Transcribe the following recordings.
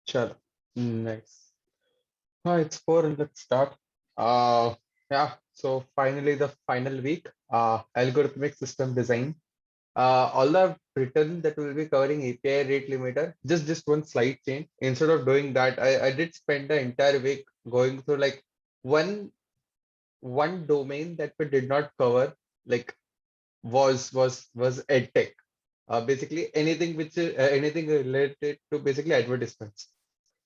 Chalo. Nice. It's 4 and let's start. Uh, yeah, so finally the final week, algorithmic system design. Although I've written that we'll be covering API rate limiter, just one slight change. Instead of doing that, I did spend the entire week going through like one one domain that we did not cover, like was edtech. Basically anything which is anything related to basically advertisements.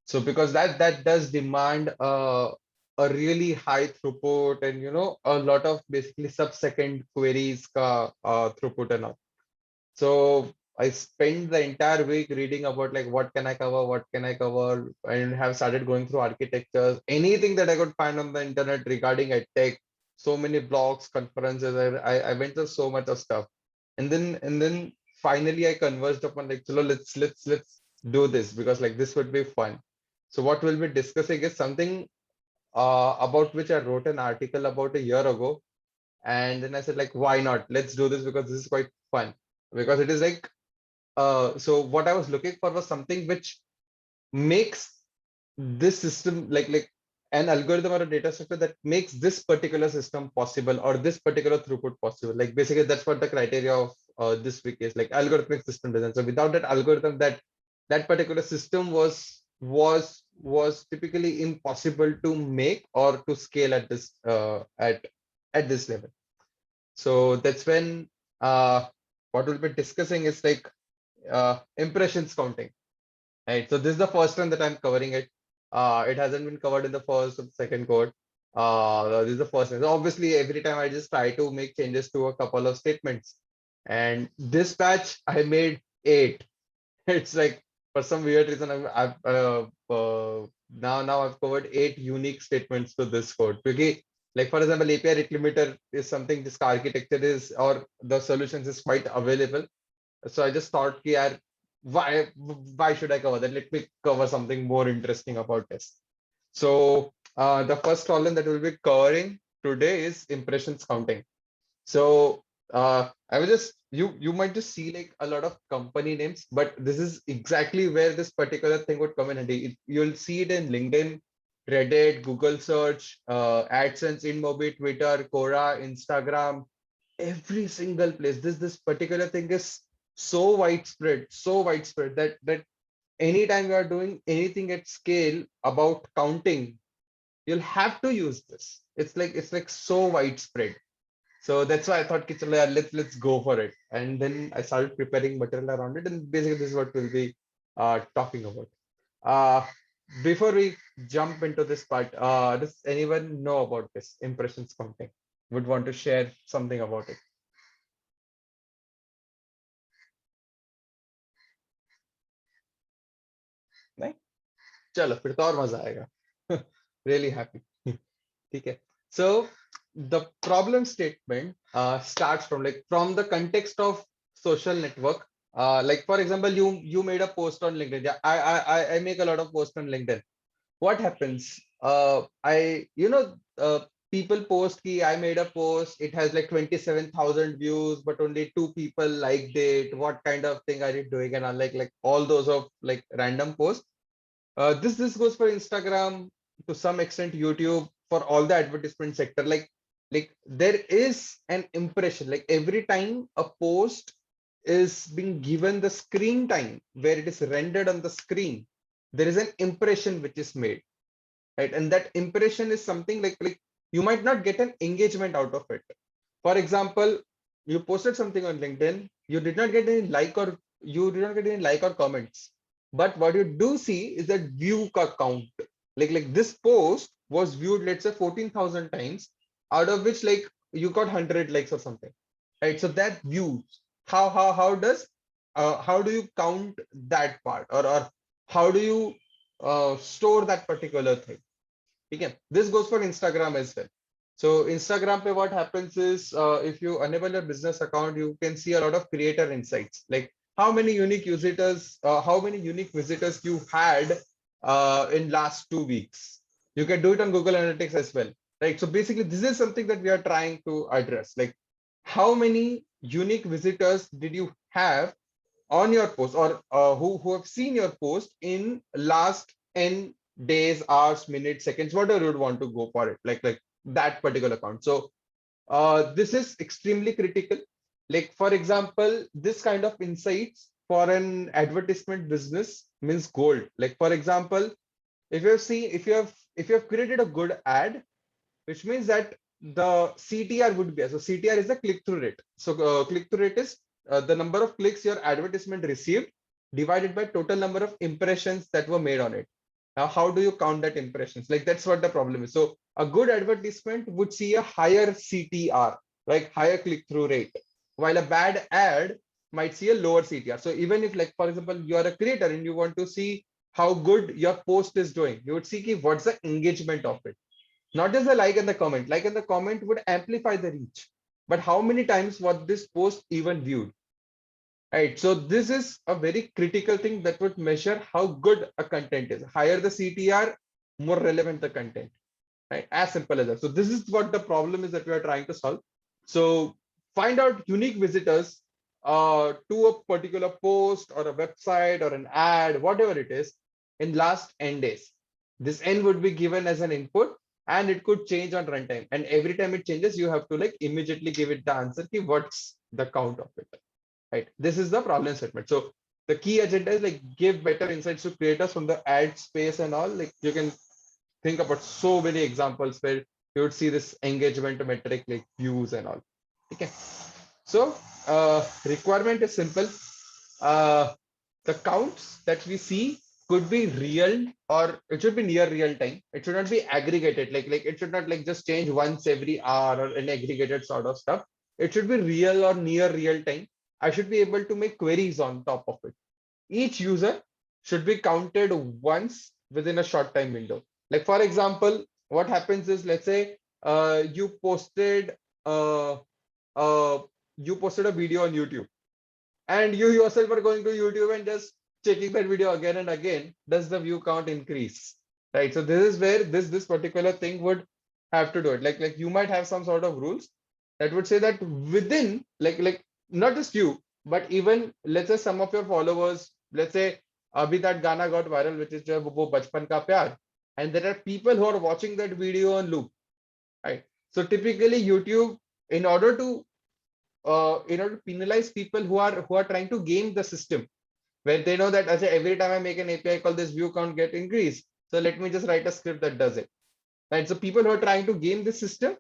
So because that does demand a really high throughput and a lot of basically sub-second queries throughput and all. So I spent the entire week reading about like what can I cover, what can I cover, and have started going through architectures, anything that I could find on the internet regarding tech. So many blogs, conferences. I went through so much of stuff, and then finally I conversed upon like, chalo, let's do this because like this would be fun. So what we'll be discussing is something about which I wrote an article about a year ago, and then I said like, why not? Let's do this because this is quite fun because it is like so what I was looking for was something which makes this system like an algorithm or a data structure that makes this particular system possible or this particular throughput possible. Like basically that's what the criteria of this week is, like algorithmic system design. So without that algorithm, that particular system was typically impossible to make or to scale at this level. So that's when what we'll be discussing is like impressions counting, right? So this is the first time that I'm covering it. It hasn't been covered in the first or second code. This is the first time. So obviously, every time I just try to make changes to a couple of statements. And this batch, I made 8. It's like for some weird reason, now I've covered 8 unique statements to this code. Because, like for example, API rate limiter is something this architecture is or the solutions is quite available. So I just thought, yeah, why should I cover that? Let me cover something more interesting about this. So the first problem that we'll be covering today is impressions counting. So I was just you might just see like a lot of company names, but this is exactly where this particular thing would come in handy. You'll see it in LinkedIn, Reddit, Google search, AdSense, InMobi, Twitter, Quora, Instagram, every single place. This particular thing is so widespread that anytime you are doing anything at scale about counting, you'll have to use this. It's like so widespread. So that's why I thought, "Ki chalo yaar, let's go for it." And then I started preparing material around it, and basically this is what we'll be talking about. Uh, Before we jump into this part, does anyone know about this impressions counting? Would want to share something about it? नहीं? चलो फिर तो और मजा आएगा. Really happy. ठीक है. So the problem statement starts from the context of social network. Like for example, you made a post on LinkedIn. Yeah, I make a lot of posts on LinkedIn. What happens? People post ki I made a post. It has like 27,000 views, but only 2 people liked it. What kind of thing are you doing? And I like all those of like random posts. This goes for Instagram, to some extent YouTube, for all the advertisement sector. Like there is an impression. Like every time a post is being given the screen time where it is rendered on the screen, there is an impression which is made, right? And that impression is something like you might not get an engagement out of it. For example, you posted something on LinkedIn, you did not get any like or comments. But what you do see is that view count. Like this post was viewed, let's say 14,000 times, out of which like you got 100 likes or something. Right. So that views. How do you count that part? Or how do you store that particular thing? Okay. This goes for Instagram as well. So Instagram pe what happens is if you enable your business account, you can see a lot of creator insights, like how many unique visitors you had in last 2 weeks. You can do it on Google Analytics as well, right? So basically, this is something that we are trying to address. Like, how many unique visitors did you have on your post, or who have seen your post in last n days, hours, minutes, seconds, whatever you would want to go for it, like that particular account. So this is extremely critical. Like for example, this kind of insights for an advertisement business means gold. Like for example, if you see, if you have created a good ad, which means that the CTR would be, so CTR is the click-through rate. So click-through rate is the number of clicks your advertisement received divided by total number of impressions that were made on it. Now, how do you count that impressions? Like that's what the problem is. So a good advertisement would see a higher CTR, like higher click-through rate, while a bad ad might see a lower CTR. So even if, like for example, you are a creator and you want to see how good your post is doing, you would see what's the engagement of it, not just the like and the comment. Like and the comment would amplify the reach, but how many times was this post even viewed? Right. So this is a very critical thing that would measure how good a content is. Higher the CTR, more relevant the content. Right. As simple as that. So this is what the problem is that we are trying to solve. So find out unique visitors to a particular post or a website or an ad, whatever it is, in last n days. This n would be given as an input, and it could change on runtime. And every time it changes, you have to like immediately give it the answer. Ki what's the count of it? Right. This is the problem statement. So the key agenda is like give better insights to creators from the ad space and all. Like you can think about so many examples where you would see this engagement metric like views and all. Okay. So requirement is simple. The counts that we see could be real, or it should be near real time. It should not be aggregated. Like it should not like just change once every hour or an aggregated sort of stuff. It should be real or near real time. I should be able to make queries on top of it. Each user should be counted once within a short time window. Like for example, what happens is, let's say you posted uh, uh, you posted a video on YouTube, and you yourself are going to YouTube and just checking that video again and again. Does the view count increase? Right. So this is where this particular thing would have to do it. Like you might have some sort of rules that would say that within like not just you, but even let's say some of your followers, let's say abhi that Gana got viral, which is wo Bachpan Ka Pyar, and there are people who are watching that video on loop. Right. So typically YouTube, in order to penalize people who are trying to game the system, where they know that as every time I make an API call, this view count get increased. So let me just write a script that does it. Right. So people who are trying to game the system,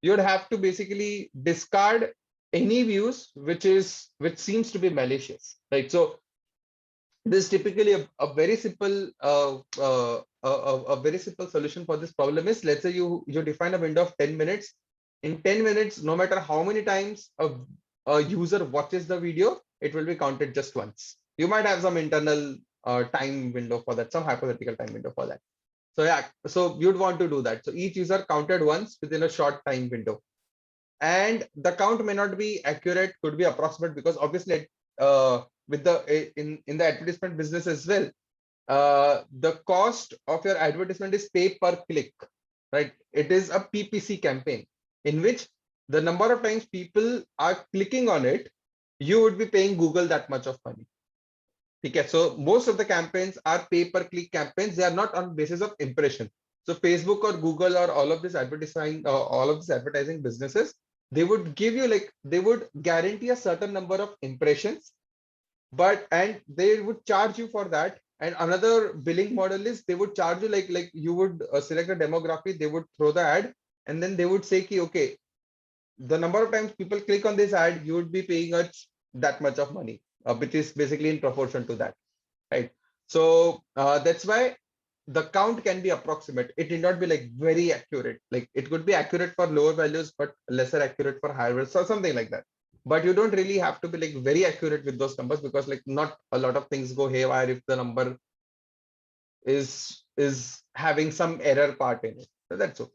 you'd have to basically discard any views which seems to be malicious. Right. So this is typically a very simple a very simple solution for this problem is, let's say you define a window of 10 minutes. In 10 minutes, no matter how many times a user watches the video, it will be counted just once. You might have some internal time window for that, some hypothetical time window for that. So yeah, so you'd want to do that. So each user counted once within a short time window. And the count may not be accurate, could be approximate, because obviously with the in the advertisement business as well, the cost of your advertisement is pay per click, right? It is a PPC campaign in which the number of times people are clicking on it, you would be paying Google that much of money. Okay, so most of the campaigns are pay per click campaigns. They are not on basis of impression. So Facebook or Google or all of this advertising businesses, they would give you like, they would guarantee a certain number of impressions, and they would charge you for that. And another billing model is they would charge you like you would select a demography, they would throw the ad, and then they would say ki, okay, the number of times people click on this ad, you would be paying us that much of money, which is basically in proportion to that, right? So that's why the count can be approximate. It need not be like very accurate. Like it could be accurate for lower values, but lesser accurate for higher values, or something like that. But you don't really have to be like very accurate with those numbers, because like not a lot of things go haywire if the number is having some error part in it. So that's okay.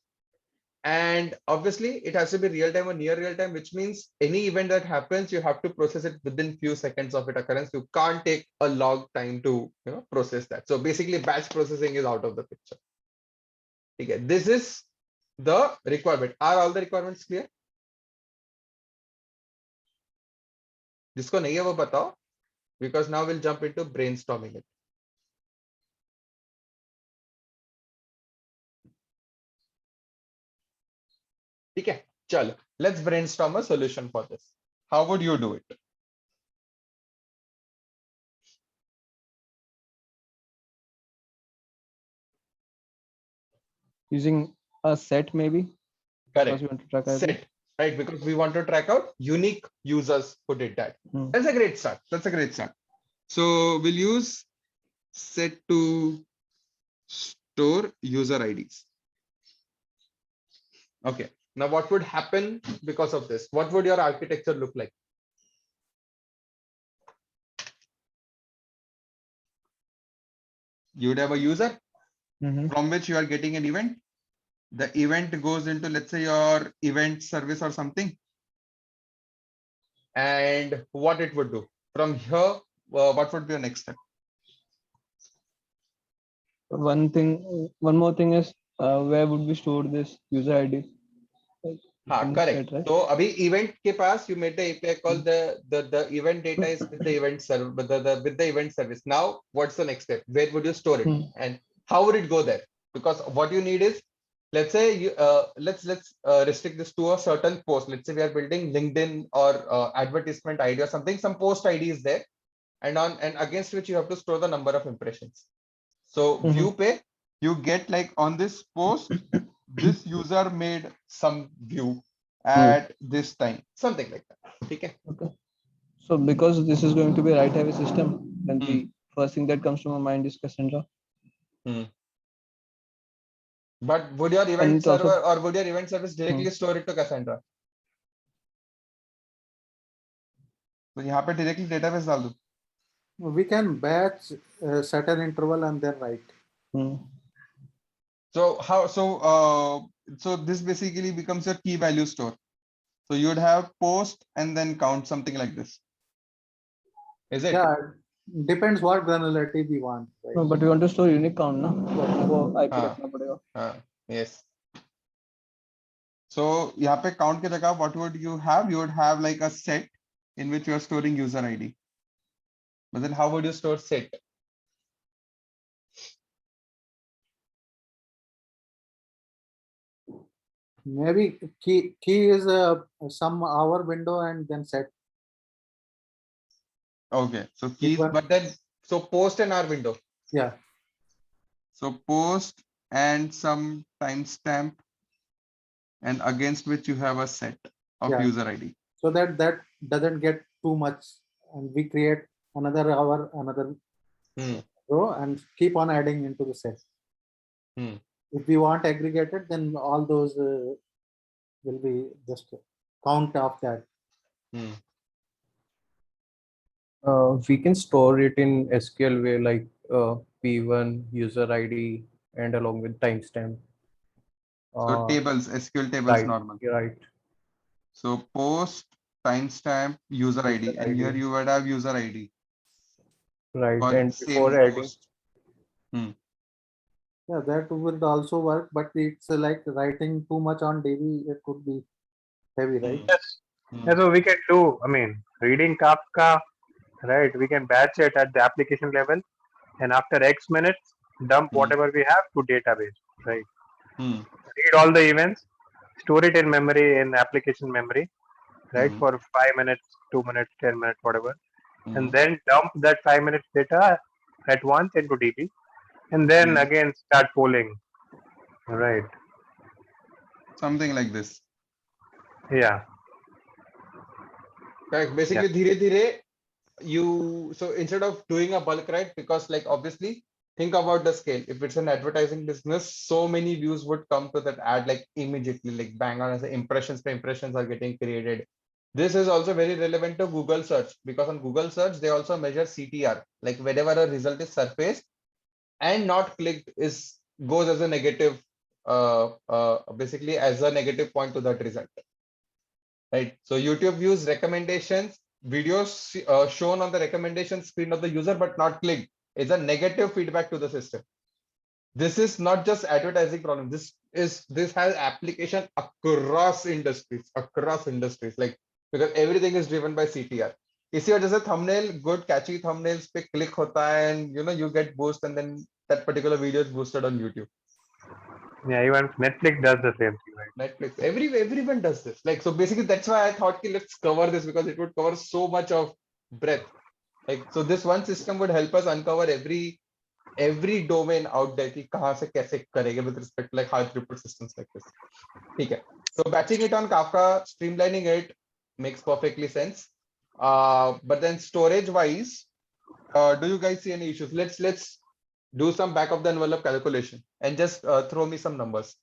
And obviously it has to be real time or near real time, which means any event that happens, you have to process it within few seconds of its occurrence. You can't take a long time to process that. So basically batch processing is out of the picture. Okay, this is the requirement. Are all the requirements clear? जिसको नहीं है वो बताओ. because now we'll jump into brainstorming it. Okay, chalo. Let's brainstorm a solution for this. How would you do it? Using a set maybe, because Correct. you want to track everything. Set, right? Because we want to track out unique users who did that. That's a great start. That's a great start. So we'll use set to store user IDs. Okay. Now what would happen because of this? What would your architecture look like? You would have a user from which you are getting an event. The event goes into, let's say, your event service or something. And what it would do from here, what would be your next step? One more thing is where would we store this user ID? Correct. Right? So abhi event ke paas you made the API call, the event data is with the event server, with the event service. Now what's the next step? Where would you store it and how would it go there? Because what you need is, let's say you let's restrict this to a certain post. Let's say we are building LinkedIn or advertisement ID or something, some post ID is there, and against which you have to store the number of impressions. So view pay, you get like on this post, this user made some view at this time, something like that. Okay. So because this is going to be a write heavy system, then the first thing that comes to my mind is Cassandra. But would your event server or would your event service directly store it to Cassandra? So यहाँ पे directly database डाल दो. We can batch a certain interval and then write. So how so this basically becomes your key value store. So you would have post and then count, something like this. Is it? Yeah, depends what granularity we want. Right? No, but we want to store unique count, na? Yes. So यहाँ पे count के जगह what would you have? You would have like a set in which you are storing user ID. But then how would you store set? Maybe key is some hour window and then set. Okay, so keys, but then so post and hour window. Yeah. So post and some timestamp, and against which you have a set of user ID. So that doesn't get too much, and we create another hour, another row, and keep on adding into the set. If we want aggregated, then all those will be just count of that. We can store it in SQL way, like P1 user ID and along with timestamp. So tables, SQL tables, right, normal. Right. So post, timestamp, user ID, and here you would have user ID. Right, and before adding. Yeah, that would also work, but it's like writing too much on DB, it could be heavy, right? Yes. So we can do, I mean, reading Kafka, right? We can batch it at the application level, and after X minutes, dump whatever we have to database, right? Read all the events, store it in memory, in application memory, right? For 5 minutes, 2 minutes, 10 minutes, whatever. And then dump that 5 minutes data at once into DB. And then again start polling, right? Something like this. Yeah. Correct. Basically, dhire you, so instead of doing a bulk write, because like obviously think about the scale. If it's an advertising business, so many views would come to that ad like immediately, like bang on, as impressions per impressions are getting created. This is also very relevant to Google search, because on Google search they also measure CTR, like whenever a result is surfaced and not clicked goes as a negative, basically as a negative point to that result, right? So YouTube views recommendations, videos shown on the recommendation screen of the user but not clicked is a negative feedback to the system. This is not just advertising problem. This has application across industries, like, because everything is driven by CTR. इसी वजह से thumbnail, good catchy thumbnails पे click होता है and you get boost and then that particular video is boosted on YouTube. Yeah, even Netflix does the same thing, right? Netflix, everyone does this. Like, so basically that's why I thought let's cover this because it would cover so much of breadth. Like, so this one system would help us uncover every domain out there कि कहाँ से कैसे करेंगे with respect to like high throughput systems like this. ठीक है. So batching it on Kafka, streamlining it makes perfectly sense. But then storage wise, do you guys see any issues? Let's do some back of the envelope calculation and just throw me some numbers.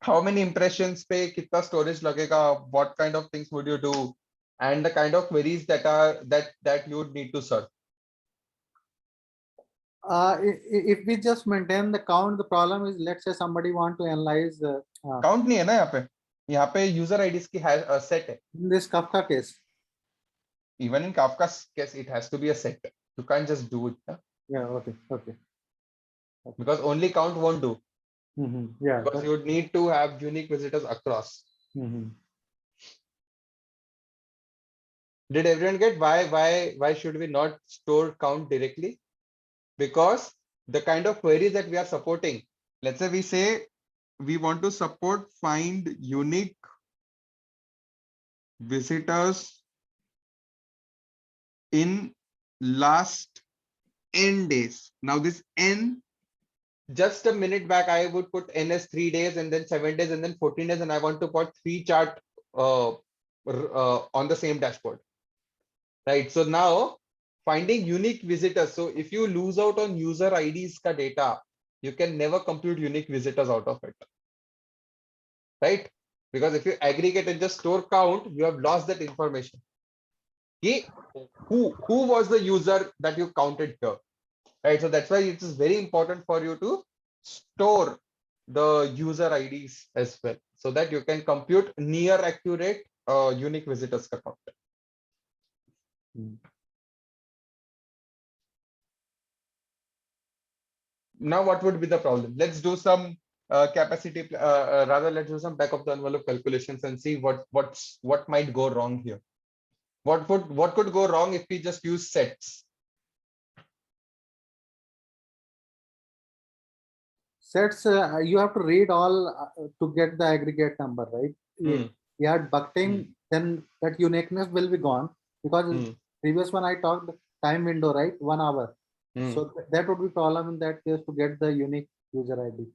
How many impressions पे कितना storage लगेगा? What kind of things would you do? And the kind of queries that you would need to serve. If we just maintain the count, the problem is, let's say somebody want to analyze Count नहीं है ना यहाँ पे. यहाँ पे user IDs की set है. in this Kafka case. Even in Kafka's case, it has to be a set. You can't just do it. Yeah? Yeah. Okay. Because only count won't do. Yeah. Because you would need to have unique visitors across. Did everyone get why should we not store count directly? Because the kind of queries that we are supporting, let's say we say we want to support find unique visitors in last n days. Now this n, just a minute back I would put n as 3 days and then 7 days and then 14 days, and I want to put 3 chart on the same dashboard, right? So now finding unique visitors. So if you lose out on user IDs ka data, you can never compute unique visitors out of it, right? Because if you aggregate and just store count, you have lost that information. Who was the user that you counted here, right? So that's why it is very important for you to store the user IDs as well, so that you can compute near accurate unique visitors ka count. Now what would be the problem? Let's do some capacity, rather let's do some back of the envelope calculations and see what might go wrong here. What could go wrong if we just use sets? Sets, you have to read all to get the aggregate number, right? You had bucketing, then that uniqueness will be gone, because previous one I talked time window, right? 1 hour. So that would be problem in that case to get the unique user ID.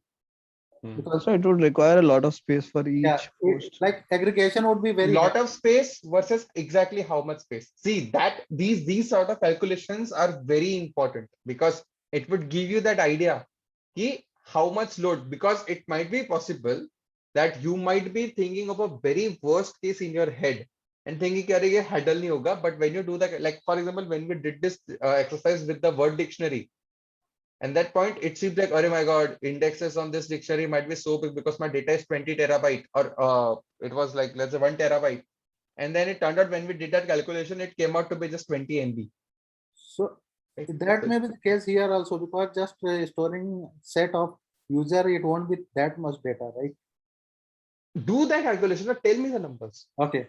Because so it would require a lot of space for each post. Like aggregation would be very lot of space versus exactly how much space. See that these sort of calculations are very important, because it would give you that idea how much load, because it might be possible that you might be thinking of a very worst case in your head and thinking ye handle nahi hoga, but when you do that, like for example when we did this exercise with the word dictionary, and that point it seems like, oh my god, indexes on this dictionary might be so big because my data is 20 terabyte, or it was like, let's say 1 terabyte, and then it turned out when we did that calculation it came out to be just 20 MB. So that may be the case here also, because just storing set of user, it won't be that much data, right? Do that calculation, tell me the numbers. Okay,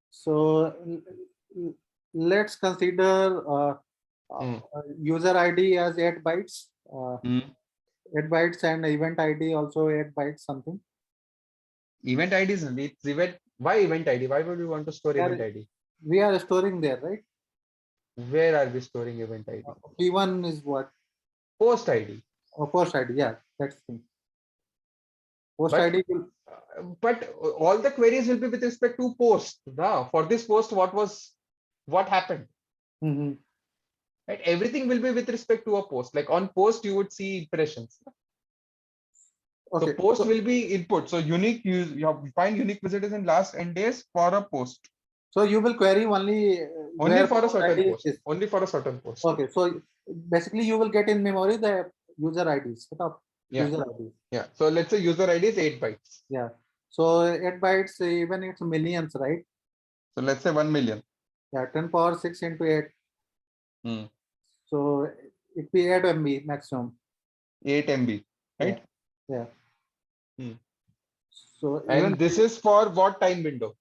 so let's consider user ID as 8 bytes, 8 bytes, and event ID also 8 bytes something. Event ID is event. Why event ID? Why would we want to store event ID? We are storing there, right? Where are we storing event ID? P1 is what? Post ID. Oh, post ID, yeah, that's the thing. Post ID will... but all the queries will be with respect to post. Now, for this post, what happened? Right? Everything will be with respect to a post. Like on post, you would see impressions. Okay. So post will be input. So unique, you have find unique visitors in last n days for a post. So you will query only for a certain post. Only for a certain post. Okay. So basically, you will get in memory the user IDs. Yeah. User IDs. Yeah. So let's say user ID is 8 bytes. Yeah. So 8 bytes, even it's millions, right? So let's say 1 million. Yeah. 10 power 6 into 8. So it be 8 MB maximum. 8 MB, right? Yeah. So and this is for what time window?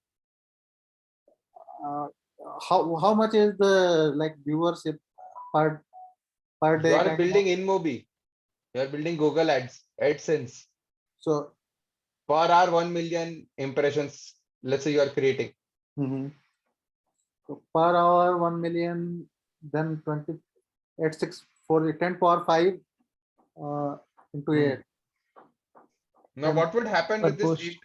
how much is the like viewership per You day? are kind of? building InMobi. You are building Google Ads, AdSense. So Per hour, 1 million impressions. Let's say you are creating. so per hour 1 million, then 20 at 6 for 10 power 5 into 8. Now, Then what would happen per with this post. 8?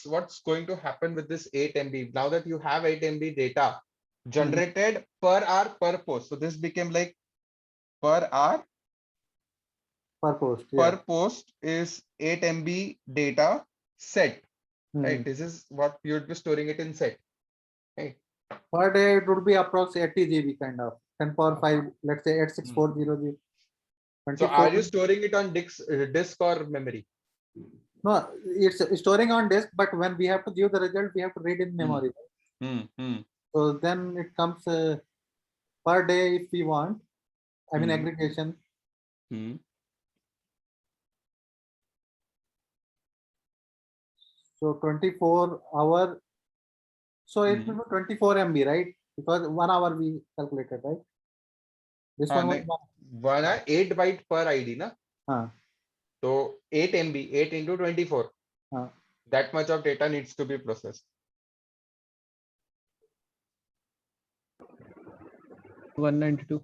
What's going to happen with this 8 MB? Now that you have 8 MB data generated per hour per post. So this became like per hour per post, per yeah. post is 8 MB data set. Right. Mhm. This is what you would be storing it in set. Right. Per day it would be approximately 80 GB kind of 10 power 5, let's say 8640 So 24. are you storing it on disk or memory? No, it's storing on disk, but when we have to give the result, we have to read in memory. So then it comes per day if we want. I mean aggregation. So 24 hour. So it will be 24 MB, right? Because 1 hour we calculated, right? This one was 1 hour 8 byte per ID, na? one. So 8 MB, 8 into 24. That much of data needs to be processed. 192.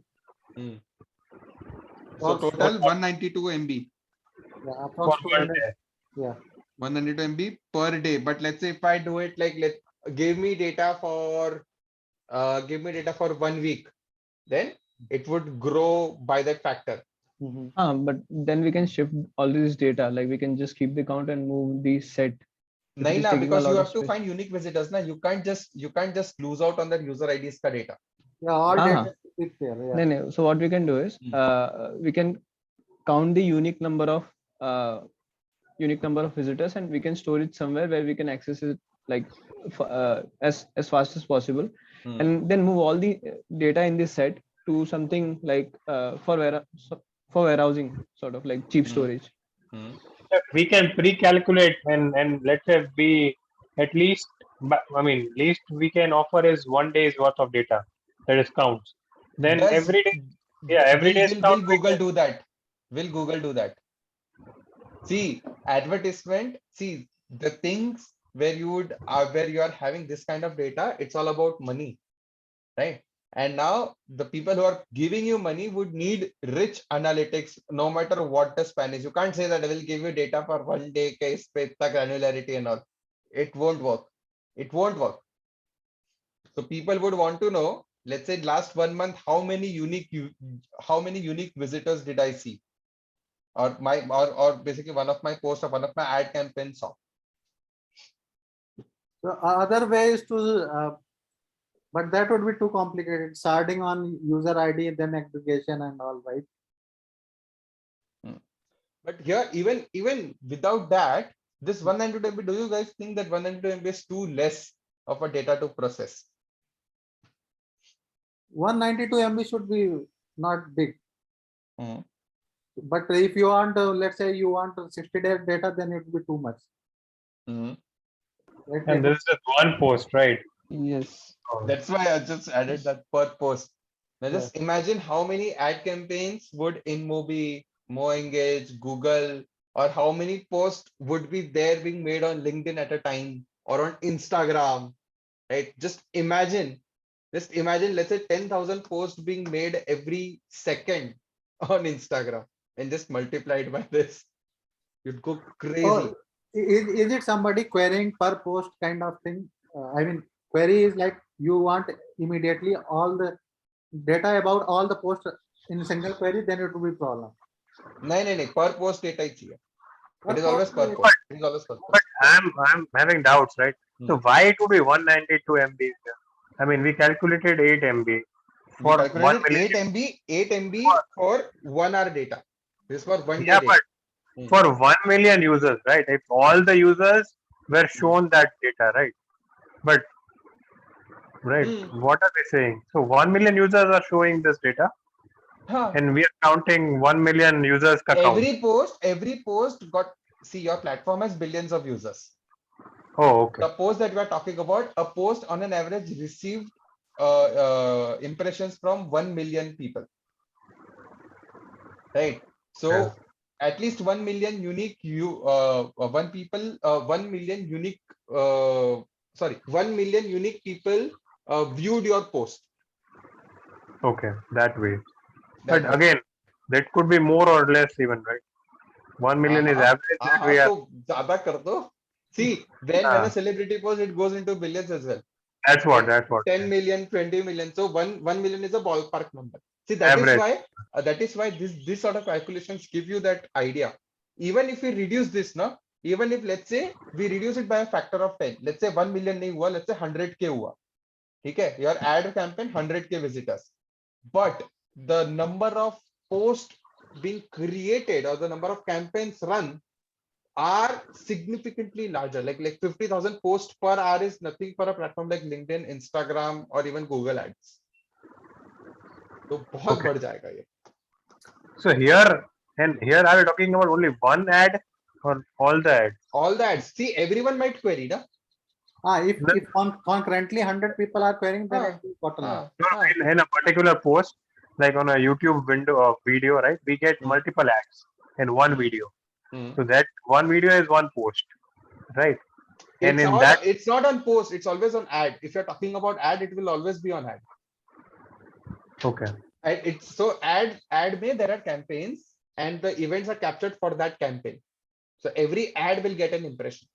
So total 192 MB. Yeah, For approximately one 200. day. Yeah. 192 MB per day. But let's say if I do it like give me data for 1 week, then it would grow by that factor. But then we can shift all this data. Like we can just keep the count and move the set. If it is Naina, taking a because you lot of have to space. find unique visitors. Na? You can't just lose out on that user IDs ka data. Yeah, all data is there. Yeah. No. So what we can do is we can count the unique number of visitors, and we can store it somewhere where we can access it like as fast as possible, and then move all the data in this set to something like for warehousing, sort of like cheap storage. We can pre-calculate and let's say we at least, least we can offer is 1 day's worth of data. That is counts. Then every day, every day's count. Will Google do that? Will Google do that? See, advertisement, see the things where you are having this kind of data, it's all about money, right? And now the people who are giving you money would need rich analytics, no matter what the span is. You can't say that I will give you data for 1 day case, granularity and all. It won't work. It won't work. So people would want to know, let's say last 1 month, how many unique visitors did I see? Or basically one of my posts or one of my ad campaigns saw. So other ways to, but that would be too complicated. Starting on user ID, then aggregation and all, right? But here, even without that, this 192 MB, do you guys think that 192 MB is too less of a data to process? 192 MB should be not big. But if you want, let's say you want 60 days data, then it would be too much. Right? And this is just one post, right? Yes. That's why I just added that per post. Now just imagine how many ad campaigns would InMobi, MoEngage, Google, or how many posts would be there being made on LinkedIn at a time or on Instagram, right? Just imagine, let's say 10,000 posts being made every second on Instagram and just multiplied by this. You'd go crazy. So is it somebody querying per post kind of thing? Query is like you want immediately all the data about all the posts in a single query, then it will be problem. No, per post data is here. It is always per post. It is always per post. But I'm having doubts, right? So why it would be 192 MB here? We calculated 8 MB for 1 million. 8 MB for 1 hour data. This is for 1 day. Yeah, but for 1 million users, right? If all the users were shown that data, right? But what are they saying? So 1 million users are showing this data, and we are counting 1 million users. Every post got, see, your platform has billions of users. Oh, okay. The post that we are talking about, a post on an average received impressions from 1 million people, right? So Okay. at least 1 million unique 1 million unique sorry 1 million unique people viewed your post Okay, that way. that But way. again, that could be more or less even, right? 1 हाँ million is हाँ average हाँ that हाँ we are. तो ज्यादा कर दो. See, when a Uh, celebrity post, it goes into billions as well. that's what. Like That's what. 10 million, 20 million. So 1 million is a ballpark number. See, Average. that is why this sort of calculations give you that idea. Even if we reduce this now, even if let's say we reduce it by a factor of 10, let's say 1 million नहीं हुआ, let's say 100K हुआ. Okay, your ad campaign 100K visitors, but the number of posts being created or the number of campaigns run are significantly larger. Like 50,000 posts per hour is nothing for a platform like LinkedIn, Instagram, or even Google Ads. तो बहुत Okay. बढ़ जाएगा ये. So here are we talking about only one ad or all the ads? All the ads. See, everyone might query, na? If concurrently 100 people are querying, then it will bottom up. No, in a particular post, like on a YouTube window of video, right? We get multiple ads in one video. So that one video is one post, right? And in that, It's not on post, it's always on ad. If you're talking about ad, it will always be on ad. okay, And it's so ad may there are campaigns and the events are captured for that campaign. So every ad will get an impression.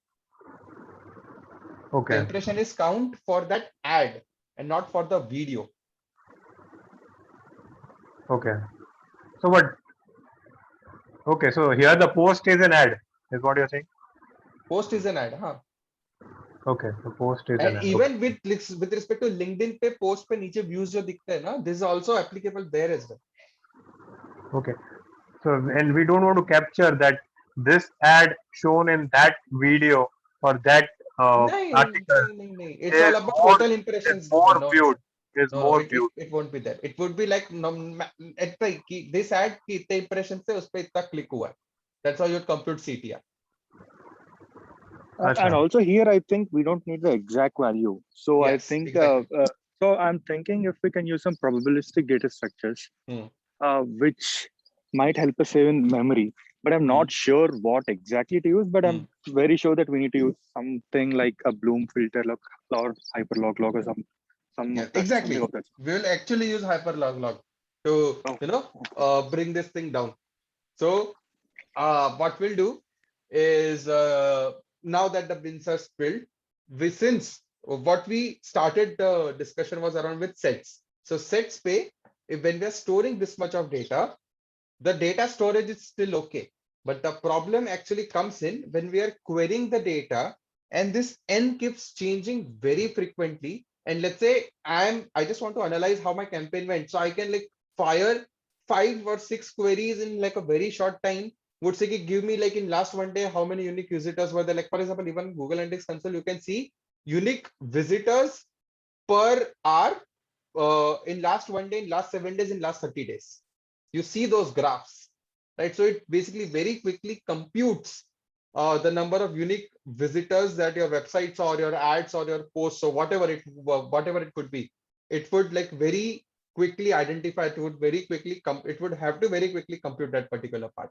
The okay, impression is count for that ad and not for the video. okay. So what? Okay, so here the post is an ad, is what you're saying? Post is an ad, huh? Okay, the post is an And ad. even with respect to LinkedIn पे post पे नीचे views जो दिखते हैं ना, this is also applicable there as well. Okay. So and we don't want to capture that this ad shown in that video or that article नहीं. It's is all about more total impressions. No, viewed. Is no, more viewed. it won't be there. It would be like this ad की इतने impressions से उस पे इतना click हुआ है. That's how you'd compute CTR. Acha. And also here, I think we don't need the exact value. So I Yes, think, exactly. so I'm thinking if we can use some probabilistic data structures, which might help us save in memory, but I'm not sure what exactly to use, but I'm very sure that we need to use something like a Bloom filter or hyperlog log or some Yeah, of that, exactly. something of that. We will actually use hyperlog to bring this thing down. So what we'll do is now that the bins are spilled, since what we started the discussion was around with sets. So sets pay, when we are storing this much of data, the data storage is still okay. But the problem actually comes in when we are querying the data and this n keeps changing very frequently. And let's say I just want to analyze how my campaign went. So I can like fire 5 or 6 queries in like a very short time. Would say give me like in last one day how many unique visitors were there. Like for example, even Google Analytics console, you can see unique visitors per hour in last one day, in last 7 days, in last 30 days. You see those graphs, right? So it basically very quickly computes the number of unique visitors that your websites or your ads or your posts or whatever it could be. It would like very quickly identify. It would very quickly it would have to very quickly compute that particular part.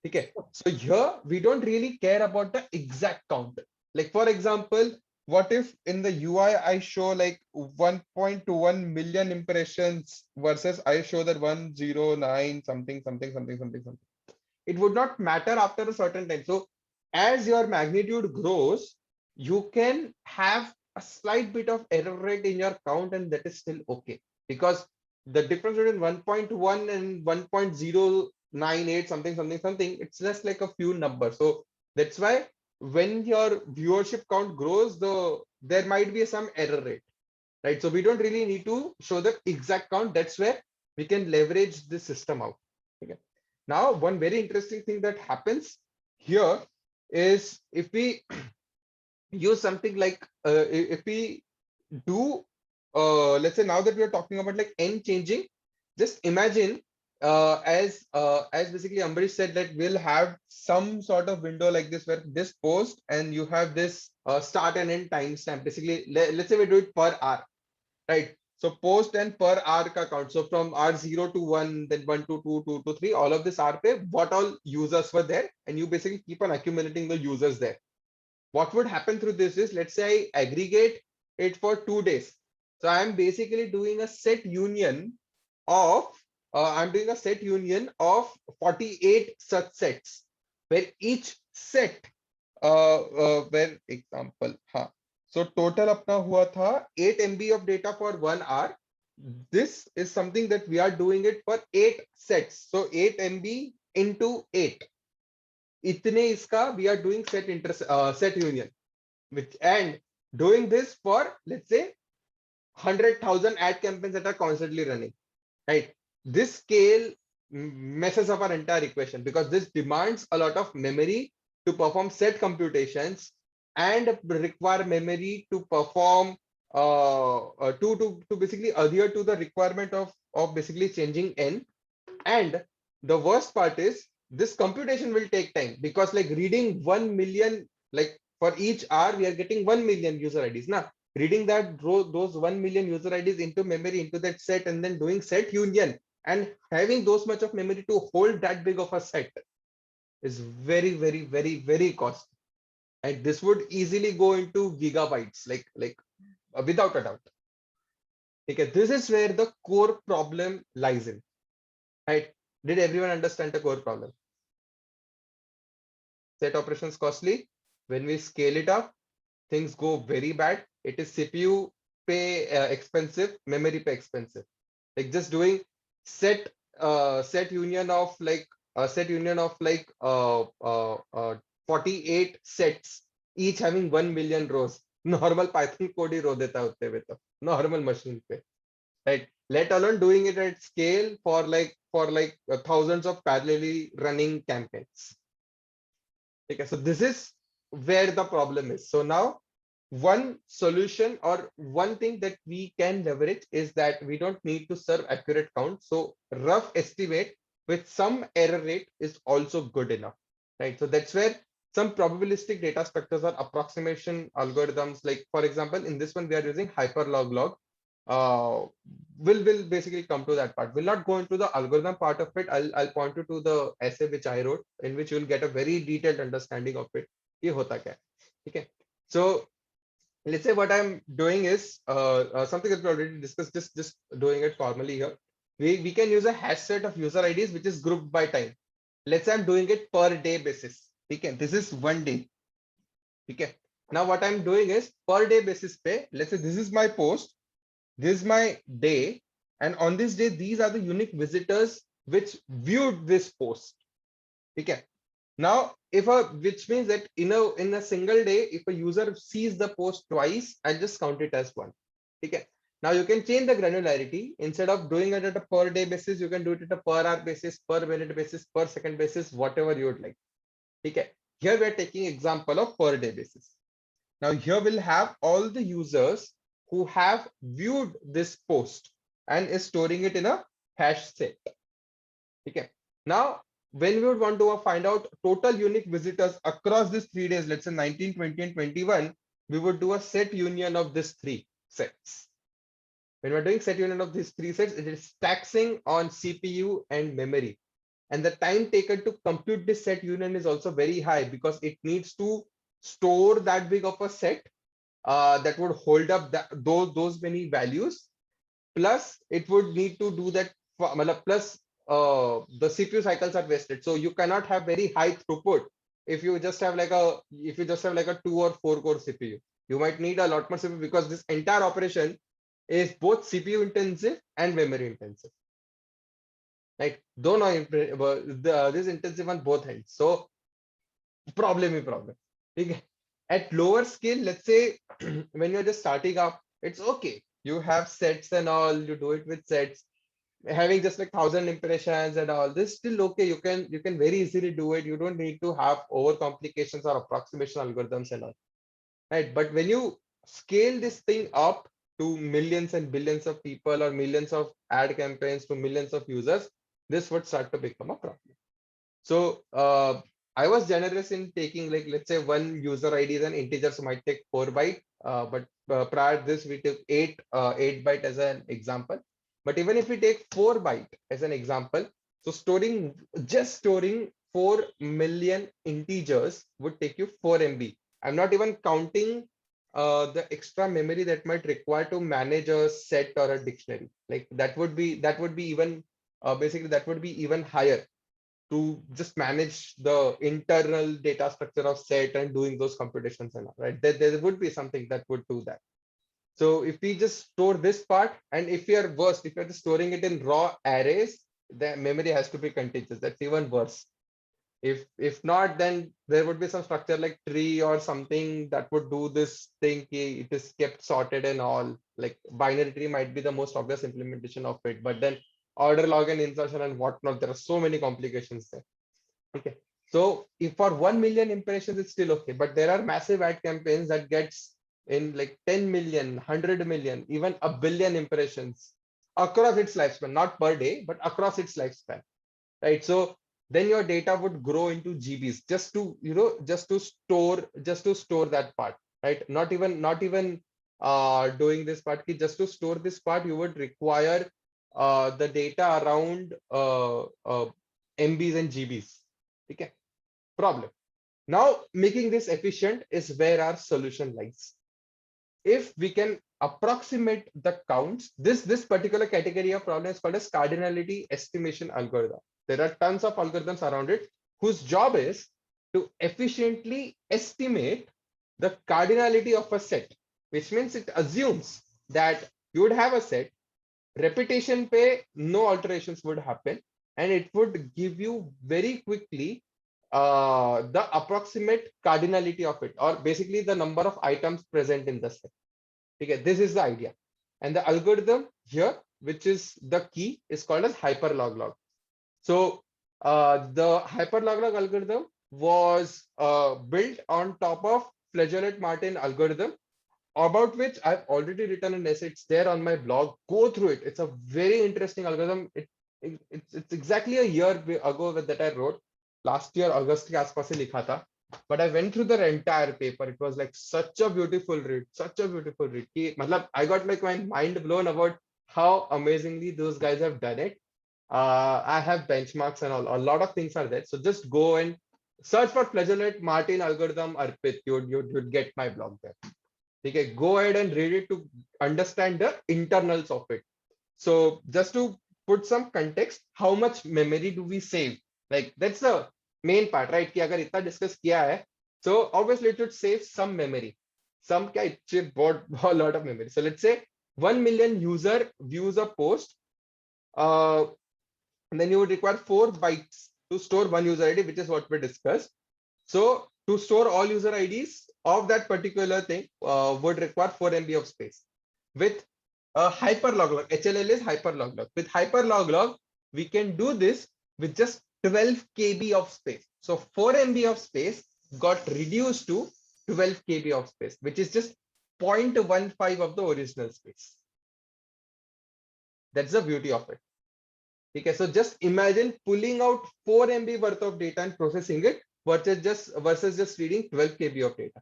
Okay, so here we don't really care about the exact count. Like for example, what if in the UI I show like 1.1 million impressions versus I show that 109 something. It would not matter after a certain time. So as your magnitude grows, you can have a slight bit of error rate in your count, and that is still okay, because the difference between 1.1 and 1.098 something, it's just like a few numbers. So that's why when your viewership count grows, there might be some error rate, right? So we don't really need to show the exact count. That's where we can leverage this system out. Okay. Now, one very interesting thing that happens here is if we use something like if we do let's say now that we are talking about like n changing, just imagine as basically Ambrish said that we'll have some sort of window like this where this post and you have this start and end timestamp. Basically, let's say we do it per hour. right? So post and per hour ka count. So from R0 to 1, then 1 to 2, 2 to 3, all of this R pe, what all users were there, and you basically keep on accumulating the users there. What would happen through this is, let's say I aggregate it for 2 days. So I'm basically doing a set union of, I'm doing a set union of 48 such sets, where each set, where example, huh. So total अपना हुआ था 8 MB of data for 1 hour. This is something that we are doing it for 8 sets. So 8 MB into 8. इतने इसका we are doing set union, which, and doing this for, let's say, 100,000 ad campaigns that are constantly running, right? This scale messes up our entire equation because this demands a lot of memory to perform set computations and require memory to perform to basically adhere to the requirement of basically changing n. And the worst part is this computation will take time because like reading 1 million, like for each hour, we are getting 1 million user IDs. Now, reading that those 1 million user IDs into memory, into that set, and then doing set union and having those much of memory to hold that big of a set is very, very, very, very costly. And this would easily go into gigabytes, like without a doubt. Okay, this is where the core problem lies in. Right? Did everyone understand the core problem? Set operations costly. When we scale it up, things go very bad. It is CPU pay expensive, memory pay expensive. Like just doing set set union of like 48 sets, each having 1 million rows. Normal Python code ही रो देता है उतने में तो normal machine पे, right? Let alone doing it at scale for thousands of parallelly running campaigns. Okay, so this is where the problem is. So now one solution or one thing that we can leverage is that we don't need to serve accurate count. So rough estimate with some error rate is also good enough, right? So that's where some probabilistic data structures or approximation algorithms, like for example, in this one, we are using hyperlog. Will basically come to that part. We'll not go into the algorithm part of it. I'll point you to the essay which I wrote, in which you'll get a very detailed understanding of it. ये होता क्या है, ठीक है? So let's say what I'm doing is something that we already discussed, just doing it formally here. We can use a hash set of user IDs which is grouped by time. Let's say I'm doing it per day basis. Okay, this is 1 day. Okay. Now what I'm doing is per day basis pay. Let's say this is my post, this is my day, and on this day, these are the unique visitors which viewed this post. Okay. Now, which means that in a single day, if a user sees the post twice, I'll just count it as one. Okay. Now you can change the granularity. Instead of doing it at a per day basis, you can do it at a per hour basis, per minute basis, per second basis, whatever you would like. Okay. Here we are taking example of per day basis. Now here we'll have all the users who have viewed this post and is storing it in a hash set. Okay. Now, when we would want to find out total unique visitors across these 3 days, let's say 19, 20, and 21, we would do a set union of these 3 sets. When we're doing set union of these 3 sets, it is taxing on CPU and memory. And the time taken to compute this set union is also very high because it needs to store that big of a set that would hold up those many values. Plus, it would need to do that. Plus, the CPU cycles are wasted, so you cannot have very high throughput if you just have like a 2 or 4 core CPU. You might need a lot more CPU because this entire operation is both CPU intensive and memory intensive. Right? This intensive on both ends. So problem. Okay. At lower scale, let's say when you're just starting up, it's okay. You have sets and all, you do it with sets, having just like 1,000 impressions and all this, still okay. You can very easily do it. You don't need to have over complications or approximation algorithms and all, right? But when you scale this thing up to millions and billions of people or millions of ad campaigns to millions of users, this would start to become a problem. So I was generous in taking, like, let's say one user ID is an integer, so might take 4 bytes. but prior to this we took 8 byte as an example. But even if we take 4 byte as an example, so just storing 4 million integers would take you 4 MB. I'm not even counting the extra memory that might require to manage a set or a dictionary. Like that would be even basically that would be even higher to just manage the internal data structure of set and doing those computations and all, right? There would be something that would do that. So if we just store this part, and if we are worst, if you're just storing it in raw arrays, the memory has to be contiguous. That's even worse. If not, then there would be some structure like tree or something that would do this thing. It is kept sorted and all. Like binary tree might be the most obvious implementation of it, but then order log and insertion and whatnot, there are so many complications there. Okay, so if for 1 million impressions it's still okay, but there are massive ad campaigns that gets in like 10 million, 100 million, even a billion impressions across its lifespan, not per day, but across its lifespan, right? So then your data would grow into GBs just to, just to store that part, right? Not even doing this part, just to store this part, you would require the data around MBs and GBs. Okay, problem. Now making this efficient is where our solution lies. If we can approximate the counts, this particular category of problem is called as cardinality estimation algorithm. There are tons of algorithms around it whose job is to efficiently estimate the cardinality of a set, which means it assumes that you would have a set, repetition pay, no alterations would happen, and it would give you very quickly the approximate cardinality of it, or basically the number of items present in the set. Okay, this is the idea. And the algorithm here, which is the key, is called as hyperloglog. So the hyperloglog algorithm was built on top of Flageolet-Martin algorithm, about which I've already written an essay. It's there on my blog. Go through it. It's a very interesting algorithm. It's exactly a year ago that I wrote. Last year, August के आसपास से लिखा था. But I went through the entire paper. It was like such a beautiful read, such a beautiful read. I got like my mind blown about how amazingly those guys have done it. I have benchmarks and all. A lot of things are there. So just go and search for Flageolet-Martin algorithm, Arpit. You'd get my blog there. Okay, go ahead and read it to understand the internals of it. So just to put some context, how much memory do we save? Like that's the main part, right? कि अगर इतना discuss किया है, so obviously it should save some memory. Some क्या it bought a lot of memory. So let's say 1 million user views a post, and then you would require 4 bytes to store one user ID, which is what we discussed. So to store all user IDs of that particular thing would require 4 MB of space. With hyperloglog, HLL is hyperloglog. With hyperloglog, we can do this with just 12 KB of space. So 4 MB of space got reduced to 12 KB of space, which is just 0.15 of the original space. That's the beauty of it. Okay, so just imagine pulling out 4 MB worth of data and processing it versus just reading 12 KB of data.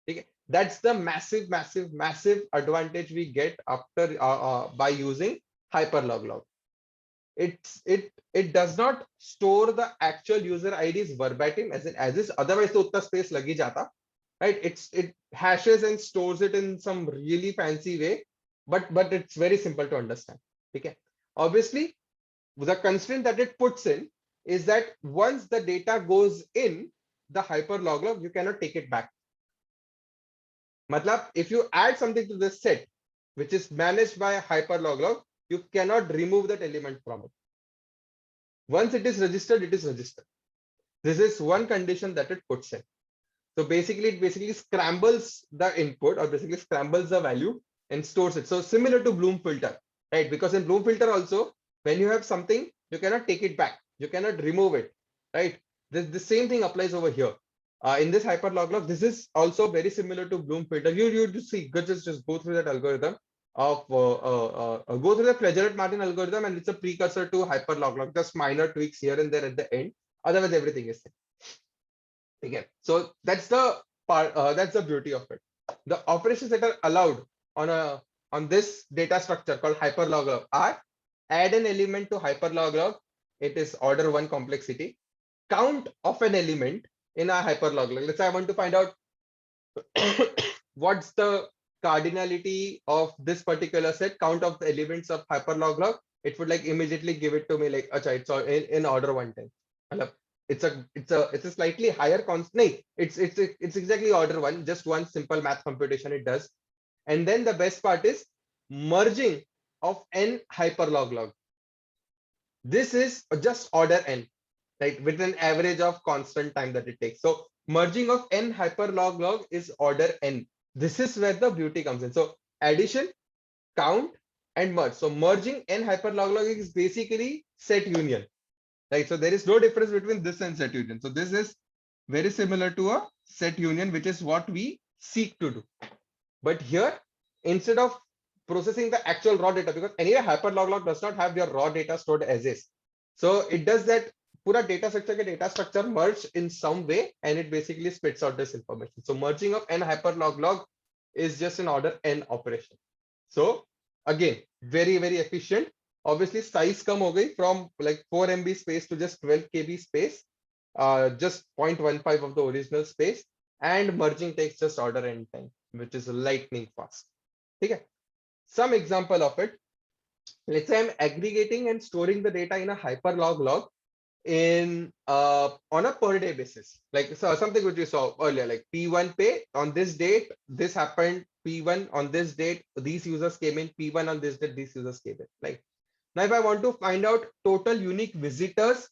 Okay, that's the massive advantage we get after by using hyperloglog. It does not store the actual user IDs verbatim as is, otherwise तो उतना space लग ही जाता, right? It hashes and stores it in some really fancy way, but it's very simple to understand. Okay, obviously the constraint that it puts in is that once the data goes in the hyperloglog, you cannot take it back. Matlab, if you add something to the set which is managed by a hyperloglog, you cannot remove that element from it. Once it is registered, it is registered. This is one condition that it puts in. So basically, it scrambles the input, or basically scrambles the value and stores it. So similar to Bloom filter, right? Because in Bloom filter also, when you have something, you cannot take it back. You cannot remove it, right? The same thing applies over here. In this hyperloglog, this is also very similar to Bloom filter. You see, just go through that algorithm of go through the Flageolet-Martin algorithm, and it's a precursor to hyperloglog. Just minor tweaks here and there at the end. Otherwise, everything is same. Again, so that's the part. That's the beauty of it. The operations that are allowed on this data structure called hyperlog are add an element to hyperlog, it is order 1 complexity, count of an element in a hyperlog. Let's say I want to find out what's the cardinality of this particular set, count of the elements of hyperlog, it would like immediately give it to me like, acha, it's in order 110. It's a slightly higher constant. It's exactly order 1, just one simple math computation it does. And then the best part is merging of n hyperlog. This is just order n, right, with an average of constant time that it takes. So merging of n hyperlog is order n. This is where the beauty comes in. So addition, count, and merge. So merging n hyperlog is basically set union, right? So there is no difference between this and set union. So this is very similar to a set union, which is what we seek to do. But here, instead of processing the actual raw data, because anyway hyperlog does not have your raw data stored as is, so it does that pura data structure merged in some way, and it basically spits out this information. So merging of n hyperlog is just an order n operation. So again, very efficient. Obviously size come ho gayi from like 4 MB space to just 12 KB space, just 0.15 of the original space, and merging takes just order n time, which is lightning fast. Okay. Some example of it. Let's say I'm aggregating and storing the data in a hyperlog in on a per day basis, like so something which we saw earlier, like P1 pay on this date, this happened, P1 on this date, these users came in, P1 on this date, these users came in. Like now, if I want to find out total unique visitors,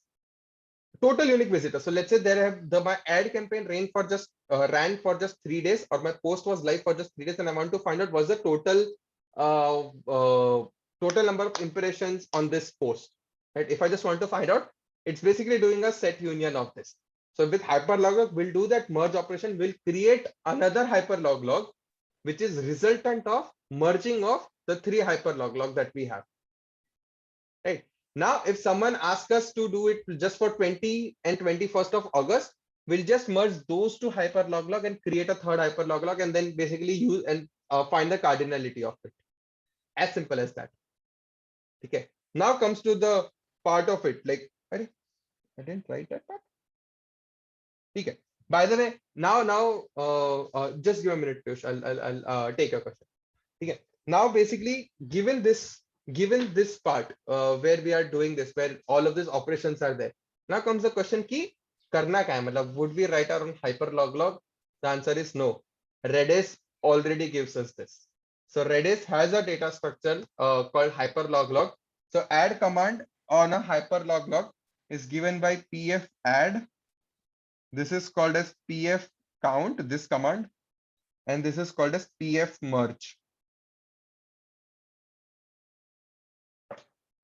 so let's say there have my ad campaign ran for just 3 days, or my post was live for just 3 days, and I want to find out what's the total number of impressions on this post, right? If I just want to find out, it's basically doing a set union of this. So with hyperlog, we'll do that merge operation, will create another hyperlog, which is resultant of merging of the 3 hyperlog that we have, right? Now, if someone asks us to do it just for 20 and 21st of August, we'll just merge those 2 hyperlog and create a third hyperlog, and then basically use and find the cardinality of it. As simple as that. Okay. Now comes to the part of it. Like, I didn't write that part. Okay. By the way, now just give a minute, Piyush. I'll take a question. Okay. Now, basically, given this part where we are doing this, where all of these operations are there, now comes the question ki karna kya hai? Matlab, would we write our own hyperlog? The answer is no. Redis already gives us this. So Redis has a data structure called hyperlog. So add command on a hyperlog is given by pf add. This is called as pf count, this command, and this is called as pf merge.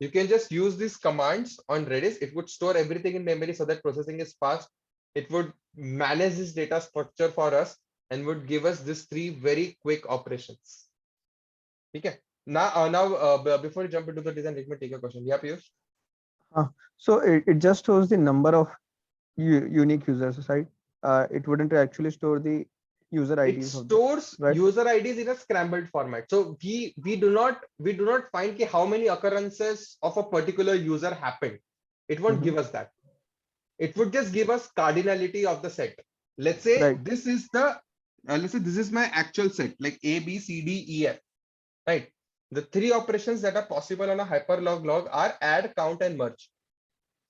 You can just use these commands on Redis. It would store everything in memory so that processing is fast. It would manage this data structure for us and would give us these 3 very quick operations. Okay. Now, before you jump into the design, let me take a question. Yeah, Piyush. So it just shows the number of unique users, right? It wouldn't actually store the user IDs. It stores right? user IDs in a scrambled format. So we do not find how many occurrences of a particular user happened. It won't give us that. It would just give us cardinality of the set. Let's say this is the let's say this is my actual set, like A, B, C, D, E, F. Right. The 3 operations that are possible on a hyperlog are add, count, and merge.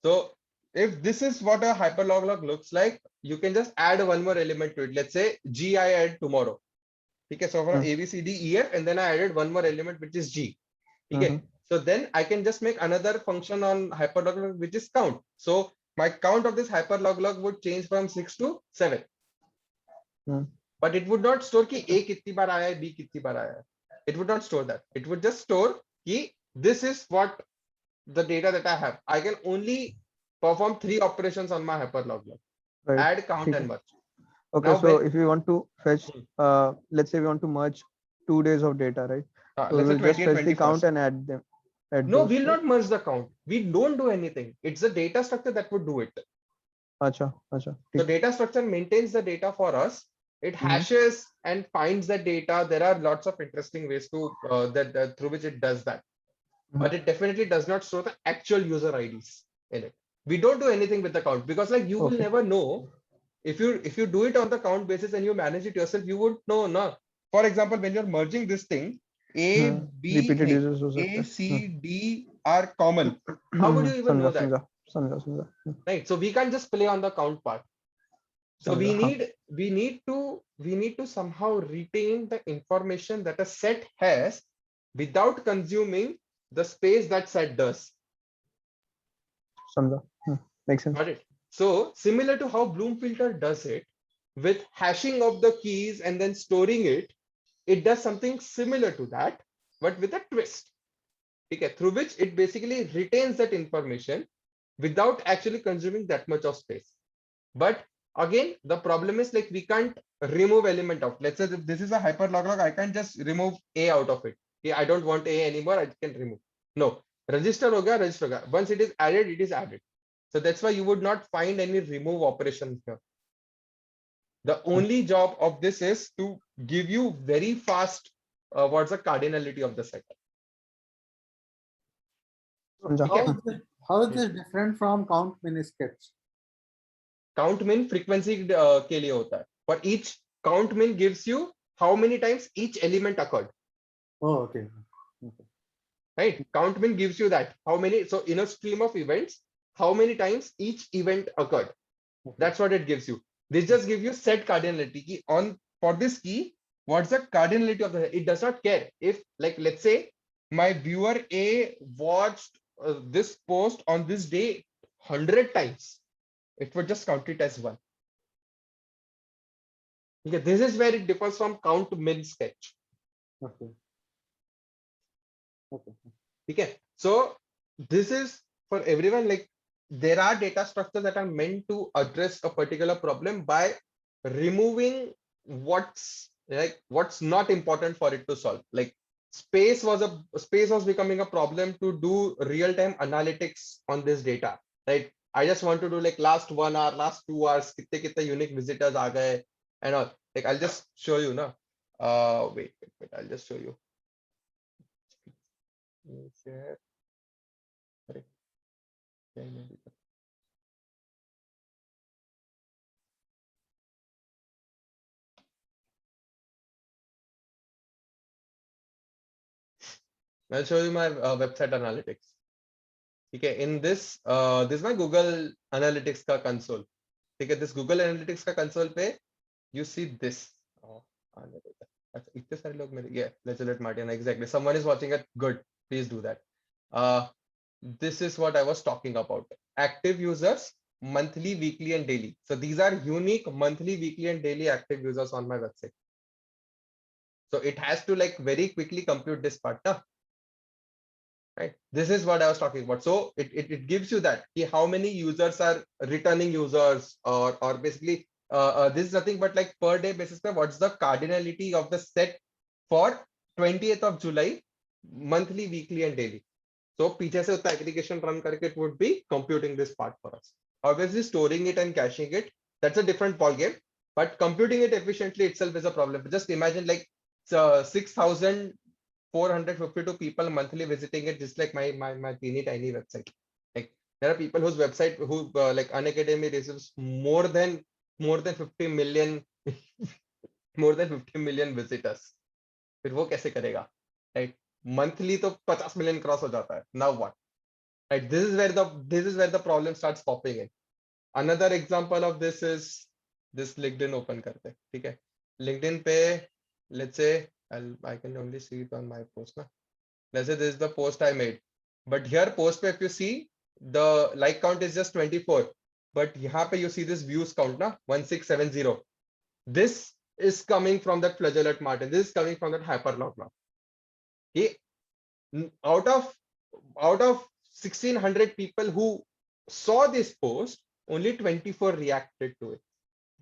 So if this is what a hyperlog looks like, you can just add one more element to it. Let's say G I add tomorrow. Okay, so from A, B, C, D, E, F, and then I added one more element, which is G. Okay, so then I can just make another function on hyperlog, which is count. So my count of this hyperlog would change from 6 to 7. But it would not store ki A kitni baar aaya hai, B kitni baar aaya hai. It would not store that. It would just store ki this is what the data that I have. I can only perform 3 operations on my hyperlog. Add, count, and merge. Okay, now, so if we want to fetch, let's say we want to merge 2 days of data, right? So we will just fetch the count and add them. No, we'll not merge the count. We don't do anything. It's the data structure that would do it. Acha. The data structure maintains the data for us. it hashes and finds the data. There are lots of interesting ways to through which it does that, but it definitely does not store the actual user IDs in it. We don't do anything with the count because like you will never know if you do it on the count basis and you manage it yourself, you would know. No, for example, when you're merging this thing, Repeated users हो सकता A, है. C, D are common. How would you even know that? समझा. Right. So we can't just play on the count part. So we need to somehow retain the information that a set has without consuming the space that set does. समझा. Makes sense. Got it. So similar to how Bloom filter does it with hashing of the keys and then storing it, it does something similar to that, but with a twist. Okay, through which it basically retains that information without actually consuming that much of space. But again, the problem is like we can't remove element out. Let's say if this is a hyperlog, I can't just remove A out of it. Okay, I don't want A anymore, I can remove. No, register hoga, register hoga. Once it is added, it is added. So that's why you would not find any remove operation here. The only job of this is to give you very fast what's the cardinality of the set. समझा. How is this different from count min sketch? Count min frequency के लिए होता है. For each count min gives you how many times each element occurred. Oh, okay. Right? Count min gives you that how many. So in a stream of events, how many times each event occurred. Okay. That's what it gives you. This just gives you set cardinality key on for this key. What's the cardinality of the? It does not care if, like, let's say my viewer A watched this post on this day 100 times. It would just count it as one. Okay, this is where it differs from count min sketch. Okay. Okay, so this is for everyone. Like there are data structures that are meant to address a particular problem by removing what's not important for it to solve. Like space was becoming a problem to do real-time analytics on this data. Right? I just want to do like last 1 hour, last 2 hours, kitne unique visitors aa gaye and all. Like I'll just show you now. Wait, I'll just show you. Share. I'll show you my website analytics. Okay, in this this is my Google Analytics ka console. Okay, this Google Analytics ka console pe you see this. Yeah, let's let Martin. Exactly. Someone is watching it. Good. Please do that. This is what I was talking about. Active users, monthly, weekly, and daily. So these are unique monthly, weekly, and daily active users on my website. So it has to like very quickly compute this part. Huh? Right. This is what I was talking about. So it gives you that how many users are returning users or basically this is nothing but like per day basis. What's the cardinality of the set for 20th of July, monthly, weekly, and daily. So पीछे से उतना aggregation run करके it would be computing this part for us. Obviously storing it and caching it, that's a different ball game. But computing it efficiently itself is a problem. Just imagine like 6,452 people monthly visiting it, just like my teeny tiny website. Like there are people whose website who like Unacademy receives more than 50 million more than 50 million visitors. फिर वो कैसे करेगा? Right? Monthly तो 50 million cross हो जाता है. Now what? Right? This is where the problem starts popping in. Another example of this is this LinkedIn open करते हैं. ठीक है? LinkedIn पे let's say I can only see it on my post ना. Let's say this is the post I made. But here post पे if you see the like count is just 24. But यहाँ पे you see this views count ना 1670. This is coming from that flagellate Martin. This is coming from that hyperlog now. Okay. Out of 1600 people who saw this post, only 24 reacted to it.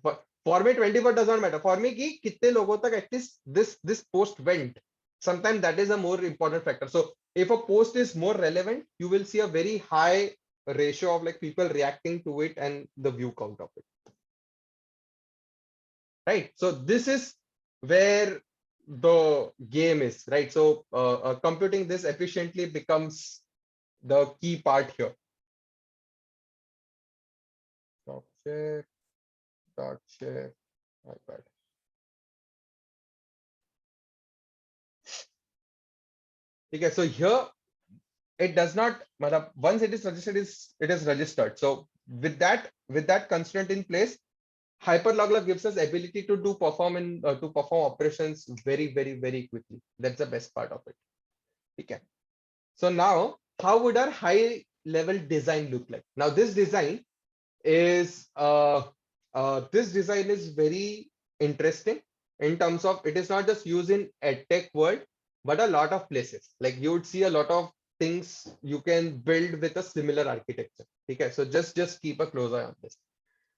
But for me 24 does not matter. For me कि कितने लोगों तक at least this post went. Sometimes that is a more important factor. So if a post is more relevant, you will see a very high ratio of like people reacting to it and the view count of it. right? So this is where the game is, right? So computing this efficiently becomes the key part here. Dot share iPad. Okay, so here it does not, once it is registered, it is registered. So with that constraint in place, hyperlog gives us ability to perform operations very quickly. That's the best part of it. Okay. So now, how would our high level design look like? Now this design is very interesting in terms of it is not just used in edtech world, but a lot of places. Like you would see a lot of things you can build with a similar architecture. Okay, so just keep a close eye on this.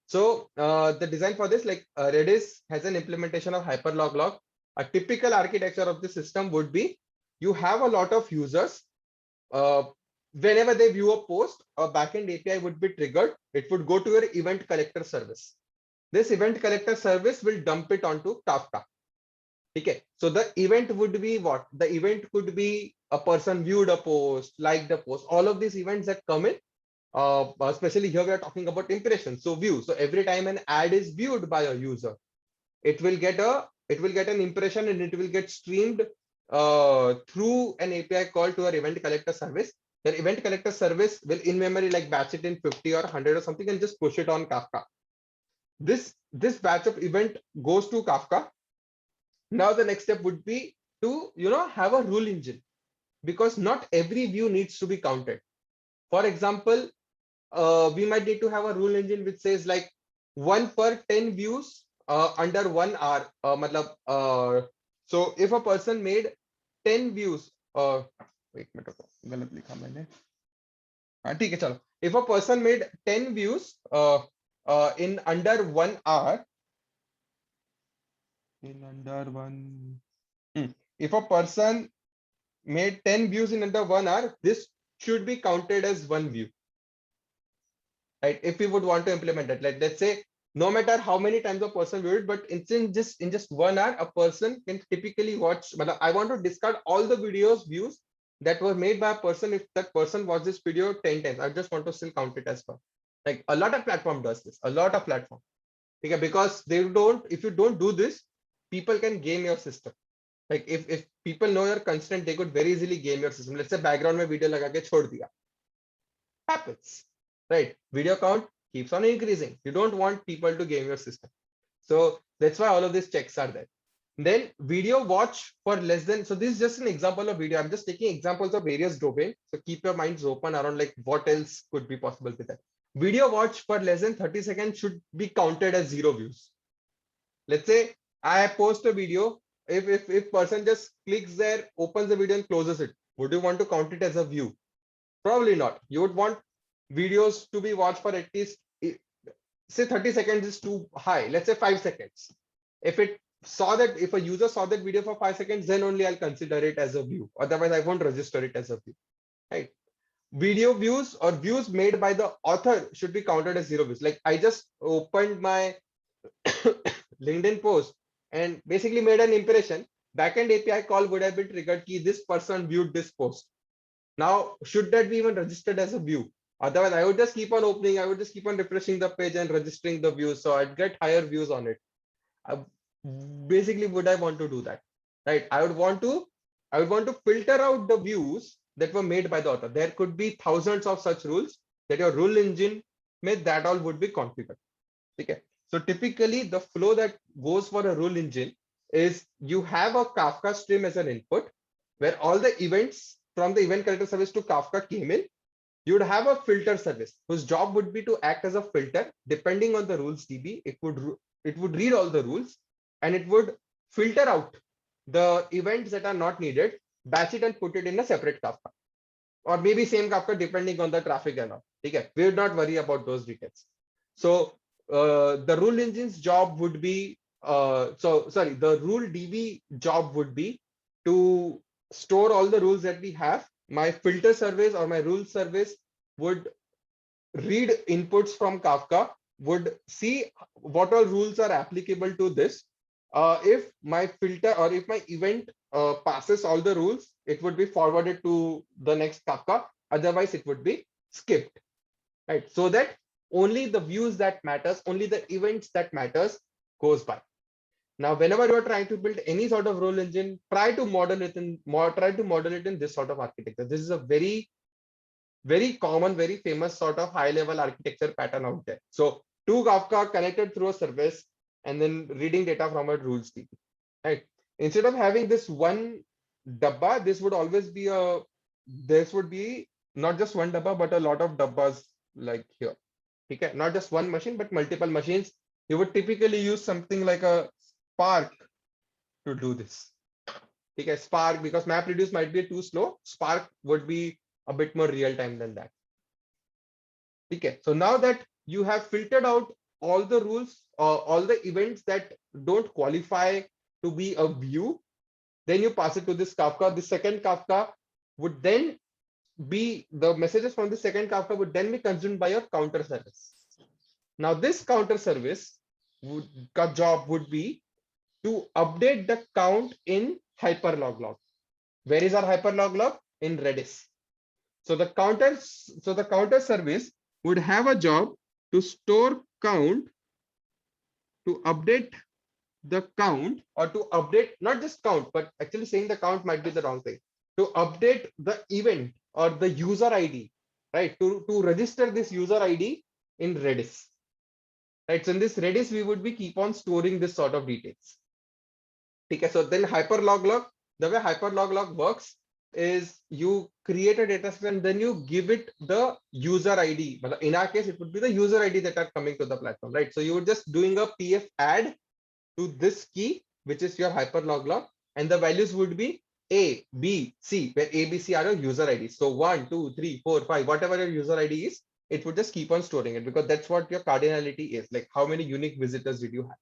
So the design for this, like Redis has an implementation of hyperlog. A typical architecture of the system would be you have a lot of users. Whenever they view a post, a backend API would be triggered. It would go to your event collector service. This event collector service will dump it onto Kafka. Okay, so the event would be what? The event could be a person viewed a post, liked a post, all of these events that come in. Especially here we are talking about impressions, so view. So every time an ad is viewed by a user, it will get an impression and it will get streamed through an API call to our event collector service. The event collector service will in memory like batch it in 50 or 100 or something and just push it on Kafka. This batch of event goes to Kafka. Now the next step would be to have a rule engine, because not every view needs to be counted. For example, we might need to have a rule engine which says like 1 per 10 views under 1 hour. So if a person made 10 views, wait a minute, गलत लिखा मैंने. ठीक है, चलो. If a person made 10 views in under 1 hour, if a person made 10 views in under 1 hour, this should be counted as one view. Right? If we would want to implement it, like let's say no matter how many times a person viewed it, but in just 1 hour, a person can typically watch. I want to discard all the views that were made by a person. If that person watched this video 10 times, I just want to still count it as one. Like a lot of platform does this, a lot of platform. Okay, because if you don't do this, people can game your system. Like if people know your constraint, they could very easily game your system. Let's say background mein video laga ke chhod diya. Happens. Right? Video count keeps on increasing. You don't want people to game your system. So that's why all of these checks are there. Then video watch for less than, so this is just an example of video. I'm just taking examples of various domain. So keep your minds open around like what else could be possible with that. Video watch for less than 30 seconds should be counted as 0 views. Let's say I post a video. If person just clicks there, opens the video and closes it, would you want to count it as a view? Probably not. You would want videos to be watched for at least, say 30 seconds is too high. Let's say 5 seconds. If a user saw that video for 5 seconds, then only I'll consider it as a view. Otherwise, I won't register it as a view. Right? Video views or views made by the author should be counted as 0 views. Like I just opened my LinkedIn post and basically made an impression. Backend API call would have been triggered key this person viewed this post. Now, should that be even registered as a view? Otherwise, I would just keep on opening, I would just keep on refreshing the page and registering the views. So I'd get higher views on it. Basically, would I want to do that? Right? I would want to filter out the views that were made by the author. There could be thousands of such rules that your rule engine made, that all would be configured. Okay. So typically the flow that goes for a rule engine is you have a Kafka stream as an input where all the events from the event collector service to Kafka came in. You would have a filter service whose job would be to act as a filter depending on the rules DB. It would read all the rules and it would filter out the events that are not needed, batch it and put it in a separate Kafka, or maybe same Kafka depending on the traffic and all. Okay, we would not worry about those details. So the rule engine's job would be the rule DB job would be to store all the rules that we have. My filter service or my rule service would read inputs from Kafka would see what all rules are applicable to this. If my filter or if my event passes all the rules, it would be forwarded to the next Kafka. Otherwise, it would be skipped, right? So that only the views that matters, only the events that matters goes by. Now, whenever you're trying to build any sort of rule engine, try to model it in this sort of architecture. This is a very common, very famous sort of high-level architecture pattern out there. So two Kafka connected through a service and then reading data from a rules DB, right? Instead of having this one dabba, this would always be this would be not just one dabba, but a lot of dabbas like here. Okay, not just one machine, but multiple machines. You would typically use something like a Spark to do this. Okay, Spark, because MapReduce might be too slow. Spark would be a bit more real time than that. Okay, so now that you have filtered out all the rules, all the events that don't qualify to be a view, then you pass it to this Kafka. The second Kafka would then be, the messages from the second Kafka would then be consumed by your counter service. Now this counter service job would be to update the count in hyperlog log. Where is our hyperlog log? In Redis. So the counter service would have a job to store count, to update the count, or to update not just count, but actually saying the count might be the wrong thing. To update the event or the user ID, right? To register this user ID in Redis. Right. So in this Redis, we would be keep on storing this sort of details. Okay, so then hyperlog log, the way hyperlog log works is you create a data set and then you give it the user ID. But in our case, it would be the user ID that are coming to the platform, right? So you're just doing a PF add to this key, which is your hyperlog log, and the values would be A, B, C, where A, B, C are your user IDs. So 1, 2, 3, 4, 5, whatever your user ID is, it would just keep on storing it because that's what your cardinality is. Like how many unique visitors did you have?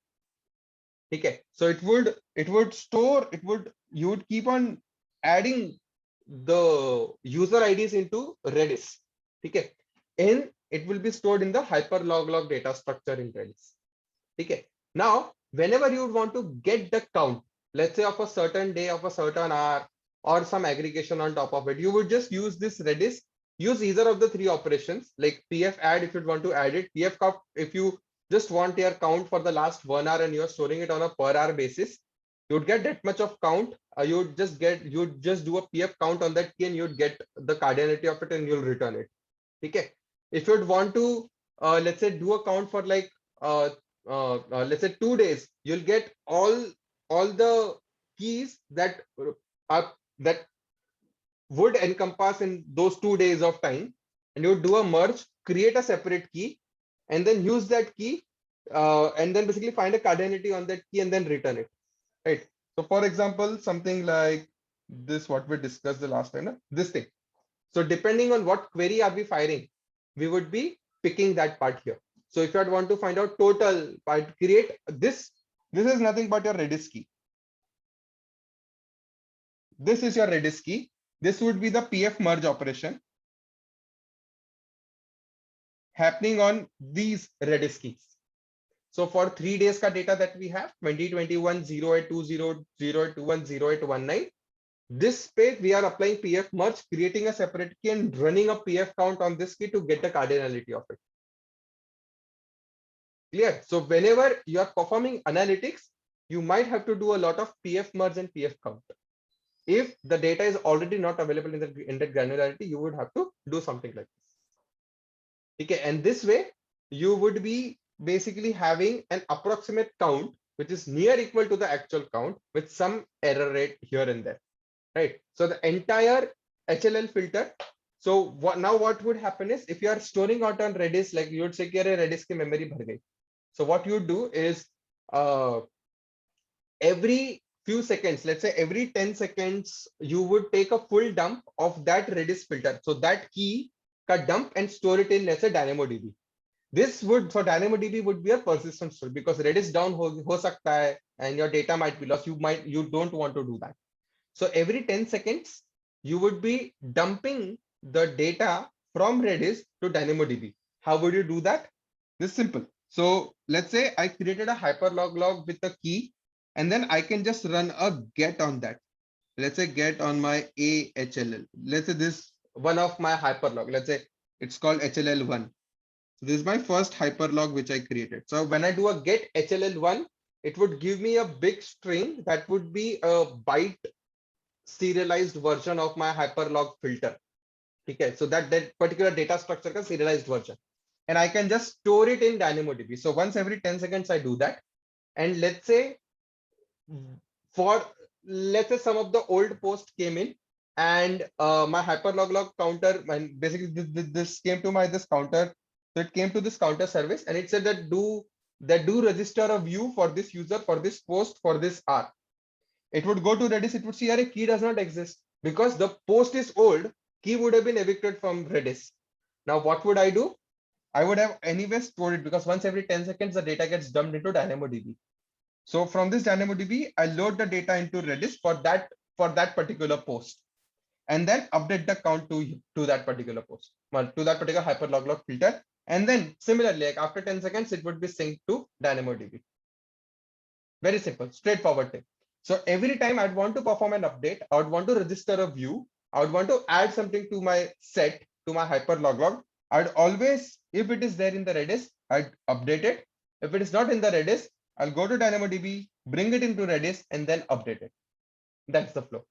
Okay, so you would keep on adding the user IDs into Redis. Okay, and it will be stored in the hyperlog log data structure in Redis. Okay, now whenever you would want to get the count, let's say of a certain day, of a certain hour, or some aggregation on top of it, you would just use this Redis, use either of the three operations, like PF add if you want to add it, PF count if you just want your count for the last 1 hour and you're storing it on a per hour basis, you would get that much of count. You would just do a PF count on that key and you'd get the cardinality of it and you'll return it. Okay, if you'd want to let's say do a count for like let's say 2 days, you'll get all the keys that that would encompass in those 2 days of time, and you do a merge, create a separate key, and then use that key, and then basically find a cardinality on that key and then return it, right? So for example, something like this, what we discussed the last time, this thing. So depending on what query are we firing, we would be picking that part here. So if you want to find out total, create this is nothing but your Redis key. This is your Redis key. This would be the PF merge operation happening on these Redis keys. So for 3 days ka data that we have, 2021 0820 0821 0819, this page we are applying PF merge, creating a separate key and running a PF count on this key to get the cardinality of it. Clear? So whenever you are performing analytics, you might have to do a lot of PF merge and PF count. If the data is already not available in that granularity, you would have to do something like this. Okay, and this way you would be basically having an approximate count which is near equal to the actual count with some error rate here and there, right? So the entire HLL filter. So what would happen is, if you are storing out on Redis, like you would say Redis ki memory bhar gayi. So what you do is every few seconds, let's say every 10 seconds, you would take a full dump of that Redis filter. So that key ka dump and store it in, let's say, DynamoDB. This would, for DynamoDB, would be a persistent store because Redis down ho sakta hai and your data might be lost. You don't want to do that. So every 10 seconds, you would be dumping the data from Redis to DynamoDB. How would you do that? This is simple. So let's say I created a hyperlog log with a key, and then I can just run a get on that. Let's say get on my AHLL. Let's say this one of my hyperlog. Let's say it's called HLL1. So this is my first hyperlog which I created. So when I do a get HLL1, it would give me a big string that would be a byte serialized version of my hyperlog filter. Okay, so that particular data structure ka serialized version. And I can just store it in DynamoDB. So once every 10 seconds, I do that. And let's say some of the old post came in, and my hyperlog log counter, and basically this came to this counter. So it came to this counter service, and it said that do register a view for this user for this post for this hour. It would go to Redis. It would see, a key does not exist because the post is old. Key would have been evicted from Redis. Now what would I do? I would have anyway stored it, because once every 10 seconds the data gets dumped into DynamoDB. So from this DynamoDB, I load the data into Redis for that particular post, and then update the count to that particular post, well, to that particular hyperlog log filter. And then similarly, like after 10 seconds, it would be synced to DynamoDB. Very simple, straightforward thing. So every time I'd want to perform an update, I would want to register a view, I would want to add something to my set, to my hyperlog log. I'd always, if it is there in the Redis, I'd update it. If it is not in the Redis, I'll go to DynamoDB, bring it into Redis, and then update it. That's the flow.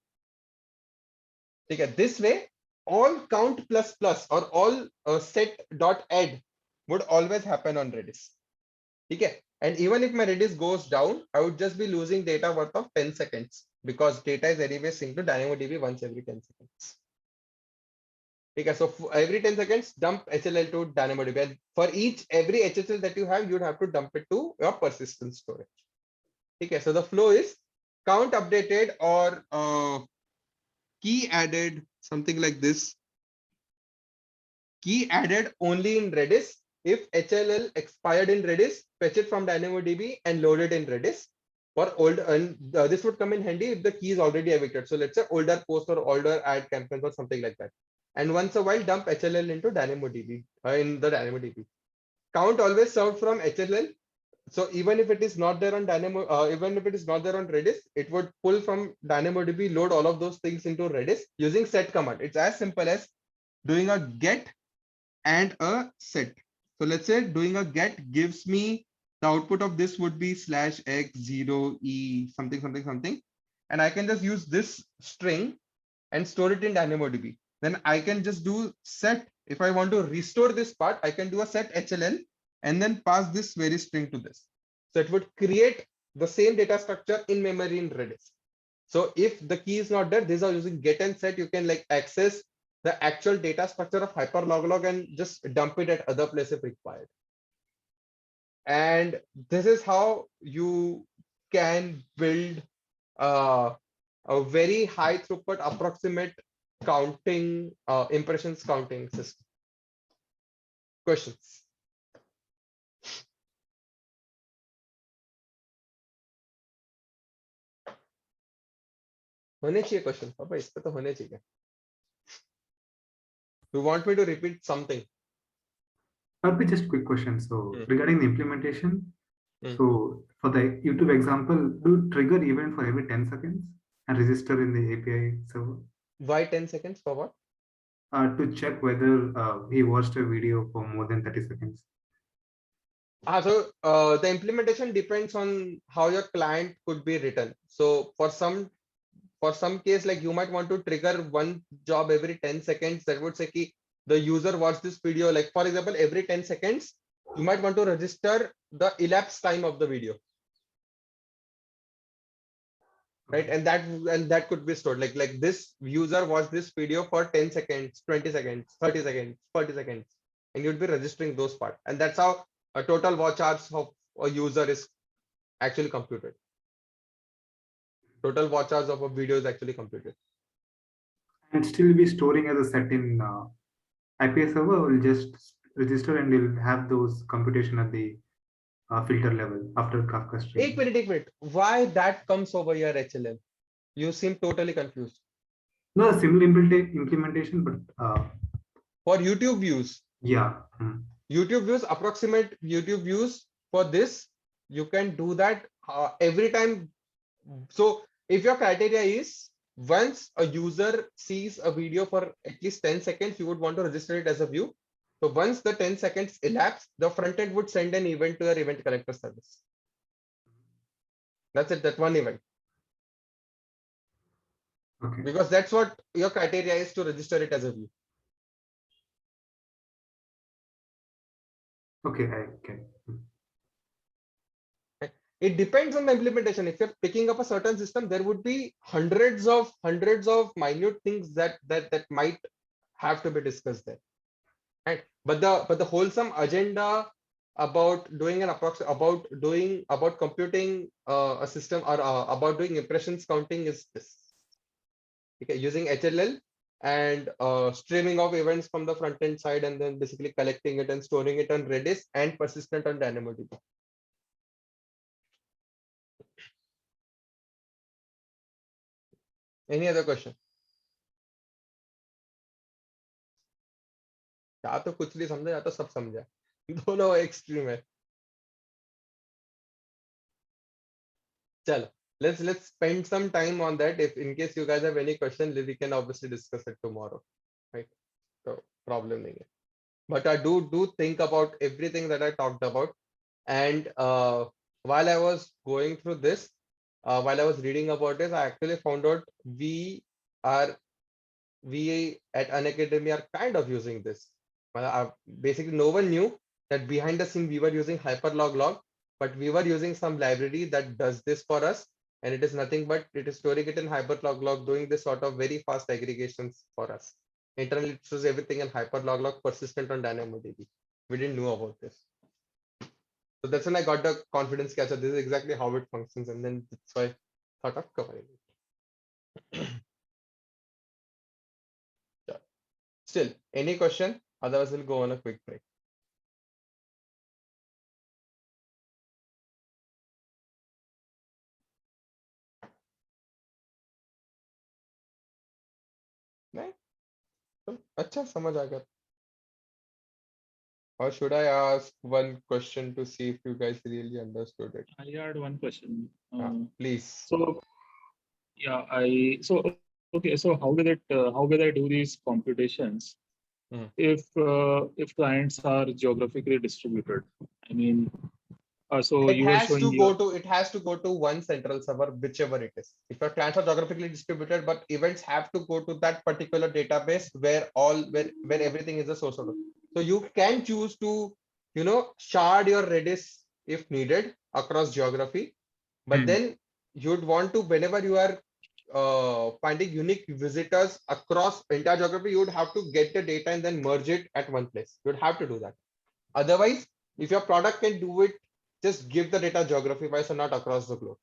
Okay, this way, all count plus plus or all set.add would always happen on Redis. Okay, and even if my Redis goes down, I would just be losing data worth of 10 seconds, because data is anyway synced to DynamoDB once every 10 seconds. Okay, so for every 10 seconds, dump HLL to DynamoDB. And for every HLL that you have, you'd have to dump it to your persistent storage. Okay, so the flow is count updated or key added, something like this. Key added only in Redis. If HLL expired in Redis, fetch it from DynamoDB and load it in Redis. For old, and this would come in handy if the key is already evicted. So let's say older post or older add campaigns or something like that. And once a while, dump HLL into DynamoDB in the DynamoDB. Count always served from HLL. So even if it is not there on even if it is not there on Redis, it would pull from DynamoDB, load all of those things into Redis using set command. It's as simple as doing a get and a set. So let's say doing a get gives me the output of this would be /x0e something something something, and I can just use this string and store it in DynamoDB. Then I can just do set. If I want to restore this part, I can do a set HLL and then pass this very string to this. So it would create the same data structure in memory in Redis. So if the key is not there, these are using get and set. You can like access the actual data structure of hyperlog log and just dump it at other places if required. And this is how you can build a very high throughput approximate counting impressions counting system. Questions? होने चाहिए question पापा, इस पे तो होने चाहिए. You want me to repeat something? Maybe just quick question. So regarding the implementation, so for the YouTube example, do trigger event for every 10 seconds and register in the API server? Why 10 seconds for what? To check whether he watched a video for more than 30 seconds. So the implementation depends on how your client could be written. So for some case, like you might want to trigger one job every 10 seconds that would say ki the user watched this video. Like for example, every 10 seconds, you might want to register the elapsed time of the video. Right, and that could be stored like this user watched this video for 10 seconds, 20 seconds, 30 seconds, 40 seconds, and you'd be registering those parts. And that's how a total watch hours of a user is actually computed. Total watch hours of a video is actually computed. And still be storing as a set in IPA server, will just register and will have those computation at the filter level after Kafka stream. Take minute. Why that comes over your HLM? You seem totally confused. No, a similar implementation, but for YouTube views. Yeah. YouTube views, approximate YouTube views for this, you can do that every time. So if your criteria is once a user sees a video for at least 10 seconds, you would want to register it as a view. So once the 10 seconds elapse, the front end would send an event to your event collector service. That's it, that one event. Okay. Because that's what your criteria is to register it as a view. Okay, I can. It depends on the implementation. If you're picking up a certain system, there would be hundreds of minute things that might have to be discussed there. Right? But the wholesome agenda about doing an about computing a system or about doing impressions counting is this. Okay, using HLL and streaming of events from the front end side and then basically collecting it and storing it on Redis and persistent on DynamoDB. Any other question? या तो कुछ नहीं समझा या तो सब समझा, दोनों एक्सट्रीम है. चलो, let's spend some time on that. If in case you guys have any question, we can obviously discuss it tomorrow, right? So problem nahi hai. But I do think about everything that I talked about. And while I was going through this, while I was reading about this, I actually found out we at Unacademy are kind of using this. Basically, no one knew that behind the scene we were using hyperlog, but we were using some library that does this for us. And it is nothing but it is storing it in hyperlog, doing this sort of very fast aggregations for us. Internally, it shows everything in hyperlog, persistent on DynamoDB. We didn't know about this. So that's when I got the confidence catcher. This is exactly how it functions. And then that's why I thought of covering it. Yeah. Still, any question? Otherwise, we'll go on a quick break. नहीं? तो अच्छा समझ आ गया. Or should I ask one question to see if you guys really understood it? I had one question. Please. So, yeah, okay. So how will I do these computations if clients are geographically distributed? I mean, so it you were has showing to go to one central server, whichever it is. If your clients are geographically distributed, but events have to go to that particular database where everything is a source of it. So you can choose to, shard your Redis if needed across geography, but then you'd want to, whenever you are finding unique visitors across entire geography, you would have to get the data and then merge it at one place. You'd have to do that. Otherwise, if your product can do it, just give the data geography wise and not across the globe.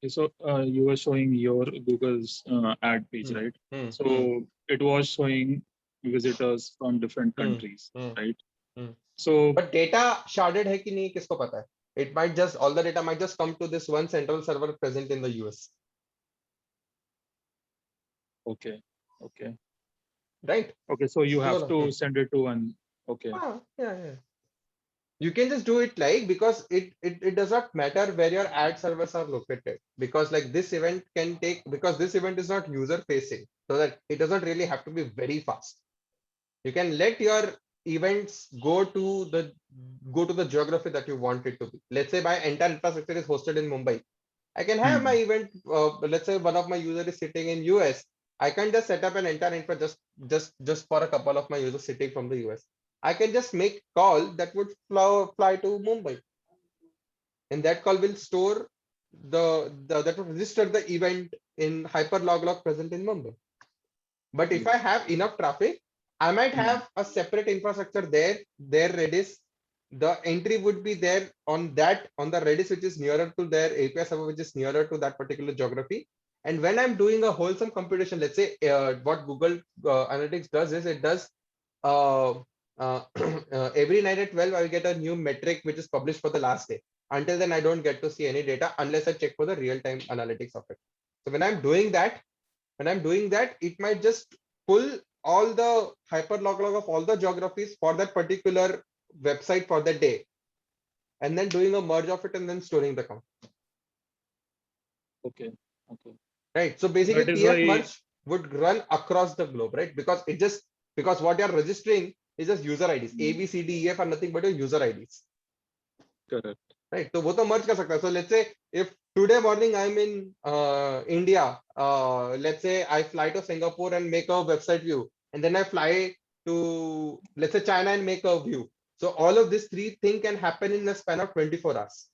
So you were showing your Google's ad page, right? So it was showing visitors from different countries, right? So, but data sharded hai ki nahi, kisko pata hai? It might just, all the data might just come to this one central server present in the US. Okay. Right. Okay. So you have to send it to one. Okay. Yeah. You can just do it because it does not matter where your ad servers are located, because like this event can take, because this event is not user facing, so that it doesn't really have to be very fast. You can let your events go to the geography that you want it to be. Let's say my entire infrastructure is hosted in Mumbai. I can have my event, let's say one of my users is sitting in US. I can just set up an entire infra just for a couple of my users sitting from the US. I can just make call that would fly to Mumbai. And that call will store that will register the event in hyperlog present in Mumbai. But if I have enough traffic, I might have a separate infrastructure there Redis. The entry would be there on the Redis, which is nearer to their API server, which is nearer to that particular geography. And when I'm doing a wholesome computation, let's say what Google Analytics does is it does every night at 12, I get a new metric which is published for the last day. Until then, I don't get to see any data unless I check for the real-time analytics of it. So when I'm doing that, it might just pull all the hyperlog of all the geographies for that particular website for the day, and then doing a merge of it and then storing the count. Okay. Okay. Right. So basically That is PF why. merge would run across the globe, right? Because what you're registering is just user IDs. A, B, C, D, E, F are nothing but your user IDs. Correct. Right. So वो तो merge कर सकता है. So let's say if today morning I'm in India, let's say I fly to Singapore and make a website view, and then I fly to, let's say, China and make a view. So all of these three things can happen in the span of 24 hours.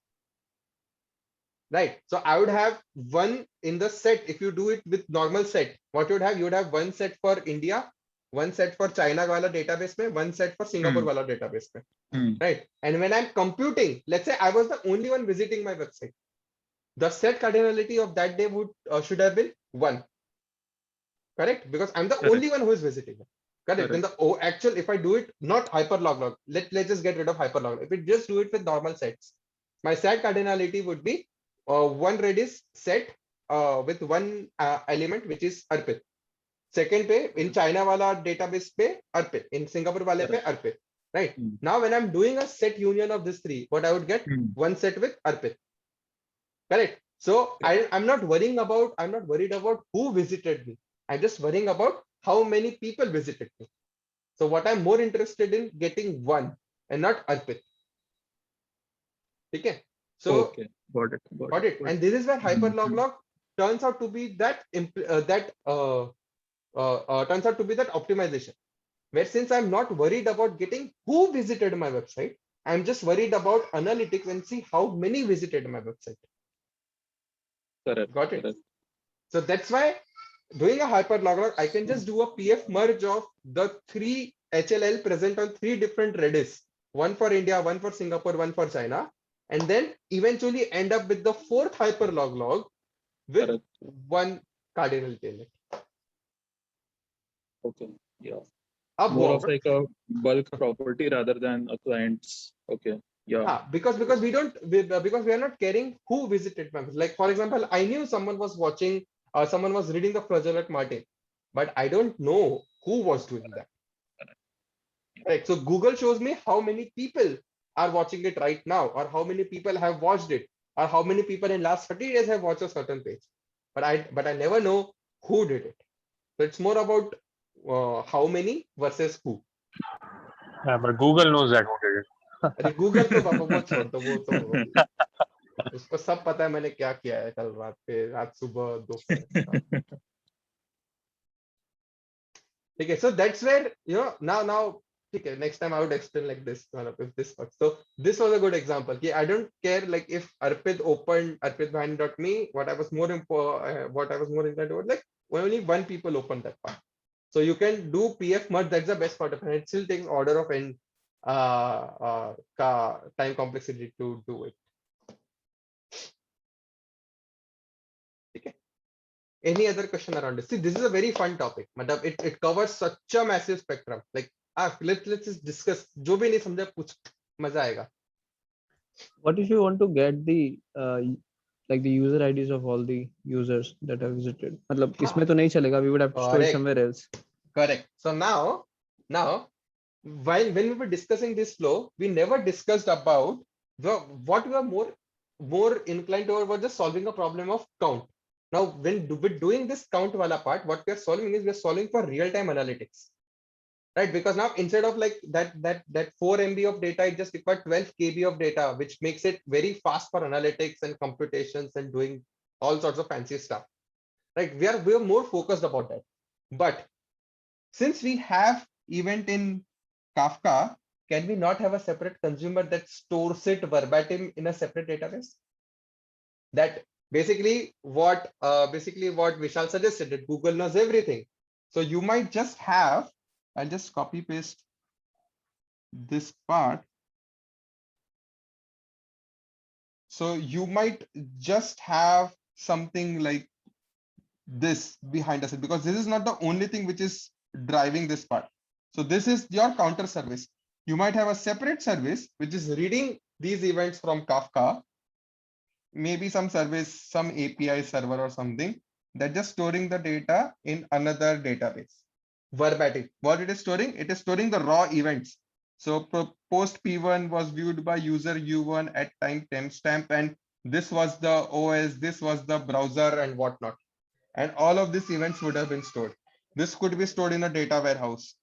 Right. So I would have one in the set. If you do it with normal set, what you would have one set for India, one set for China wala database mein, one set for Singapore wala database mein. Right. And when I'm computing, let's say I was the only one visiting my website, the set cardinality of that day would should have been 1. Correct? Because I'm the only one who is visiting it. Correct. Then the actual, if I do it not hyperlog, let's just get rid of hyperlog. If we just do it with normal sets, my set cardinality would be one Redis set with one element, which is Arpit. Second pe in China wala database pe Arpit, in Singapore wale pe Arpit. Right. Now when I'm doing a set union of these three, what I would get one set with Arpit. Correct. So I'm not worried about who visited me. I'm just worrying about how many people visited me. So what I'm more interested in getting one and not Arpit. Okay. So Okay. Got it. And this is where hyperlog turns out to be that turns out to be that optimization. Where since I'm not worried about getting who visited my website, I'm just worried about analytics and see how many visited my website. Correct. Got it. So that's why doing a hyperlog, I can just do a PF merge of the 3 HLL present on 3 different Redis, one for India, one for Singapore, one for China, and then eventually end up with the 4th hyperlog log with one cardinal tailnet. Okay. Yeah. More of like a bulk property rather than a client's. Okay. Yeah. Because we are not caring who visited my. Like for example, I knew someone was watching, someone was reading the Fraudulent Martin, but I don't know who was doing that. Right. So Google shows me how many people are watching it right now, or how many people have watched it, or how many people in last 30 days have watched a certain page. But I never know who did it. So it's more about how many versus who. Yeah, but Google knows that who did it. अरे Google तो पापा वो छोड़ दो, वो तो उसको सब पता है मैंने क्या किया है कल रात पे, रात सुबह दोपहर. Okay, so that's where now okay, next time I would explain like this if this works. So this was a good example. I don't care like if Arpit opened arpitbhani.me, what I was more inclined about, like only one people opened that part. So you can do PF merge. That's the best part of it. It still takes order of n time complexity to do it. Okay. Any other question around this? See, this is a very fun topic. It covers such a massive spectrum. Like let's just discuss. जो भी नहीं समझा पूछ, मजा आएगा. What if you want to get the like the user IDs of all the users that have visited? मतलब इसमें तो नहीं चलेगा. We would have to store it somewhere else. Correct. So now, when we were discussing this flow, we never discussed about what we were more inclined toward was just solving a problem of count. Now, when we're doing this count wala part, what we are solving is we are solving for real-time analytics, right? Because now instead of like that 4 MB of data, it just requires 12 KB of data, which makes it very fast for analytics and computations and doing all sorts of fancy stuff, right? We are more focused about that. But since we have event in Kafka, can we not have a separate consumer that stores it verbatim in a separate database? That basically what Vishal suggested, that Google knows everything. So you might just have, I'll just copy paste this part. So you might just have something like this behind us, because this is not the only thing which is driving this part. So this is your counter service. You might have a separate service which is reading these events from Kafka, maybe some service, some API server or something, that just storing the data in another database verbatim. What it is storing? It is storing the raw events. So post P1 was viewed by user U1 at time timestamp, and this was the OS, this was the browser and whatnot. And all of these events would have been stored. This could be stored in a data warehouse.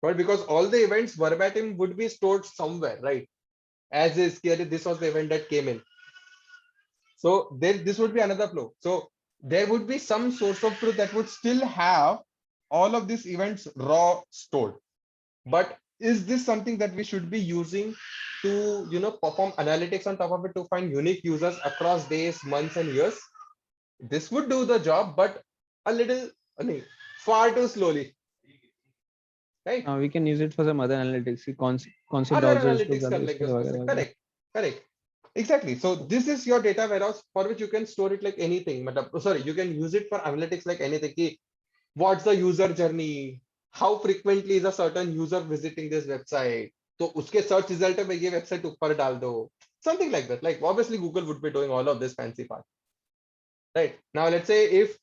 But because all the events verbatim would be stored somewhere, right? As is here, this was the event that came in. So this would be another flow. So there would be some source of truth that would still have all of these events raw stored. But is this something that we should be using to, perform analytics on top of it to find unique users across days, months, and years? This would do the job, but a little, far too slowly, right? We can use it for some other analytics. कौन से Other browsers को analytics ज़्यादा कर use लेंगे किया उसमें से. वगैरह वगैरह. Correct, correct. Exactly. So this is your data warehouse for which you can store it like anything. Sorry, you can use it for analytics like anything. Ki, what's the user journey? How frequently is a certain user visiting this website? तो उसके search result में ये website ऊपर डाल दो. Something like that. Like obviously Google would be doing all of this fancy part. Right. Now let's say if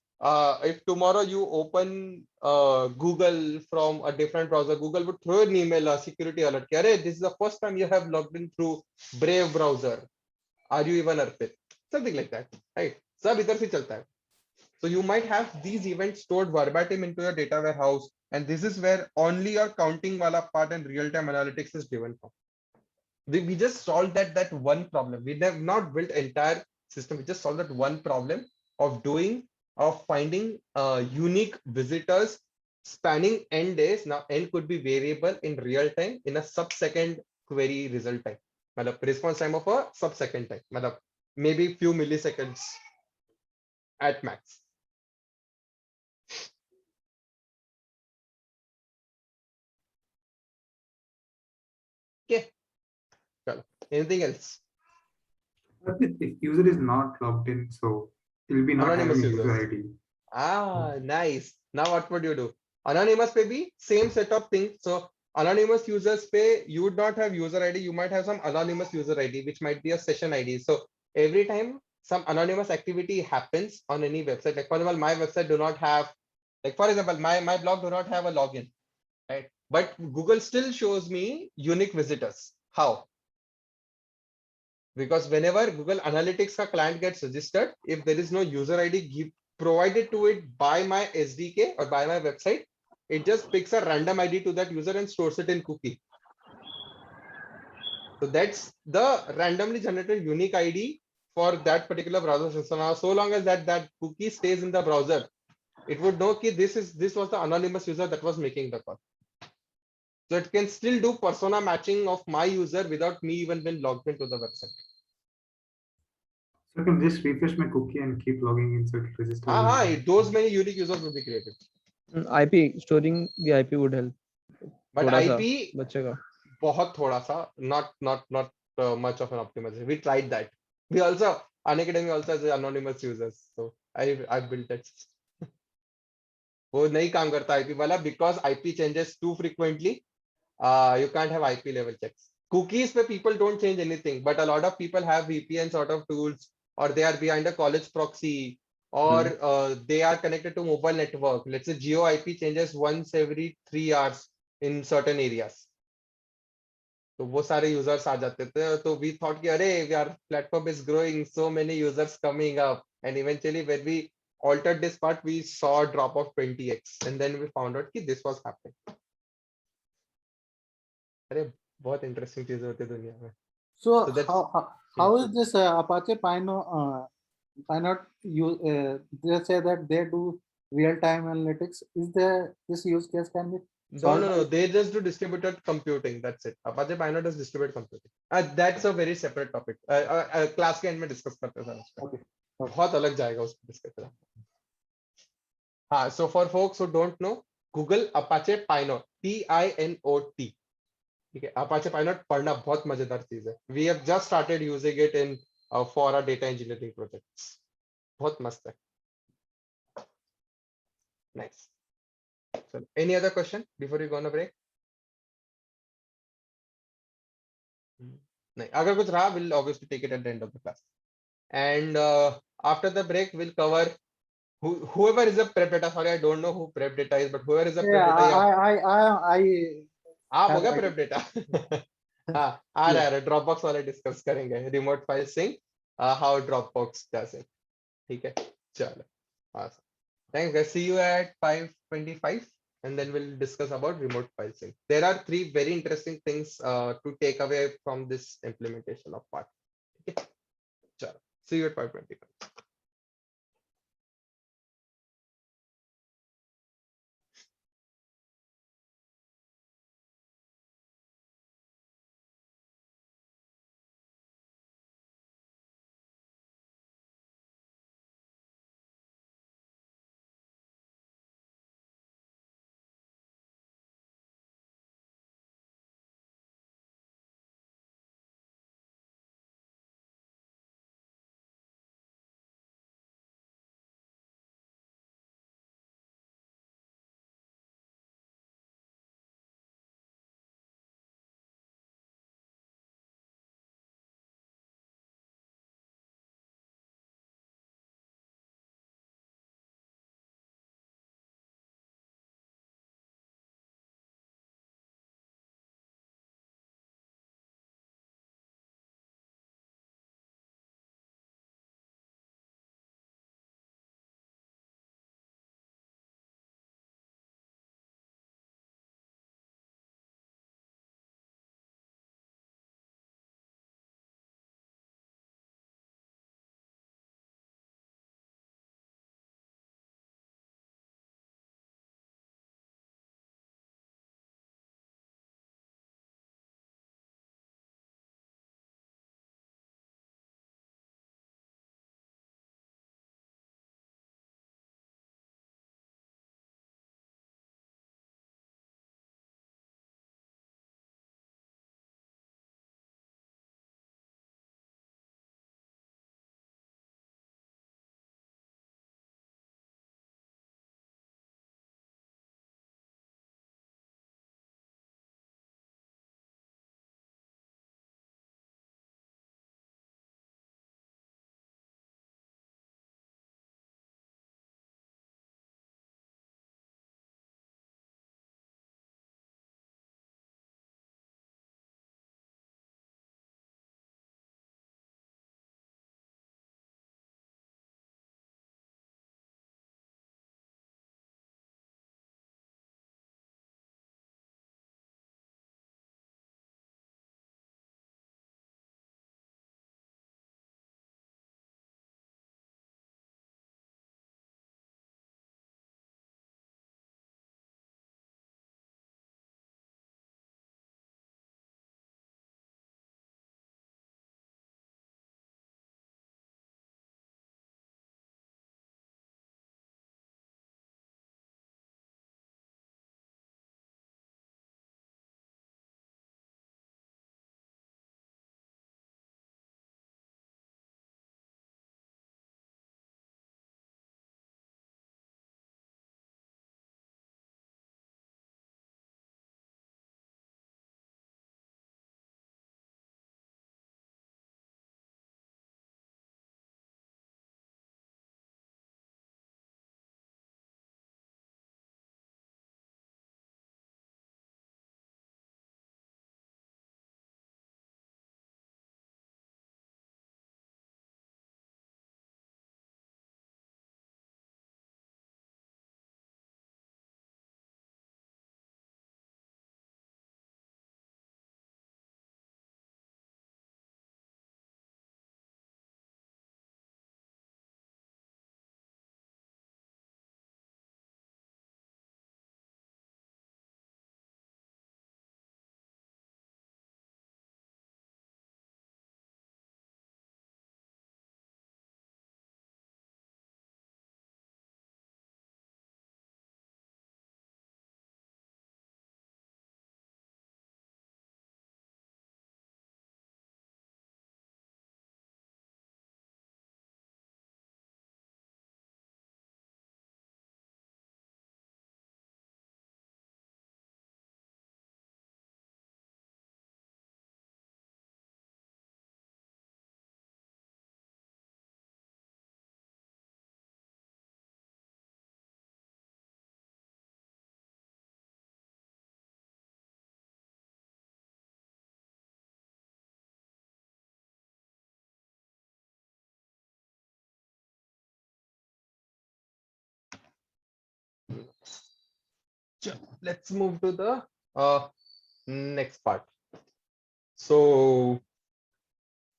tomorrow you open Google from a different browser, Google would throw an email, a security alert. This is the first time you have logged in through Brave browser. Are you even Arpit? Something like that, right? सब इधर से चलता है. So you might have these events stored verbatim into your data warehouse, and this is where only your counting wala part and real-time analytics is driven from. We just solved that one problem. We have not built entire system. We just solved that one problem of finding unique visitors spanning n days. Now n could be variable in real time in a sub-second query result time. Response time of a sub-second time. Maybe few milliseconds at max. Okay. Anything else? If user is not logged in, so he'll be not Anonymous having user users. ID. Nice. Now what would you do? Anonymous may be same set of things. So anonymous users pay, you would not have user ID. You might have some anonymous user ID, which might be a session ID. So every time some anonymous activity happens on any website, like for example, my website do not have, like for example, my blog do not have a login, right? But Google still shows me unique visitors. How? Because whenever Google Analytics ka client gets registered, if there is no user ID provided to it by my SDK or by my website, it just picks a random ID to that user and stores it in cookie. So that's the randomly generated unique ID for that particular browser. So now, so long as that cookie stays in the browser, it would know that this was the anonymous user that was making the call. So it can still do persona matching of my user without me even being logged into the website. So I can just refresh my cookie and keep logging in, so it registers. Those many unique users will be created. IP storing the IP would help. But थोड़ा सा IP बचेगा. बहुत थोड़ा सा, not much of an optimization. We tried that. We also, Unacademy also has anonymous users. So I built that system. वो नहीं काम करता IP वाला because IP changes too frequently. You can't have IP level checks. Cookies where people don't change anything, but a lot of people have VPN sort of tools, or they are behind a college proxy, or they are connected to mobile network. Let's say Geo IP changes once every 3 hours in certain areas. तो वो सारे users आ जाते थे. तो we thought कि अरे our platform is growing, so many users coming up, and eventually when we altered this part, we saw a drop of 20x, and then we found out कि this was happening. अरे बहुत interesting चीजें होती है दुनिया में. So how is this Apache Pinot they say that they do real-time analytics? Is there this use case can be No. They just do distributed computing. That's it. Apache Pinot does distributed computing. That's a very separate topic. Class के end में discuss करते हैं उसका. Okay. बहुत अलग जाएगा उसको discuss करना. हाँ. So for folks who don't know, Google Apache Pinot, PINOT. ठीक है. Apache Pinot पढ़ना बहुत मजेदार चीज है. We have just started using it in for our data engineering projects. बहुत मस्त है. Nice. So any other question before you go on a break? नहीं. अगर कुछ रहा, we'll obviously take it at the end of the class. And after the break, we'll cover whoever is a prep data, sorry, I don't know who prep data is, but whoever is a prep Yeah, data, yeah, I आप हो have गया idea. prep data. हाँ आ Yeah. रहा है Dropbox वाला discuss करेंगे remote file sync how Dropbox does it ठीक है चलो awesome thanks guys see you at 5:25 and then we'll discuss about remote file sync there are three very interesting things to take away from this implementation of part okay chalo see you at 5:25 let's move to the next part. So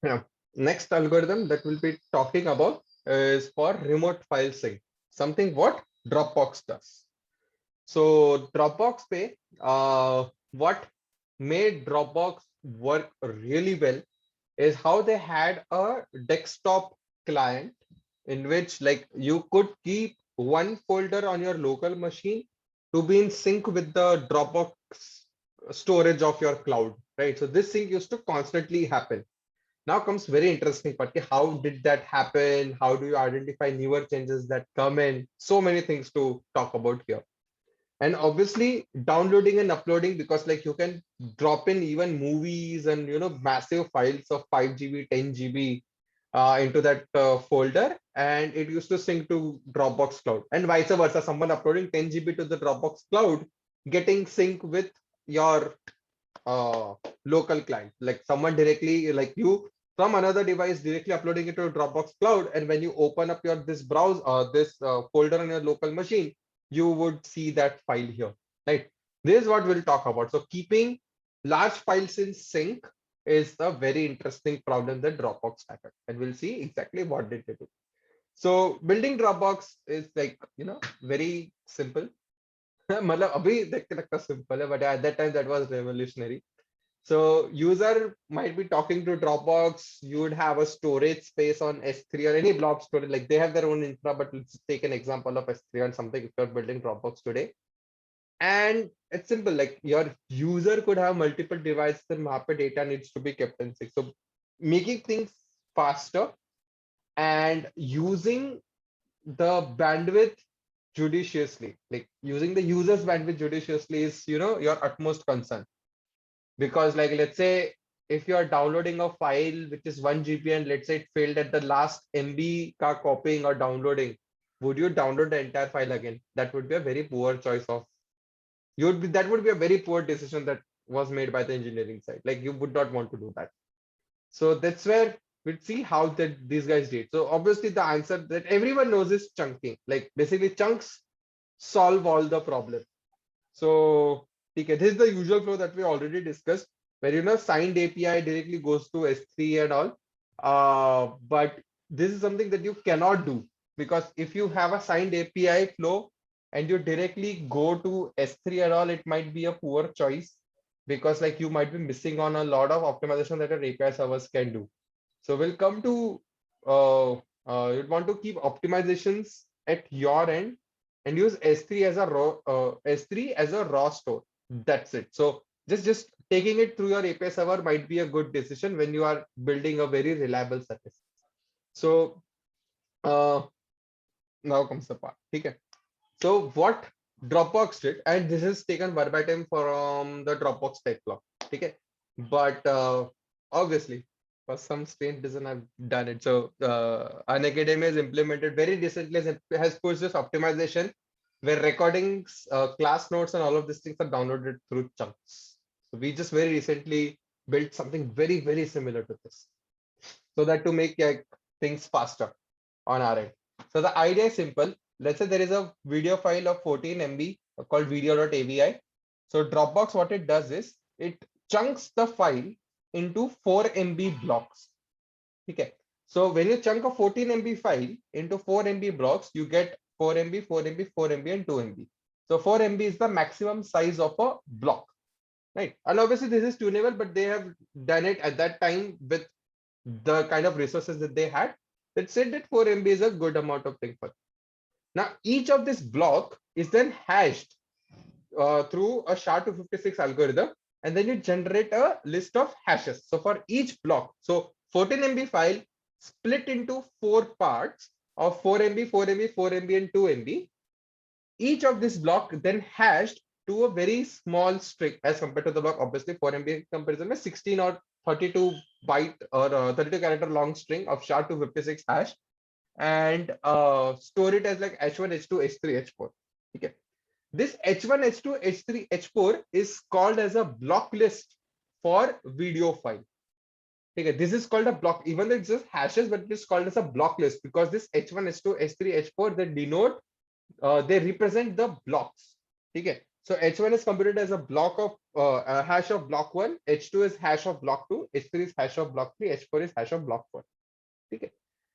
yeah, next algorithm that we'll be talking about is for remote file sync, something what Dropbox does. So Dropbox Pay, what made Dropbox work really well is how they had a desktop client in which like you could keep one folder on your local machine to be in sync with the Dropbox storage of your cloud, right? So this sync used to constantly happen. Now comes very interesting part. How did that happen? How do you identify newer changes that come in? So many things to talk about here. And obviously downloading and uploading, because like you can drop in even movies and massive files of 5 GB 10 GB into that folder, and it used to sync to Dropbox cloud, and vice versa, someone uploading 10 GB to the Dropbox cloud getting sync with your local client, like someone directly, like you from another device directly uploading it to Dropbox cloud, and when you open up your this browse this folder on your local machine, you would see that file here, right? This is what we'll talk about. So keeping large files in sync is a very interesting problem that Dropbox tackled, and we'll see exactly what did they do. So building Dropbox is like very simple. मतलब अभी देखते लगता simple है, but at that time that was revolutionary. So user might be talking to Dropbox. You would have a storage space on S3 or any blob storage. Like they have their own infra, but let's take an example of S3 or something if you're building Dropbox today. And it's simple. Like your user could have multiple devices and map data needs to be kept in sync. So making things faster and using the bandwidth judiciously, like using the user's bandwidth judiciously is your utmost concern. Because like let's say if you are downloading a file which is 1 GB and let's say it failed at the last MB ka copying or downloading, would you download the entire file again? That would be a very poor choice of that would be a very poor decision that was made by the engineering side. Like you would not want to do that. So that's where we'll see how that these guys did. So obviously the answer that everyone knows is chunking. Like basically chunks solve all the problem. So okay, this is the usual flow that we already discussed, where signed API directly goes to S3 and all. But this is something that you cannot do, because if you have a signed API flow and you directly go to S3 and all, it might be a poor choice, because like you might be missing on a lot of optimization that your API servers can do. So we'll come to you'd want to keep optimizations at your end and use S3 as a raw store. That's it. So just taking it through your API server might be a good decision when you are building a very reliable service. So now comes the part. Okay. So what Dropbox did, and this is taken verbatim from the Dropbox tech blog. Okay. But obviously for some strange reason I've done it. So an academy has implemented very recently, has pushed this optimization where recordings, class notes, and all of these things are downloaded through chunks. So we just very recently built something very, very similar to this, so that to make things faster on our end. So the idea is simple. Let's say there is a video file of 14 MB called video.avi. So Dropbox, what it does is it chunks the file into 4 MB blocks. Okay. So when you chunk a 14 MB file into 4 MB blocks, you get 4 MB, 4 MB, 4 MB, and 2 MB. So 4 MB is the maximum size of a block, right? And obviously this is tunable, but they have done it at that time with the kind of resources that they had. That said that 4 MB is a good amount of thing for it. Now each of this block is then hashed through a SHA-256 algorithm, and then you generate a list of hashes. So for each block, so 14 MB file split into 4 parts of 4 MB, 4 MB, 4 MB, and 2 MB. Each of this block then hashed to a very small string as compared to the block. Obviously 4 MB comparison with 16 or 32 byte or 32 character long string of SHA-256 hash, and store it as like H1, H2, H3, H4. Okay. This H1, H2, H3, H4 is called as a block list for video file. Okay, this is called a block, even though it's just hashes, but it is called as a block list because this H1, H2, H3, H4, they denote, they represent the blocks. Okay, So H1 is computed as a block of a hash of block 1, H2 is hash of block 2, H3 is hash of block 3, H4 is hash of block 4. Okay.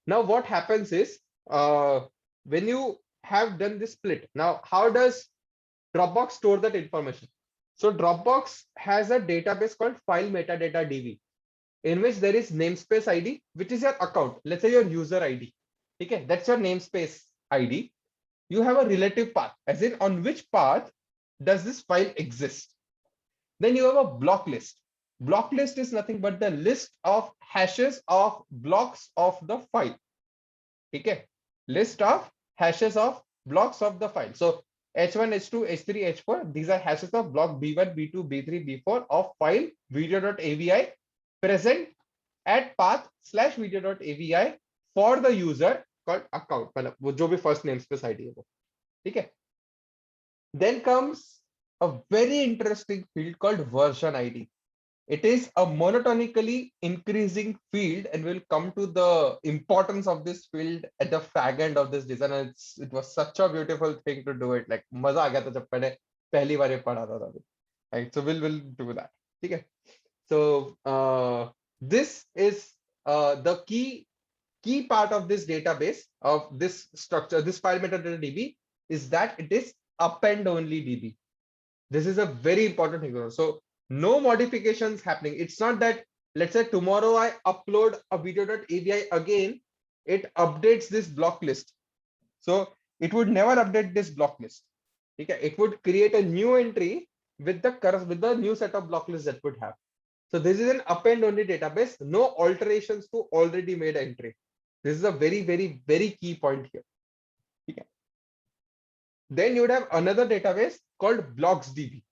Now what happens is when you have done this split, now how does Dropbox store that information? So Dropbox has a database called file metadata DB, in which there is namespace ID, which is your account. Let's say your user ID. Okay, that's your namespace ID. You have a relative path, as in on which path does this file exist. Then you have a block list. Block list is nothing but the list of hashes of blocks of the file. Okay, list of hashes of blocks of the file. So H1, H2, H3, H4, these are hashes of block B1, B2, B3, B4 of file video.avi present at path/video.avi for the user called account, वो जो भी first namespace ID है वो, ठीक है? Then comes a very interesting field called version ID. It is a monotonically increasing field, and we'll come to the importance of this field at the fag end of this design. And it was such a beautiful thing to do it. Like मजा आ गया था जब मैंने पहली बार ये पढ़ा था तभी. Right, so we'll do that. Okay. So this is the key part of this database of this structure, this file metadata DB, is that it is append only DB. This is a very important thing. So no modifications happening. It's not that, let's say tomorrow I upload a video.avi again, it updates this block list. So it would never update this block list. Okay, it would create a new entry with the new set of block lists that would have. So this is an append only database, no alterations to already made entry. This is a very, very, very key point here. Okay. Then you would have another database called blocksdb.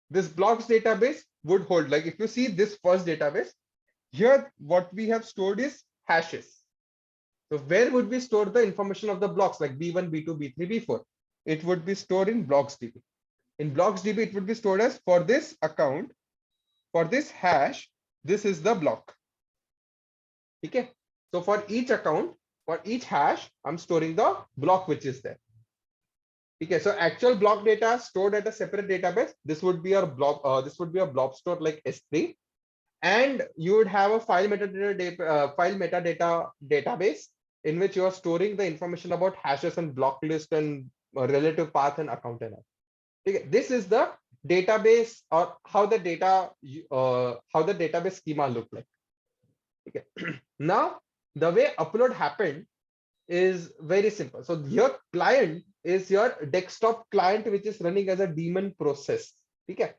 This blocks database would hold, like if you see this first database, here what we have stored is hashes. So where would we store the information of the blocks like B1, B2, B3, B4? It would be stored in blocksdb. In blocksdb, it would be stored as for this account, for this hash, this is the block. Okay. So for each account, for each hash, I'm storing the block which is there. Okay, so actual block data stored at a separate database. This would be a blob. This would be a blob store like S3, and you would have a file metadata database in which you are storing the information about hashes and block list and relative path and account and all. Okay, this is the database, or how the database schema look like. Okay, now the way upload happened is very simple. So your client is your desktop client, which is running as a daemon process. Okay.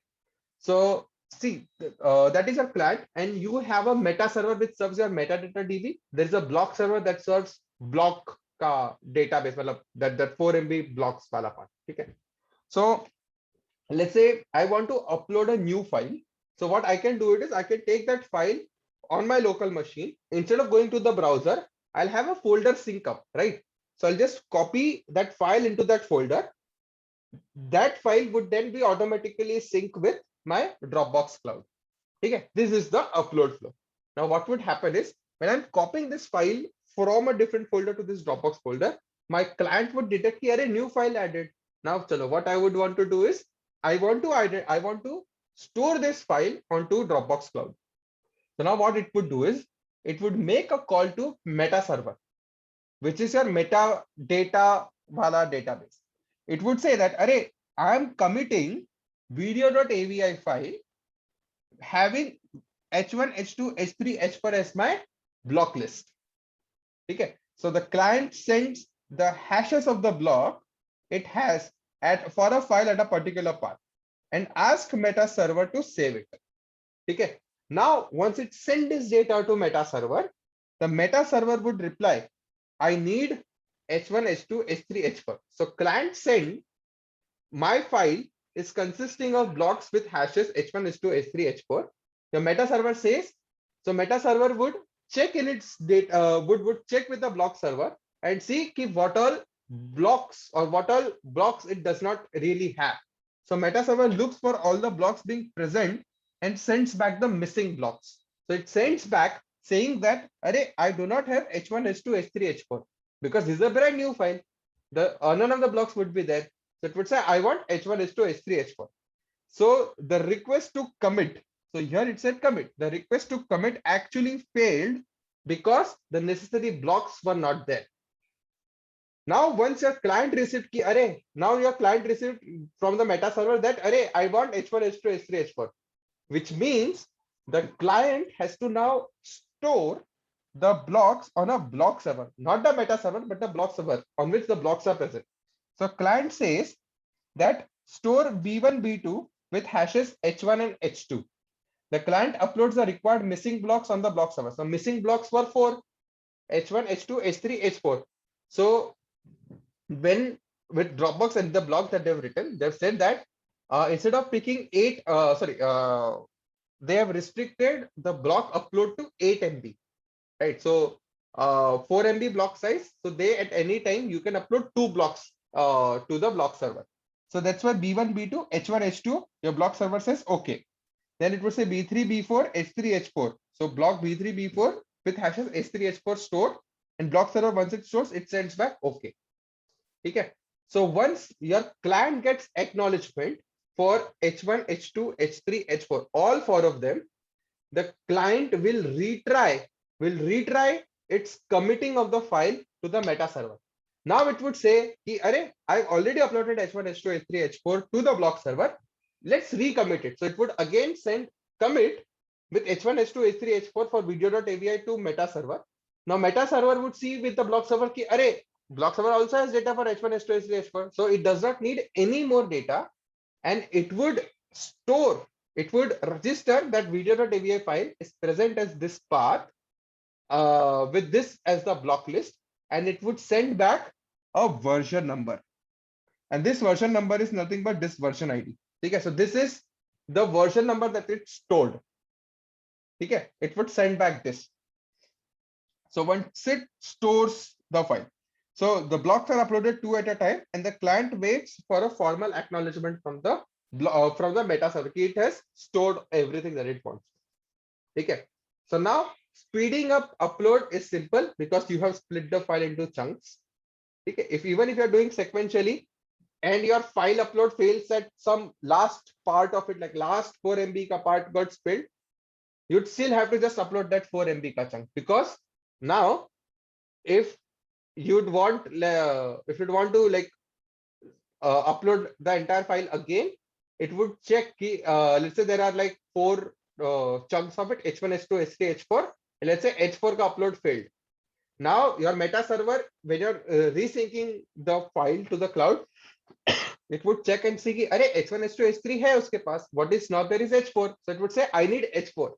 So see, that is your client, and you have a meta server which serves your metadata DB. There is a block server that serves block database, that 4 MB blocks wala part. Okay. So let's say I want to upload a new file. So what I can do it is I can take that file on my local machine. Instead of going to the browser, I'll have a folder sync up, right? So I'll just copy that file into that folder. That file would then be automatically synced with my Dropbox cloud. Okay, this is the upload flow. Now what would happen is when I'm copying this file from a different folder to this Dropbox folder, my client would detect here a new file added. Now, what I would want to do is I want to store this file onto Dropbox cloud. So now what it would do is it would make a call to meta server, which is your metadata wala database. It would say that, array, I am committing video.avi file having H1, H2, H3, H4 as my block list. Okay. So the client sends the hashes of the block it has for a file at a particular path and ask meta server to save it. Okay. Now, once it sends this data to meta server, the meta server would reply, I need H1, H2, H3, H4. So client send my file is consisting of blocks with hashes H1, H2, H3, H4. The meta server says, so meta server would check in its data, would check with the block server and see what all blocks or what all blocks it does not really have. So meta server looks for all the blocks being present and sends back the missing blocks. So it sends back saying that, array, I do not have H1, H2, H3, H4 because this is a brand new file. None of the blocks would be there. So it would say, I want H1, H2, H3, H4. So the request to commit, so here it said commit. The request to commit actually failed because the necessary blocks were not there. Now, once your client received ki, array, now your client received from the meta server that, array, I want H1, H2, H3, H4, which means the client has to now store the blocks on a block server, not the meta server, but the block server on which the blocks are present. So client says that store B1, B2 with hashes H1 and H2. The client uploads the required missing blocks on the block server. So missing blocks were 4, H1, H2, H3, H4. So when with Dropbox and the blog that they've written, they've said that instead of picking 8, they have restricted the block upload to 8 MB, right? So 4 MB block size. So they at any time you can upload 2 blocks to the block server. So that's why B1, B2, H1, H2, your block server says okay. Then it would say B3, B4, H3, H4. So block B3, B4 with hashes H3, H4 store, and block server once it stores, it sends back okay. Okay. So once your client gets acknowledgement for H1, H2, H3, H4, all 4 of them, the client will retry its committing of the file to the meta server. Now it would say, array, I've already uploaded H1, H2, H3, H4 to the block server. Let's recommit it. So it would again send commit with H1, H2, H3, H4 for video.avi to meta server. Now meta server would see with the block server, array, block server also has data for H1, H2, H3, H4. So it does not need any more data, and it would register that video.avi file is present as this path with this as the block list, and it would send back a version number. And this version number is nothing but this version ID. Okay, so this is the version number that it stored. Okay, it would send back this. So once it stores the file, so the blocks are uploaded 2 at a time, and the client waits for a formal acknowledgement from the meta server. It has stored everything that it wants. Okay, so now speeding up upload is simple because you have split the file into chunks. Okay, even if you're doing sequentially and your file upload fails at some last part of it, like last 4 MB ka part got spilled, you'd still have to just upload that 4 MB ka chunk, because now if you'd want to like upload the entire file again, it would check let's say there are like 4 chunks of it, H1, H2, H3, H4, and let's say H4 ka upload failed. Now your meta server, when you're resyncing the file to the cloud, it would check and see ki, array, H1, H2, H3 hai uske paas. What is not there is H4. So it would say, I need H4.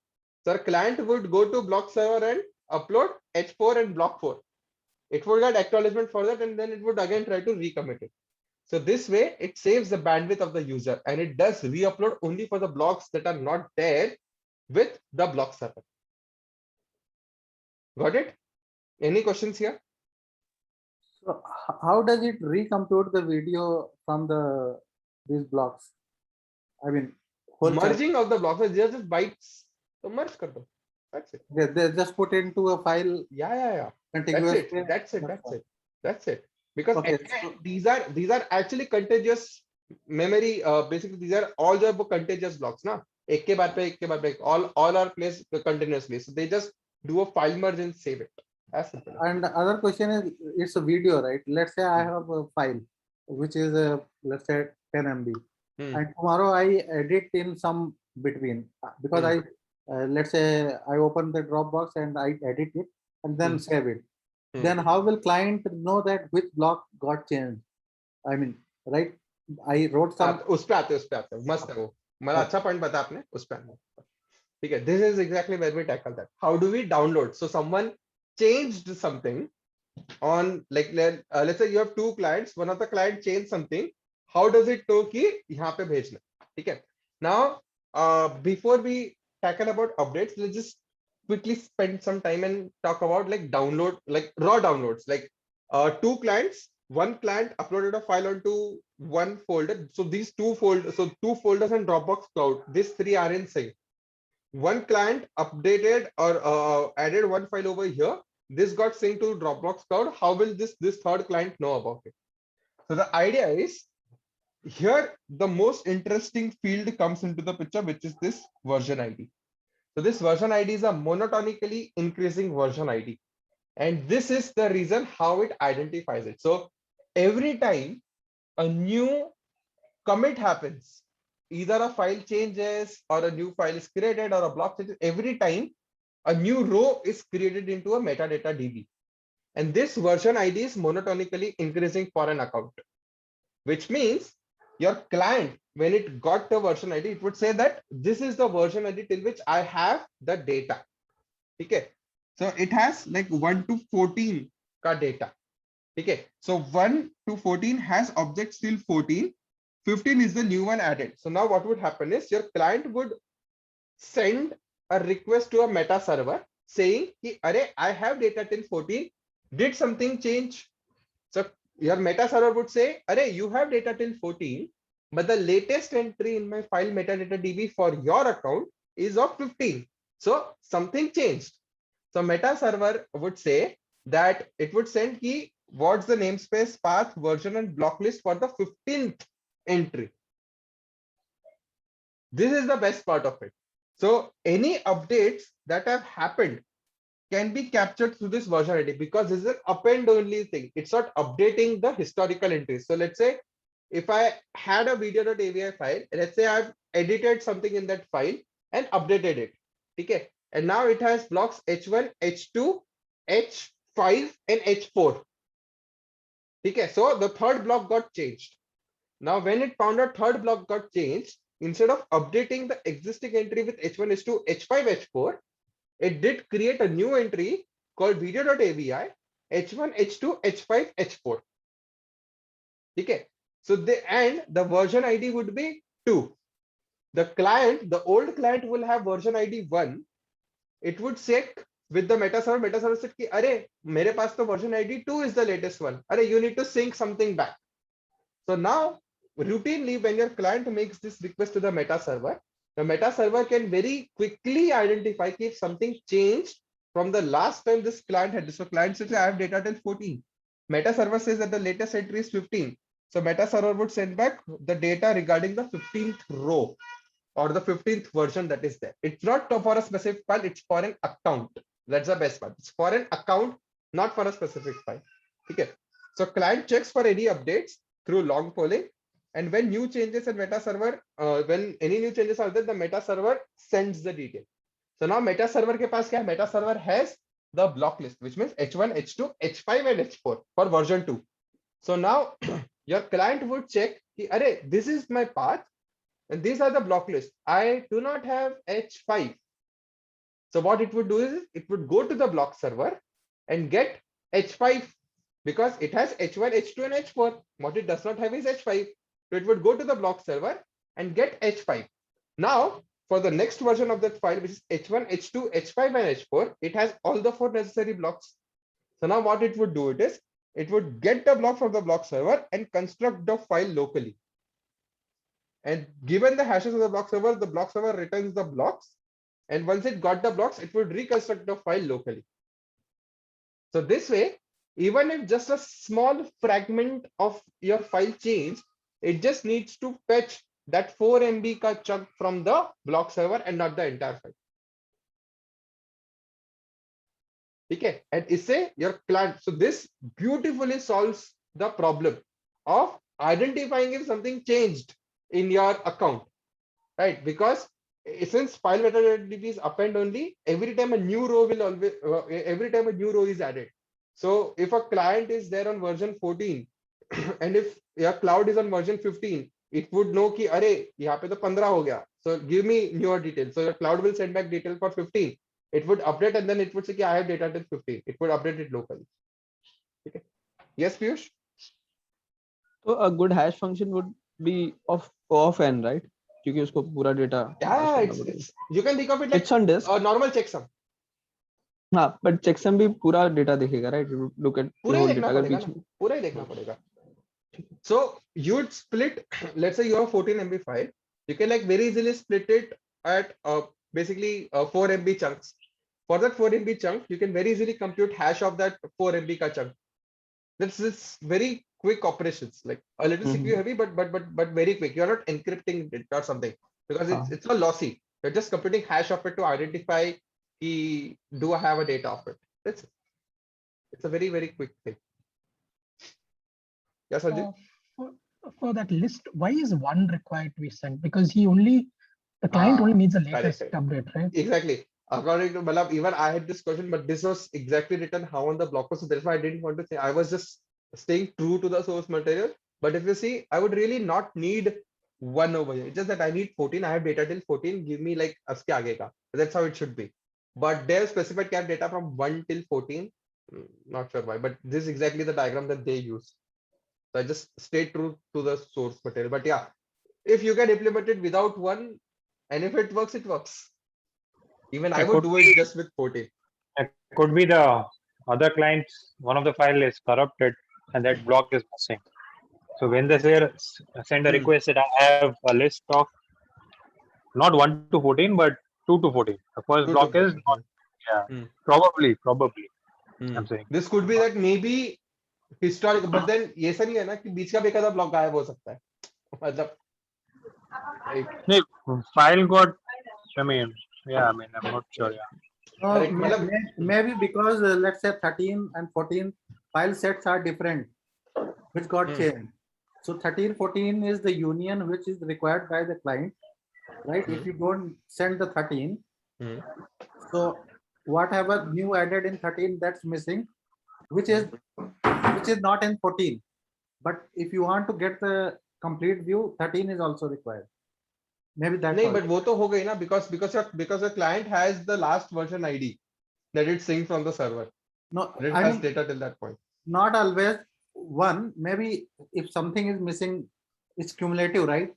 So our client would go to block server and upload H4 and block 4. It would get acknowledgement for that, and then it would again try to recommit it. So this way, it saves the bandwidth of the user, and it does re-upload only for the blocks that are not there with the block server. Got it? Any questions here? So how does it recompute the video from these blocks? I mean, merging of the blocks, they are just bytes. So merge kar do. That's it. They just put into a file. Yeah. Contiguous. That's it. Because okay, these are actually contiguous memory. Basically, these are all the contiguous blocks. Na? Ek ke baad pe, all are placed continuously. So they just do a file merge and save it. As simple. And the other question is, it's a video, right? Let's say I have a file which is let's say 10 MB, and tomorrow I edit in some between, because I let's say I open the Dropbox and I edit it and then save it. Then how will client know that which block got changed? I mean, right? I wrote some. उस पे आते मस्त है वो. मतलब अच्छा point बता आपने, उस पे आते. ठीक है. This is exactly where we tackle that. How do we download? So someone changed something on, like let's say you have 2 clients. One of the client changed something. How does it know कि यहाँ पे भेजना? ठीक है. Now before we tackle about updates, let's just quickly spend some time and talk about like download, like raw downloads. Like 2 clients, one client uploaded a file onto one folder. So these 2 folders, so 2 folders in Dropbox cloud, these 3 are in sync. One client updated or added one file over here. This got synced to Dropbox cloud. How will this third client know about it? So the idea is here the most interesting field comes into the picture, which is this version ID. So this version ID is a monotonically increasing version ID. And this is the reason how it identifies it. So every time a new commit happens, either a file changes or a new file is created or a block changes, every time a new row is created into a metadata DB. And this version ID is monotonically increasing for an account, which means your client, when it got the version ID, it would say that this is the version ID till which I have the data. Okay. So it has like 1 to 14 ka data. Okay. So 1 to 14 has objects till 14. 15 is the new one added. So now what would happen is your client would send a request to a meta server saying, Array, I have data till 14. Did something change? So your meta server would say, Array, you have data till 14, but the latest entry in my file metadata DB for your account is of 15. So something changed. So meta server would say that it would send key, what's the namespace, path, version, and block list for the 15th entry. This is the best part of it. So any updates that have happened can be captured through this version ID, because this is an append only thing. It's not updating the historical entries. So let's say if I had a video.avi file, let's say I've edited something in that file and updated it. Okay. And now it has blocks H1, H2, H5, and H4. Okay. So the third block got changed. Now, when it found out third block got changed, instead of updating the existing entry with H1, H2, H5, H4, it did create a new entry called video.avi, H1, H2, H5, H4. Okay. So the version ID would be 2. The client, the old client will have version ID 1. It would check with the meta server. Meta server said, Array, mere paas to version ID 2 is the latest one. Array, you need to sync something back. So now, routinely, when your client makes this request to the meta server can very quickly identify if something changed from the last time this client had this. So client says, I have data till 14. Meta server says that the latest entry is 15. So meta server would send back the data regarding the 15th row or the 15th version that is there. It's not for a specific file, it's for an account. That's the best part. It's for an account, not for a specific file. Okay. So client checks for any updates through long polling. And when new changes in meta server, when any new changes are there, the meta server sends the detail. So now meta server ke paas kya hai? Meta server has the block list, which means H1, H2, H5, and H4 for version 2. So now your client would check, Array, this is my path, and these are the block lists. I do not have H5. So what it would do is it would go to the block server and get H5 because it has H1, H2, and H4. What it does not have is H5. So it would go to the block server and get H5. Now, for the next version of that file, which is H1, H2, H5, and H4, it has all the 4 necessary blocks. So now what it would do is it would get the block from the block server and construct the file locally. And given the hashes of the block server returns the blocks. And once it got the blocks, it would reconstruct the file locally. So this way, even if just a small fragment of your file changed, it just needs to fetch that 4 MB ka chunk from the block server and not the entire file. Okay, and isse your client. So this beautifully solves the problem of identifying if something changed in your account, right? Because since file metadata DB is append only, every time a new row will always every time a new row is added. So if a client is there on version 14 and if your cloud is on version 15, it would know ki array yahan pe to 15 ho gaya, so give me newer details. So your cloud will send back detail for 15. It would update and then it would say ki I have data till 15. It would update it locally. Okay. Yes, Piyush? So a good hash function would be of n, right? क्योंकि उसको पूरा data Yeah, it's you can think of it like it's on disk. A normal checksum. हाँ, but checksum भी पूरा data देखेगा, right? You look at the whole data. अगर बीच में पूरा ही देखना पड़ेगा. So you'd split, let's say you have 14 MB file, you can like very easily split it at basically 4 MB chunks. For that 4 MB chunk, you can very easily compute hash of that 4 MB ka chunk. This is very quick operations, like a little CPU heavy, but very quick. You're not encrypting it or something because it's not lossy. You're just computing hash of it to identify do I have a data of it. That's it. It's a very, very quick thing. Yes, Sanjay? For that list, why is one required to be sent? Because the client only needs the latest update, right? Exactly. According to Malab, even I had this question, but this was exactly written how on the blog post. So that's why I didn't want to say. I was just staying true to the source material. But if you see, I would really not need one over here. It's just that I need 14. I have data till 14. Give me like aske aage ka. That's how it should be. But they have specified cap data from 1 till 14. Not sure why, but this is exactly the diagram that they use. So I just stayed true to the source material. But yeah, if you can implement it without one, and if it works, it works. Even I would do it just with 14. It could be the other clients, one of the file is corrupted and that block is missing. So when they say send a request that I have a list of not 1 to 14, but 2 to 14. The first block is not, probably. I'm saying. This could be that maybe historical, but then ये ऐसा नहीं है ना कि बीच का भी एक आधा block गायब हो सकता है. मतलब file got, I'm not sure. Maybe because let's say 13 and 14 file sets are different, which got changed. So 13, 14 is the union which is required by the client, right? If you don't send the 13, so whatever new added in 13 that's missing, which is not in 14. But if you want to get the complete view, 13 is also required. Maybe that's नहीं, but वो तो हो गई ना, because the client has the last version ID that it's synced from the server. No, it has data till that point. Not always one. Maybe if something is missing, it's cumulative, right?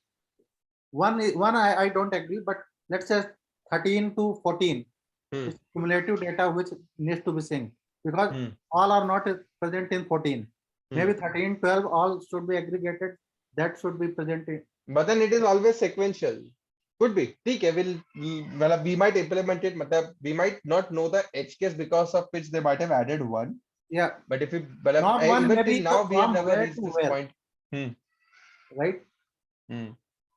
One I don't agree, but let's say 13 to 14 is cumulative data which needs to be synced because all are not present in 14. Maybe 13, 12 all should be aggregated. That should be presented. But then it is always sequential. Could be. We might implement it. We might not know the edge case because of which they might have added one. Yeah. But if we not one, even maybe till now we have never where reached this point. Right.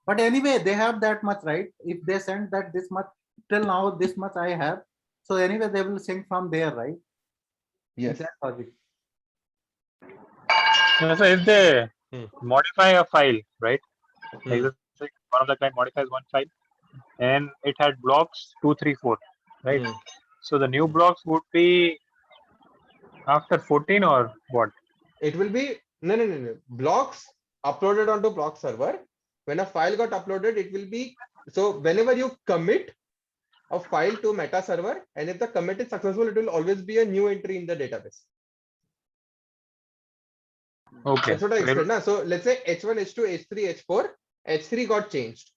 But anyway, they have that much, right? If they send that this much till now, this much I have. So anyway, they will sync from there, right? Yes. That logic. So if they modify a file, right? Like one of the client modifies one file and it had blocks 2, 3, 4, right? So the new blocks would be after 14 or what? It will be no. Blocks uploaded onto block server. When a file got uploaded, it will be, so whenever you commit a file to meta server, and if the commit is successful, it will always be a new entry in the database. Okay. That's what I explained. So let's say H1, H2, H3, H4, H3 got changed.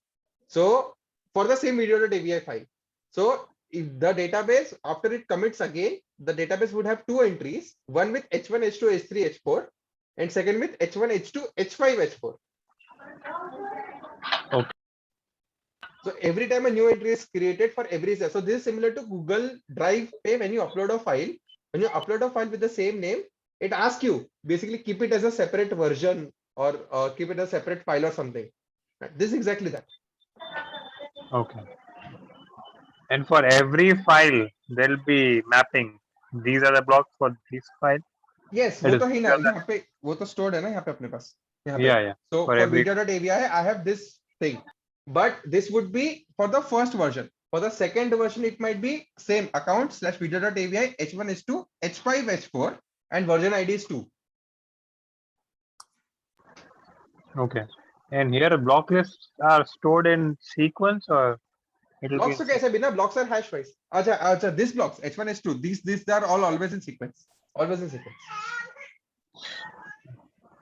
So for the same video.avi file. So if the database, after it commits again, the database would have two entries, one with H1, H2, H3, H4, and second with H1, H2, H5, H4. Okay. So every time a new entry is created for every set. So this is similar to Google Drive pay. When you upload a file, with the same name, it asks you basically keep it as a separate version or keep it as a separate file or something. This is exactly that. Okay. And for every file, there'll be mapping. These are the blocks for this file. Yes, वो तो है ना, यहाँ पे वो तो stored है ना यहाँ पे अपने पास. Yeah. So for video.avi, I have this thing, but this would be for the first version. For the second version, it might be same account / video.avi H1, H2, H5, H4, and version ID is 2. Okay. And here block lists are stored in sequence or blocks? Blocks are hash wise. Acha, these blocks H1, H2, these are all always in sequence. Always in sequence.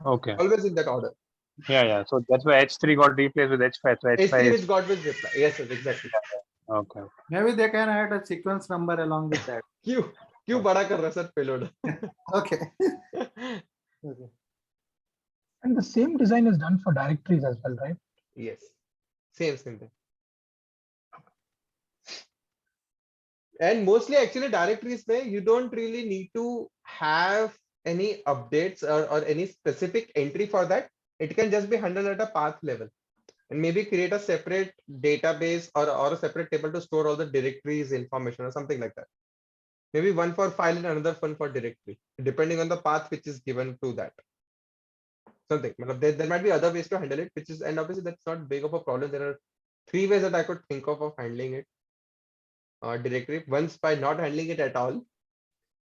Okay. Always in that order. Yeah. So that's why H3 got replaced with H5. So H3 which got with reply. Yes, exactly. Okay. Maybe they can add a sequence number along with that. क्यों बड़ा कर रहा sir payload? Okay. Okay. And the same design is done for directories as well, right? Yes. Same thing. And mostly actually directories where you don't really need to have any updates or any specific entry for that, it can just be handled at a path level. And maybe create a separate database or a separate table to store all the directories information or something like that. Maybe one for file and another one for directory, depending on the path which is given to that. Something. There might be other ways to handle it, which is, and obviously that's not big of a problem. There are 3 ways that I could think of handling it. Directory. Once by not handling it at all.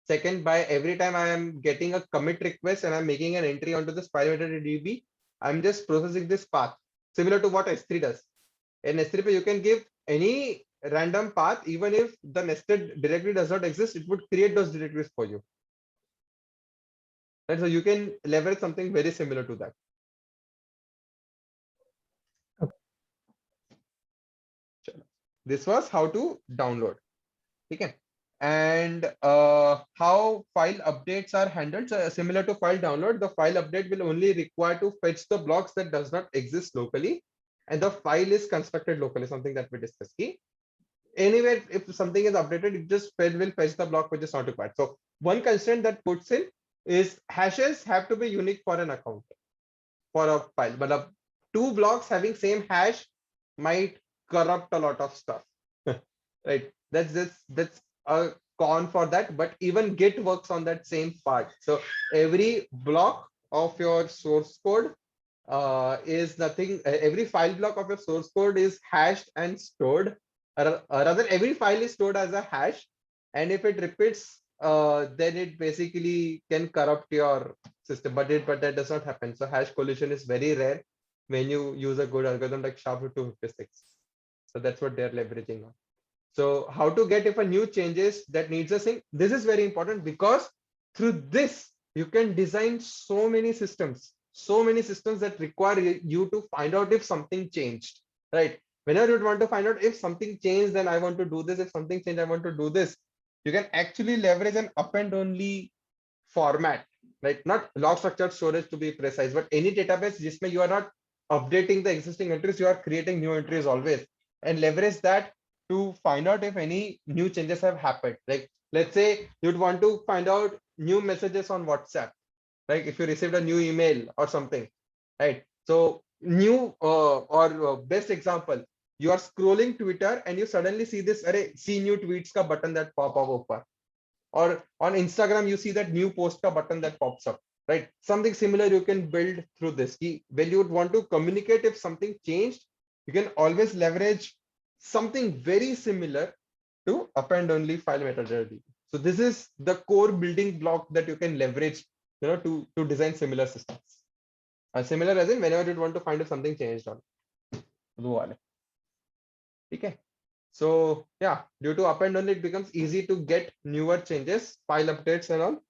Second, by every time I am getting a commit request and I'm making an entry onto this file metadata DB, I'm just processing this path, similar to what S3 does. In S3, you can give any random path, even if the nested directory does not exist, it would create those directories for you. And so you can leverage something very similar to that. This was how to download. Okay. And how file updates are handled. So similar to file download, the file update will only require to fetch the blocks that does not exist locally, and the file is constructed locally, something that we discussed. Anywhere, if something is updated, it just will fetch the block which is not required. So one constraint that puts in is hashes have to be unique for an account for a file, but 2 blocks having same hash might corrupt a lot of stuff. Right? That's a con for that, but even Git works on that same part. So every block of your source code is nothing. Every file block of your source code is hashed and stored. Rather, every file is stored as a hash, and if it repeats, then it basically can corrupt your system. But that does not happen. So hash collision is very rare when you use a good algorithm like SHA-256. So that's what they're leveraging on. So how to get if a new changes that needs a sync? This is very important because through this you can design so many systems that require you to find out if something changed, right? Whenever you want to find out if something changed, then I want to do this. If something changed, I want to do this. You can actually leverage an append only format, right? Not log structured storage to be precise, but any database where you are not updating the existing entries, you are creating new entries always, and leverage that to find out if any new changes have happened. Like let's say you'd want to find out new messages on WhatsApp, like if you received a new email or something, right? So new or best example, you are scrolling Twitter and you suddenly see this see new tweets ka button that pop up over, or on Instagram you see that new post ka button that pops up, right? Something similar you can build through this. When you would want to communicate if something changed, you can always leverage something very similar to append only file metadata. So this is the core building block that you can leverage, to design similar systems. Similar as in whenever you want to find if something changed on. Okay. So yeah, due to append only, it becomes easy to get newer changes, file updates and all.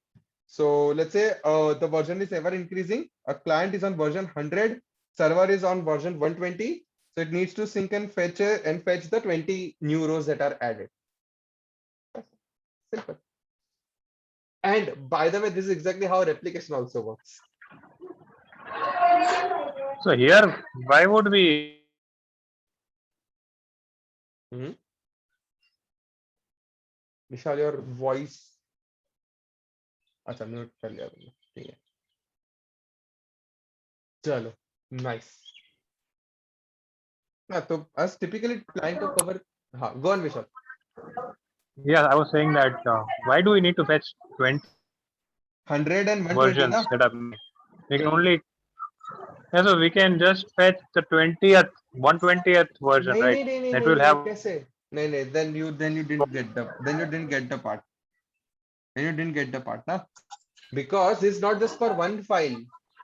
So let's say the version is ever increasing. A client is on version 100, server is on version 120. So it needs to sync and fetch the 20 new rows that are added. Simple. And by the way, this is exactly how replication also works. So here, why would we? Vishal, your voice. अच्छा mute कर लिया तुमने, ठीक है चलो nice. हाँ तो as typically trying to cover. हाँ, go on Vishal. Yeah, I was saying that why do we need to fetch 20 100 and 120 versions na? that are made? We can only so we can just fetch the 20th 120th version, right? That will have. कैसे? नहीं, then you didn't get the part. Then you didn't get the part, na? Because this is not just for one file.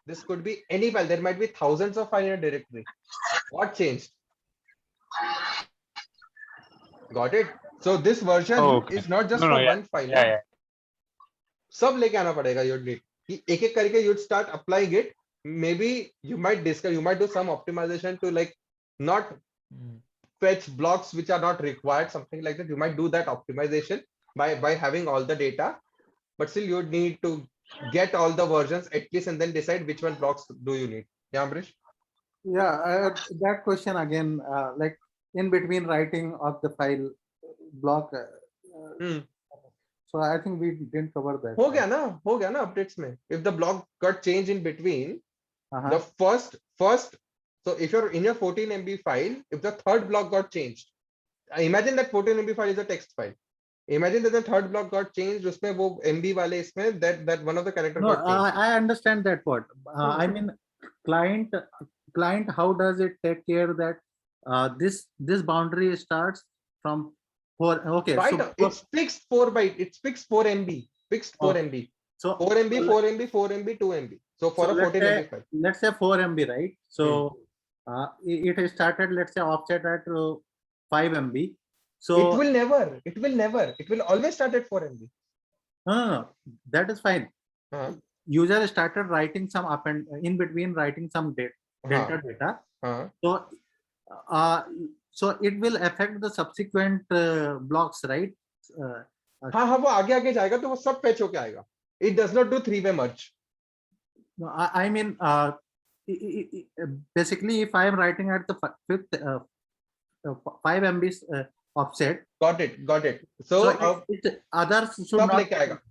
This could be any file. There might be thousands of files in a directory. What changed? Got it? So this version is not just for one file. Yeah. सब लेके आना पड़ेगा you'd need. एक एक करके you'd start applying it. Maybe you might do some optimization to like not fetch blocks which are not required, something like that. You might do that optimization by having all the data, but still you need to get all the versions at least and then decide which one blocks do you need. Yeah, Ambrish? Yeah, that question again, like in between writing of the file block. So I think we didn't cover that. हो गया ना updates में. If the block got changed in between, the first, so if you're in your 14 MB file, if the third block got changed, imagine that 14 MB file is a text file. Imagine that the third block got changed, उसमें वो MB वाले इसमें that one of the characters got changed. I understand that part. I mean, client, how does it take care that this boundary starts from 4? Okay, right. So it's fixed 4 byte. It's fixed 4 MB. Fixed 4 MB. So 4 MB, 4 MB, 4 MB, 2 MB. So for a 14 MB file. Let's say 4 MB, right? So it started, let's say, offset at 5 MB. So it will always start at 4 MB. No, that is fine. User started writing some up and in between, writing some data. So it will affect the subsequent blocks, right? हाँ वो आगे जाएगा तो वो सब fetch होके आएगा. It does not do three-way merge. No, I mean, basically, if I am writing at the fifth 5 MB offset. Got it. So others should not.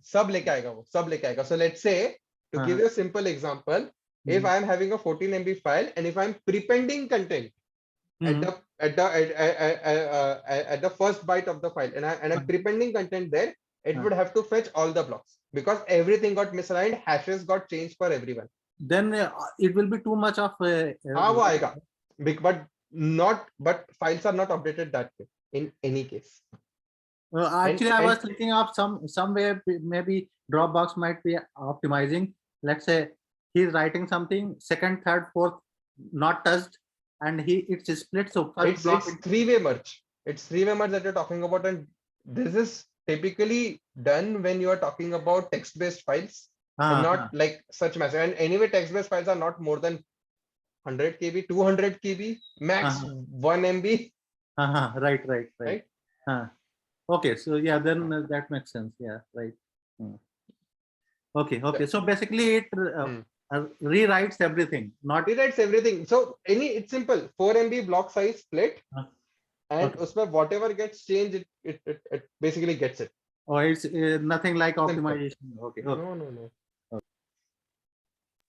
सब लेके आएगा. So let's say, to give you a simple example, if I am having a 14 MB file and if I am prepending content at the first byte of the file and I'm prepending content there, it would have to fetch all the blocks because everything got misaligned, hashes got changed for everyone. Then it will be too much of वो आएगा. But files are not updated that way in any case. Actually, I was thinking of some way maybe Dropbox might be optimizing. Let's say he's writing something, second, third, fourth not touched, and it's split. So it's three-way merge. It's three-way merge that you're talking about, and this is typically done when you are talking about text-based files, and not like such massive. And anyway, text-based files are not more than 100 KB, 200 KB, max 1 MB. Right. Okay, so yeah, then that makes sense. Yeah, right. Okay. So basically, it rewrites everything. Rewrites everything. So it's simple. 4 MB block size split, and usme whatever gets changed, it basically gets it. Oh, it's nothing like optimization. Okay. No.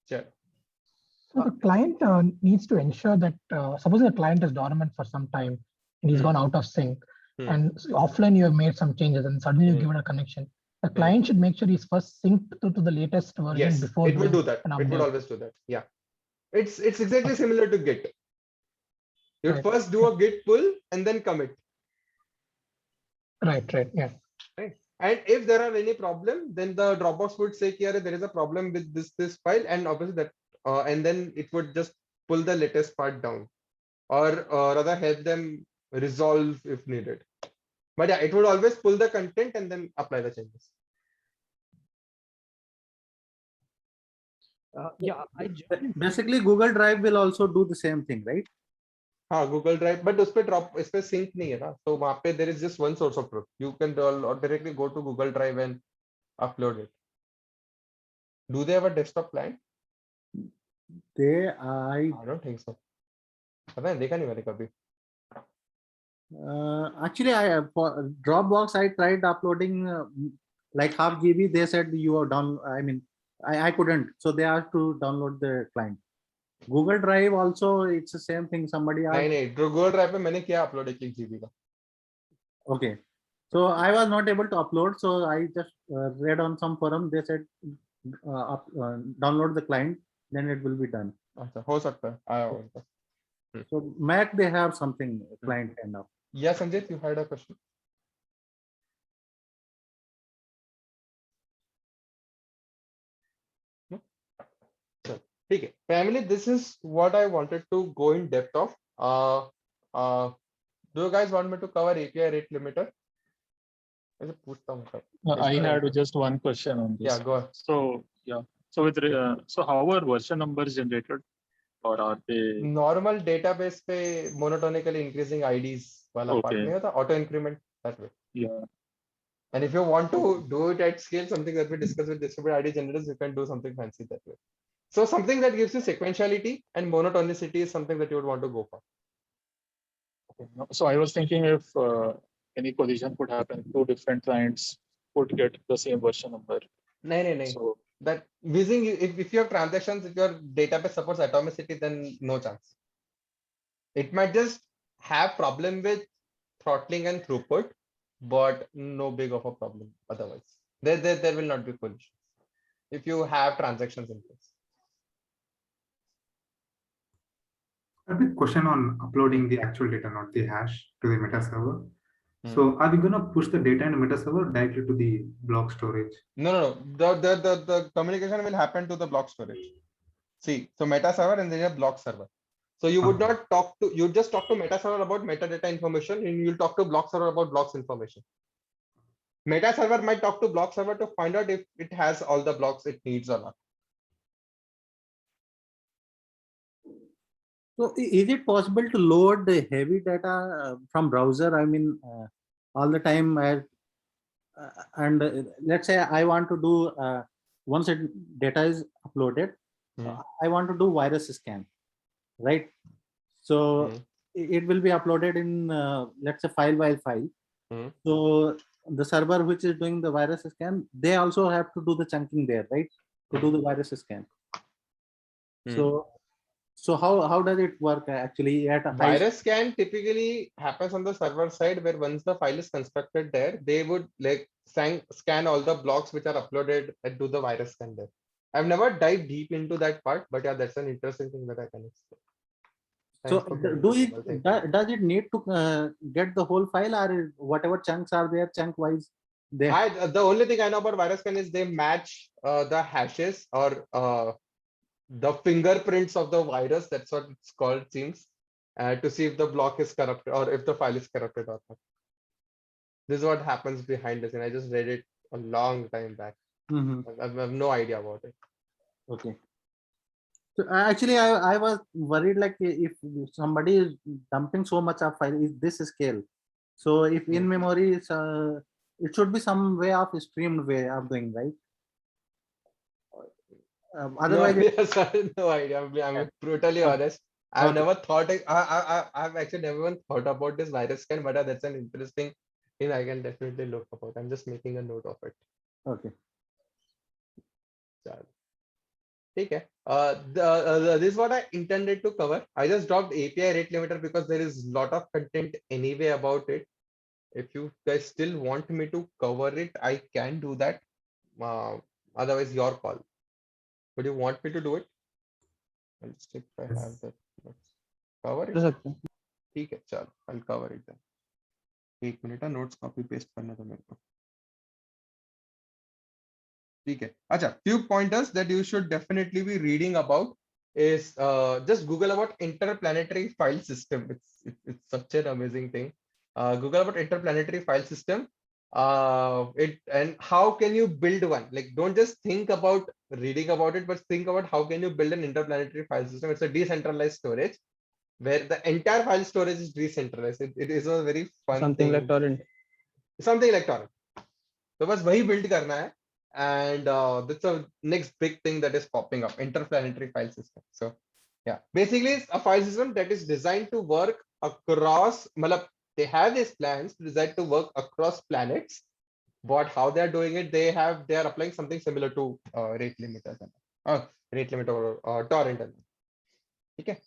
Sure. So the client needs to ensure that suppose the client is dormant for some time and he's gone out of sync, and offline you have made some changes and suddenly you give it a connection. The client should make sure he's first synced to the latest version before. It would do that. It would always do that. Yeah. It's exactly similar to Git. You first do a Git pull and then commit. Right. Yeah. Right. And if there are any problem, then the Dropbox would say, "Here there is a problem with this file," and obviously that, and then it would just pull the latest part down, or rather help them resolve if needed. But yeah, it would always pull the content and then apply the changes. Basically, Google Drive will also do the same thing, right? Google Drive, but उसपे sync नहीं है ना, तो वहाँ पे there is just one source of truth. You can directly go to Google Drive and upload it. Do they have a desktop client? I don't think so. पता है, देखा नहीं मैंने कभी. Actually, for Dropbox, I tried uploading like half GB. They said you are down. I mean, I couldn't, so they asked to download the client. Google Drive also, it's the same thing. Somebody asked. नहीं, Google Drive पे मैंने किया upload 1 GB का. Okay, so I was not able to upload, so I just read on some forum. They said download the client, then it will be done. अच्छा, हो सकता है. So Mac, they have something client kind of. Yeah, Sanjay, you had a question. No? So, okay. Family, this is what I wanted to go in depth of. Do you guys want me to cover API rate limiter? I had just one question on this. Yeah, go ahead. So with so how are version numbers generated, or are they normal database पे monotonically increasing IDs वाला part नहीं होता, auto increment that way. Yeah. And if you want to do it at scale, something that we discussed with distributed ID generators, you can do something fancy that way. So something that gives you sequentiality and monotonicity is something that you would want to go for. Okay. So I was thinking if any collision could happen, two different clients would get the same version number. No. So That using if you have transactions, if your database supports atomicity, then no chance. It might just have problem with throttling and throughput, but no big of a problem otherwise. There will not be collisions if you have transactions in place. A big question on uploading the actual data, not the hash, to the meta server. So are we going to push the data in the meta server directly to the block storage? No. The communication will happen to the block storage. See, so meta server and then a block server. So you would not talk to, you just talk to meta server about metadata information, and you'll talk to block server about blocks information. Meta server might talk to block server to find out if it has all the blocks it needs or not. So is it possible to load the heavy data from browser? I mean, all the time, and let's say I want to do once data is uploaded, I want to do virus scan, right? So it will be uploaded in let's say file by file. So the server which is doing the virus scan, they also have to do the chunking there, right? To do the virus scan. So how does it work actually at a virus scan typically happens on the server side, where once the file is constructed there, they would like scan all the blocks which are uploaded and do the virus scan there. I've never dived deep into that part, but yeah, that's an interesting thing that I can explain. So does it need to get the whole file, or whatever chunks are there, chunk wise? The only thing I know about virus scan is they match the hashes or the fingerprints of the virus. That's what it's called, it seems, to see if the block is corrupted or if the file is corrupted or not. This is what happens behind this, and I just read it a long time back. I have no idea about it. Okay. So actually, I was worried, like if somebody is dumping so much of file, is this scale? So if in memory, it should be some way of streamed way of doing, right? Otherwise, no idea. I'm brutally honest. I've never thought. I've actually never even thought about this virus scan, but that's an interesting thing I can definitely look about. I'm just making a note of it. Okay. Okay. This is what I intended to cover. I just dropped API rate limiter because there is a lot of content anyway about it. If you guys still want me to cover it, I can do that. Otherwise, your call. Would you want me to do it? I'll just check if I have that. Cover it. Okay, chalo, I'll cover it then. 1 minute notes copy paste करना था मेरे को. ठीक है. अच्छा, few pointers that you should definitely be reading about is just Google about interplanetary file system. It's such an amazing thing. Google about interplanetary file system. And how can you build one? Like, don't just think about reading about it, but think about how can you build an interplanetary file system. It's a decentralized storage where the entire file storage is decentralized. It is a very fun something thing. Like torrent. Something like torrent. So बस वही build करना है, and that's a next big thing that is popping up, interplanetary file system. So yeah, basically it's a file system that is designed to work across, they have these plans designed to work across planets, but how they are doing it, they are applying something similar to rate limiter or torrent. Okay.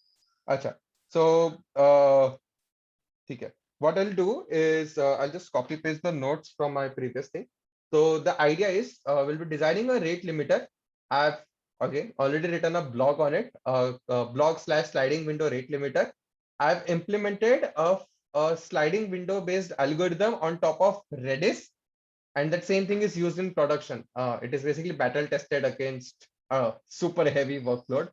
Acha. So okay. What I'll do is I'll just copy paste the notes from my previous thing. So the idea is we'll be designing a rate limiter. I've already written a blog on it, blog/sliding window rate limiter. I've implemented a sliding window based algorithm on top of Redis, and that same thing is used in production. It is basically battle tested against a super heavy workload.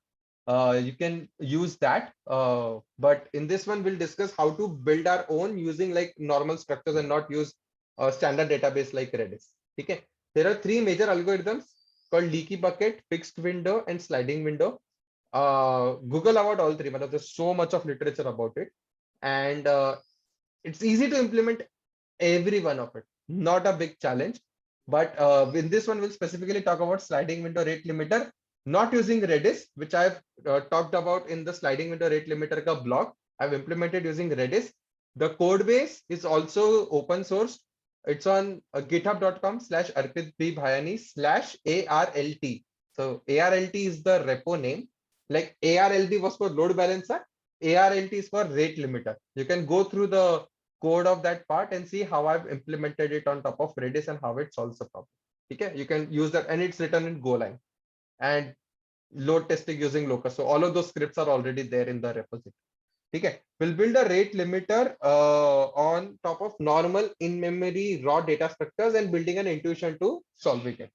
You can use that, but in this one we'll discuss how to build our own using like normal structures and not use a standard database like Redis. Okay, there are 3 major algorithms called leaky bucket, fixed window, and sliding window. Google about all 3, but there's so much of literature about it, and it's easy to implement every one of it. Not a big challenge, but in this one we'll specifically talk about sliding window rate limiter, not using Redis, which I've talked about in the sliding window rate limiter ka blog. I've implemented using Redis. The code base is also open source. It's on github.com/arpitbhayani/ARLT. So ARLT is the repo name. Like ARLT was for load balancer, ARLT is for rate limiter. You can go through the code of that part and see how I've implemented it on top of Redis and how it solves the problem. Okay, you can use that, and it's written in Golang and load testing using locus. So all of those scripts are already there in the repository. Okay, we'll build a rate limiter on top of normal in-memory raw data structures and building an intuition to solving it.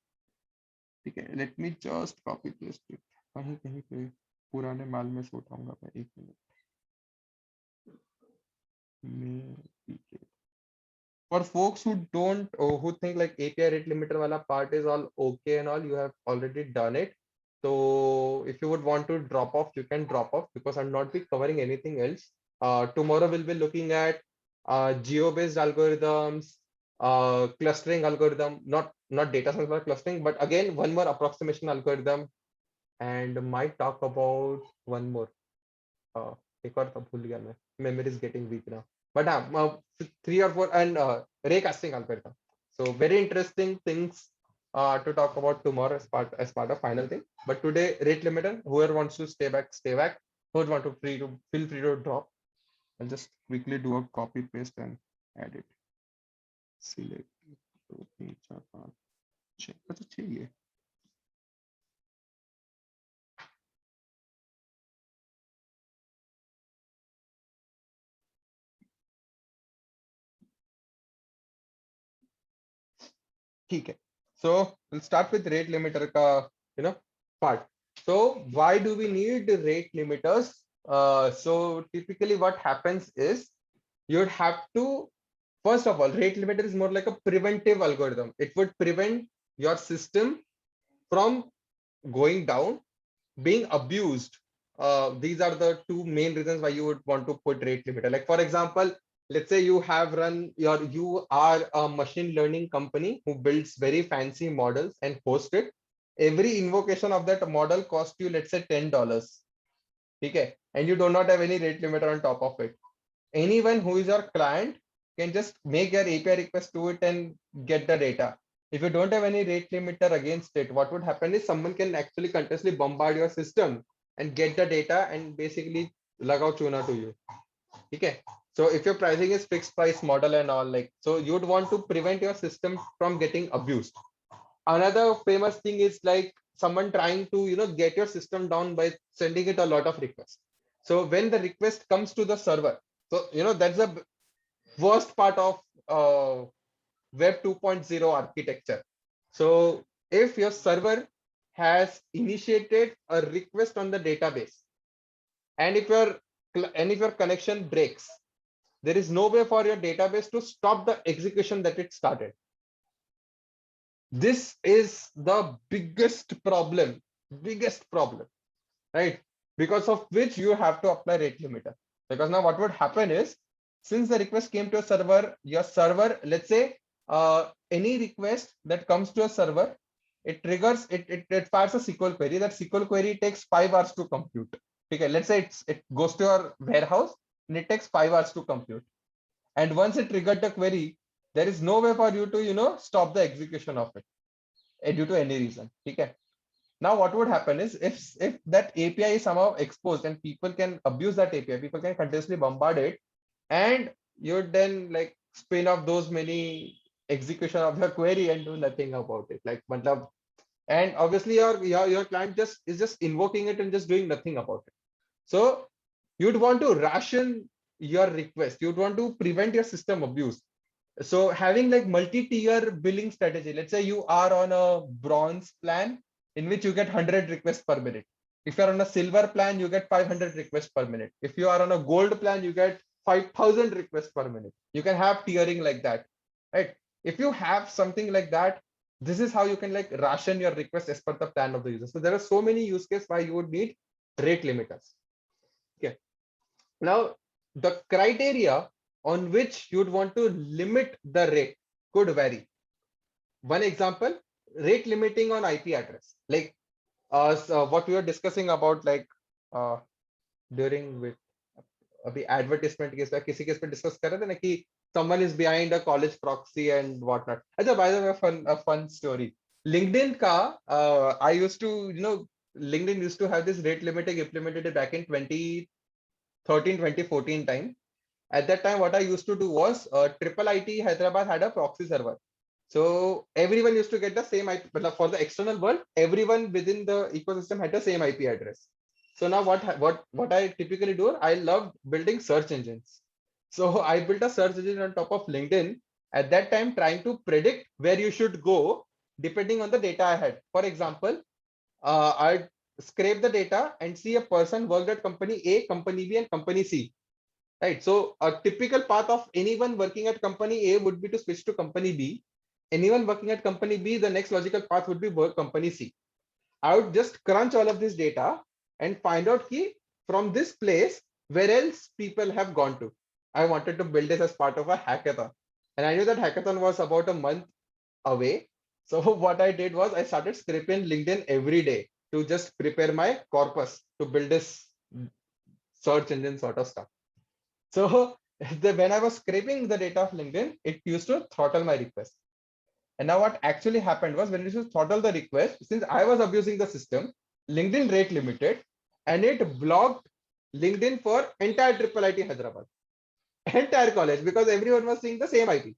Okay, let me just copy paste it. कहीं कहीं पे पुराने माल में से उठाऊंगा मैं, एक minute. For folks who don't, or who think like API rate limiter wala part is all okay and all, you have already done it. So if you would want to drop off, you can drop off, because I'm not be covering anything else. Tomorrow we'll be looking at geo-based algorithms, clustering algorithm, not data science but clustering, but again one more approximation algorithm, and might talk about one more. एक और था, भूल गया मैं. Memory is getting weak now. But 3 or 4, and raycasting algorithm. So very interesting things to talk about tomorrow as part of final thing. But today, rate limiter. Whoever wants to stay back, stay back. Whoever want to feel free to drop. I'll just quickly do a copy paste and add it. Select 2 3 4 5 6. अच्छा 6 ये. ठीक है. So we'll start with rate limiter का part. So why do we need rate limiters? So typically what happens is you'd have to, first of all, rate limiter is more like a preventive algorithm. It would prevent your system from going down, being abused. These are the two main reasons why you would want to put rate limiter. Like for example, let's say you are a machine learning company who builds very fancy models and hosts it. Every invocation of that model costs you, let's say, $10. Okay, and you do not have any rate limiter on top of it. Anyone who is your client can just make your API request to it and get the data. If you don't have any rate limiter against it, what would happen is someone can actually continuously bombard your system and get the data and basically lagao chuna to you. Okay. So if your pricing is fixed price model and all, like, so you'd want to prevent your system from getting abused. Another famous thing is like someone trying to get your system down by sending it a lot of requests. So when the request comes to the server, so that's the worst part of web 2.0 architecture. So if your server has initiated a request on the database, and if your connection breaks, there is no way for your database to stop the execution that it started. This is the biggest problem, right? Because of which you have to apply rate limiter. Because now what would happen is, since the request came to a server, your server, let's say any request that comes to a server, it triggers, it fires a SQL query. That SQL query takes 5 hours to compute. Okay, let's say it goes to your warehouse and it takes 5 hours to compute. And once it triggered the query, there is no way for you to stop the execution of it due to any reason. Okay. Now what would happen is, if that API is somehow exposed and people can abuse that API, people can continuously bombard it, and you then like spin off those many execution of your query and do nothing about it. Like, and obviously your client is just invoking it and just doing nothing about it. So you'd want to ration your request. You'd want to prevent your system abuse. So having like multi-tier billing strategy. Let's say you are on a bronze plan in which you get 100 requests per minute. If you're on a silver plan, you get 500 requests per minute. If you are on a gold plan, you get 5,000 requests per minute. You can have tiering like that, right? If you have something like that, this is how you can like ration your request as per the plan of the user. So there are so many use cases why you would need rate limiters. Okay. Now the criteria on which you'd want to limit the rate could vary. One example, rate limiting on IP address. Like so what we were discussing about, like during with अभी advertisement case किसी case पे discuss कर रहे थे ना कि someone is behind a college proxy and whatnot. Achha, by the way, a fun story. LinkedIn I used to, LinkedIn used to have this rate limiting implemented back in 2013, 2014 time. At that time, what I used to do was Triple IT Hyderabad had a proxy server. So everyone used to get the same IP, but for the external world, everyone within the ecosystem had the same IP address. So now what I typically do, I love building search engines. So I built a search engine on top of LinkedIn at that time, trying to predict where you should go depending on the data I had. For example, I'd scrape the data and see a person worked at company A, company B, and company C. Right. So a typical path of anyone working at company A would be to switch to company B. Anyone working at company B, the next logical path would be work company C. I would just crunch all of this data and find out from this place where else people have gone to. I wanted to build this as part of a hackathon. And I knew that hackathon was about a month away. So what I did was I started scraping LinkedIn every day to just prepare my corpus to build this search engine sort of stuff. So when I was scraping the data of LinkedIn, it used to throttle my request. And now what actually happened was when it used to throttle the request, since I was abusing the system, LinkedIn rate limited and it blocked LinkedIn for entire Triple IT Hyderabad, entire college, because everyone was seeing the same IP.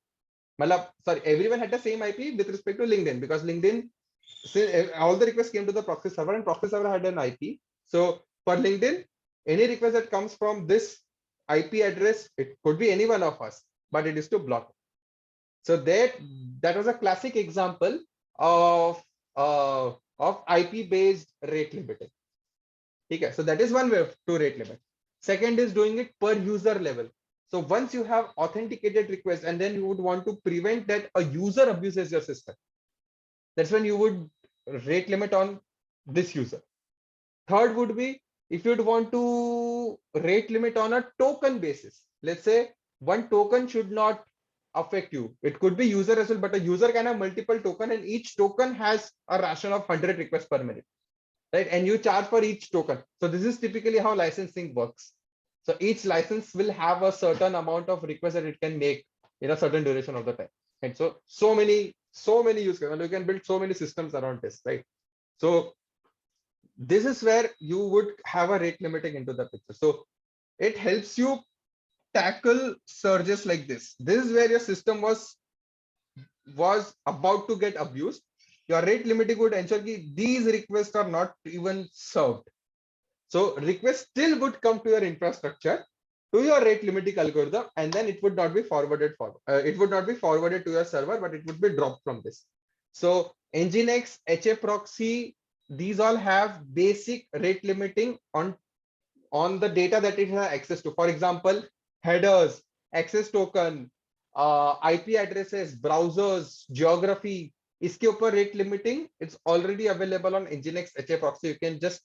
Sorry, everyone had the same IP with respect to LinkedIn, because LinkedIn, all the requests came to the proxy server and proxy server had an IP. So for LinkedIn, any request that comes from this IP address, it could be any one of us, but it is to block. So that was a classic example of IP based rate limiting. Okay, so that is one way to rate limit. Second is doing it per user level. So once you have authenticated requests and then you would want to prevent that a user abuses your system, that's when you would rate limit on this user. Third would be if you'd want to rate limit on a token basis. Let's say one token should not affect you. It could be user as well, but a user can have multiple token and each token has a ration of 100 requests per minute, right? And you charge for each token. So this is typically how licensing works. So each license will have a certain amount of requests that it can make in a certain duration of the time. And so many use cases, and you can build so many systems around this, right? So this is where you would have a rate limiting into the picture. So it helps you tackle surges like this. This is where your system was about to get abused. Your rate limiting would ensure that these requests are not even served. So requests still would come to your infrastructure, to your rate limiting algorithm, and then it would not be forwarded it would not be forwarded to your server, but it would be dropped from this. So Nginx, HA proxy, these all have basic rate limiting on the data that it has access to. For example, headers, access token, IP addresses, browsers, geography. इसके ऊपर rate limiting, it's already available on Nginx HA proxy. You can just,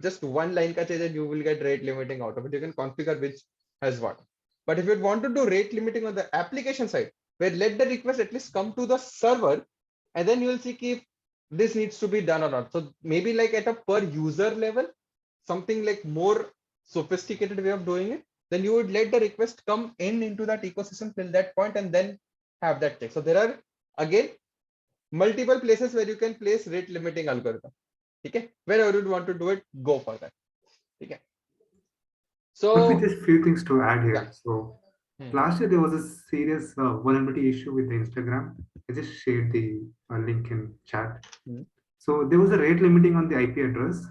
just one line ka change and you will get rate limiting out of it. You can configure which has what. But if you want to do rate limiting on the application side, where let the request at least come to the server, and then you will see if this needs to be done or not. So maybe like at a per user level, something like more sophisticated way of doing it, then you would let the request come into that ecosystem till that point and then have that take. So there are again multiple places where you can place rate limiting algorithm. Okay, wherever you want to do it, go for that. Okay. Could be So just few things to add here. yeah. So last year there was a serious vulnerability issue with the Instagram. I just shared the link in chat. So there was a rate limiting on the IP address.